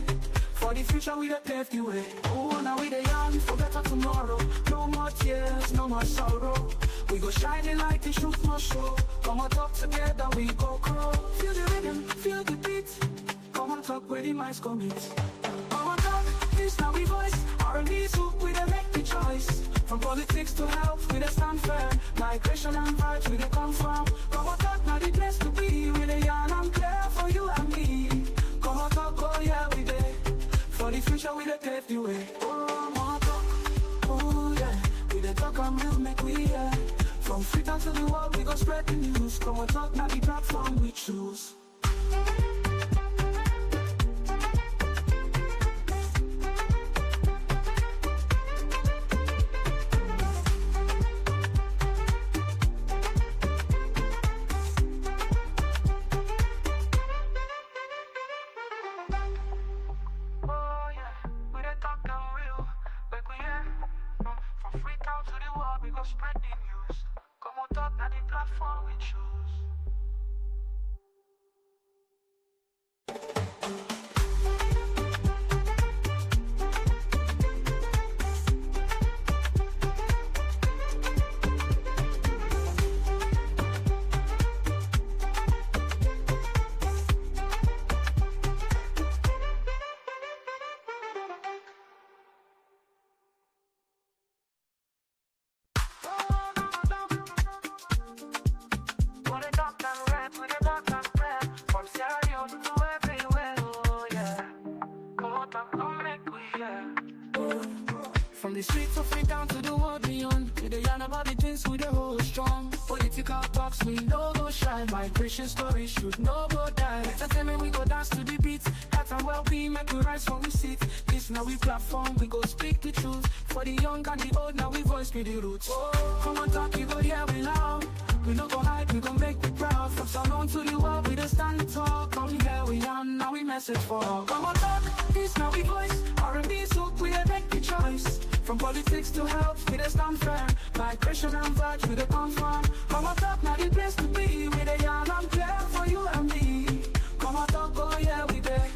For the future, we dey pave the way. Oh, now we dey young for better tomorrow. No more tears, no more sorrow. We go shining like the truth must show. Come on talk together, we go grow. Feel the rhythm, feel the beat. Come on talk where the minds commit. Come on talk, this now we voice. R&B, so we dey make the choice. From politics to health, we dey stand firm. Migration and vibes, we dey confirm. Come on talk, now the place to be. We dey yarn and clear for you and me. Come on talk, oh yeah, we dey. For the future, we dey pave the way. Oh, come on talk, oh yeah. We dey talk and we'll make we hear. From Freetown to the world, we go spread the news. Come on talk, now the platform we choose. Spread the news. Come on, talk, now the platform we choose. From the streets of Freetown to the world beyond, we dey yarn about the things we dey hold strong. Political talks we no go shy. Migration stories should no go die. Entertainment we go dance to the beat. Health and well-being make we rise when we sit. This now we platform, we go speak the truth. For the young and the old, now we voice be the roots. Oh, come on talk, you go hear we loud. We no go hide, we go make you proud. From salon to the world, we just stand tall. Come here, we on, now we message for all. Come on talk, this now we voice. R&B, so we dey make the choice. From politics to health, we dey stand firm. Migration and vibes, we dey confirm. Come on talk, now the place to be. We dey yarn and clear for you and me. Come on talk, oh yeah, we dey.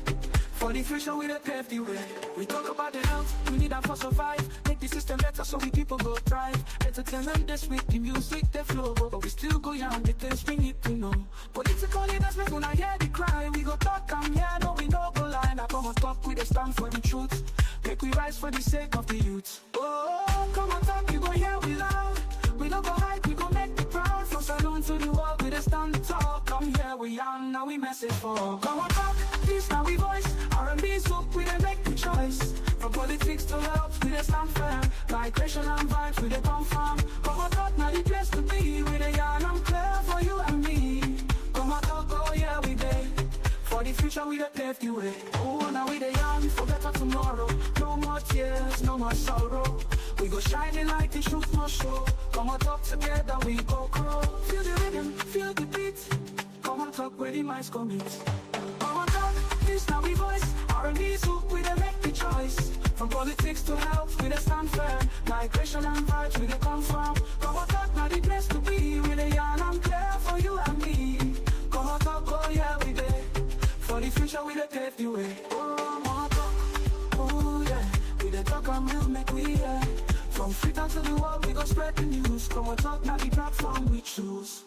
For the future, we dey pave the way. We talk about the health, we need that for survive. Make the system better so we people go thrive. Entertainment this week, the music, the flow. But we still go young, the things we need to know. Political leaders make una hear the cry. We go talk and yeah, no, we no go lie. Now come on talk, we dey stand for the truth. Make we rise for the sake of the youth. Oh, come on talk, you go hear we loud. We no go hide, we go make the proud. From salon to the world, we dey stand tall. Come here, we young, now we message for all. Come on talk, this now we voice. R&B, so we dey make the choice. From politics to health, we dey stand firm. Migration and vibes, we dey confirm. Come on talk, now the place to be. We dey yarn and clear for you and me. Come on talk, oh yeah, we dey. For the future, we dey pave the way. Oh, now we dey young for better tomorrow. No more tears, no more sorrow. We go shining like the truth must show. Come on talk together, we go grow. Feel the rhythm, feel the beat. Come on talk where the minds commit. Come on talk, this now we voice. R&B soup, we dey make the choice. From politics to health, we dey stand firm. Migration and vibes, we dey come from. Komon-Tok, now the place to be. We dey yarn and clear for you and me. Komon-Tok, oh yeah, we dey. For the future, we dey pave the way. Komon-Tok, oh yeah. We dey talk and we'll make we hear. From Freetown to the world, we go spread the news. Komon-Tok, now the platform we choose.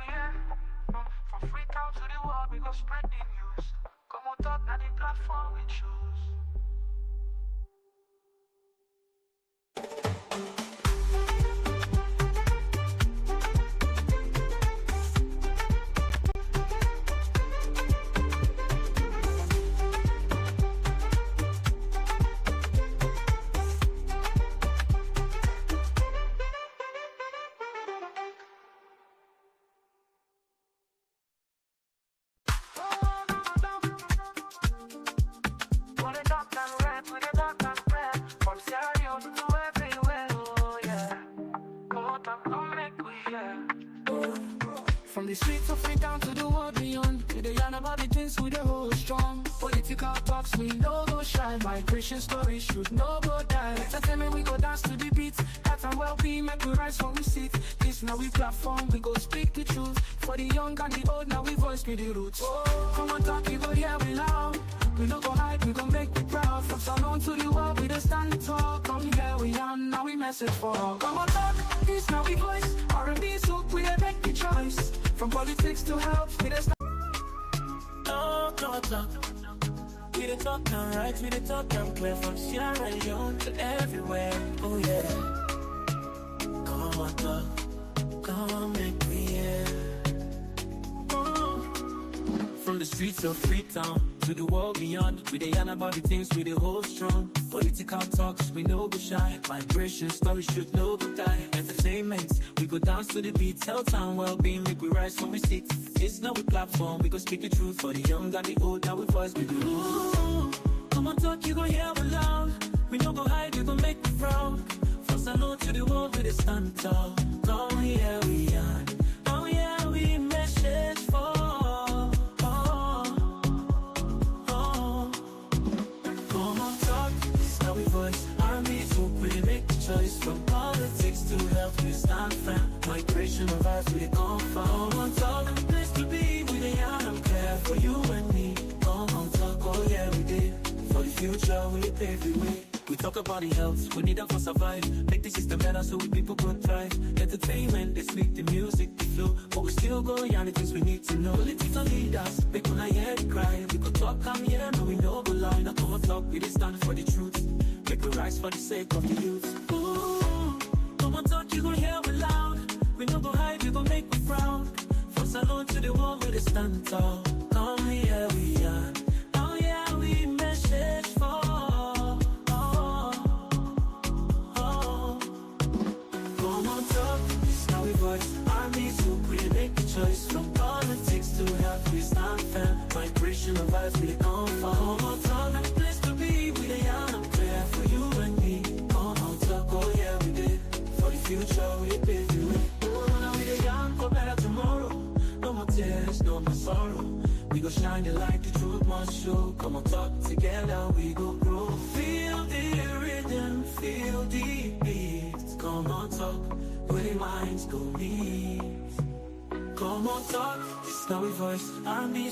From Freetown to the world, we go spread the news. Komon-Tok, now the platform we choose. From Clarion to everywhere, oh yeah. Komon-Tok, come make we hear. From the streets of Freetown to the world beyond, we dey yarn about the things we dey hold strong. Political talks, we no go shine. Migration stories should no go die. Entertainment, we go dance to the beat. Health and well-being, make we rise from we seat. This now we platform, we go speak the truth. For the young and the old, now we voice be the roots. Komon-Tok, we go hear we loud. We no go hide, we gon' make we proud. From Salon to the world, we dey stand tall. Come here, we are, now we message for all. Komon-Tok, this now we voice. R&B soup, we dey make the choice. From politics to health, we dey stand. Oh, Komon-Tok, we dey talk and right, we dey talk and clear. From Sierra Leone to everywhere, oh yeah. Komon-Tok, come make me hear. From the streets of Freetown to the world beyond, we dey yarn about the things we dey hold strong. Political talks, we no go shy. Migration stories should no go die. Entertainment, we go dance to the beat. Health and well-being, make we rise from we sit. It's now we platform, we go speak the truth. For the young and the old, now we voice be the rules. Komon-Tok, you go hear we loud. We no go hide, you go make me proud. From Salon to the world, we dey stand tall. Come here, we are. Oh yeah, we message for. From politics to health, we stand firm. Migration of us, we come from. Komon-Tok, the place to be. We dey yarn and care for you and me. Komon-Tok, oh yeah, we did. For the future, we pave the way. We talk about the health, we need them for survive. Make the system better so we people could thrive. Entertainment, they speak the music, the flow. But we still go yarn the things we need to know. Political leaders, people not hear the cry. We could talk, come here, no we no go lie. Now Komon-Tok, we dey stand for the truth. Make we rise for the sake of the youth. Komon-Tok, you gon' hear we loud. We no go hide, we gon' make we proud. From Salon to the world, we dey stand tall. Come here, we are. Oh yeah, we message for. Komon-Tok, this now we voice. Army soup, we dey make the choice. From politics to health, we stand firm. Migration of vibes, we dey come from. Komon-Tok, the place to be. We dey yarn and clear for you and me. Komon-Tok, oh yeah, we did. For the future, we pave the way. Oh, now we dey yarn for better tomorrow. No more tears, no more sorrow. We go shine the light, the truth must show. Komon-Tok, together we go grow. Feel the rhythm, feel the beat. Komon-Tok, where the minds go meet. Komon-Tok, this now we voice. R&B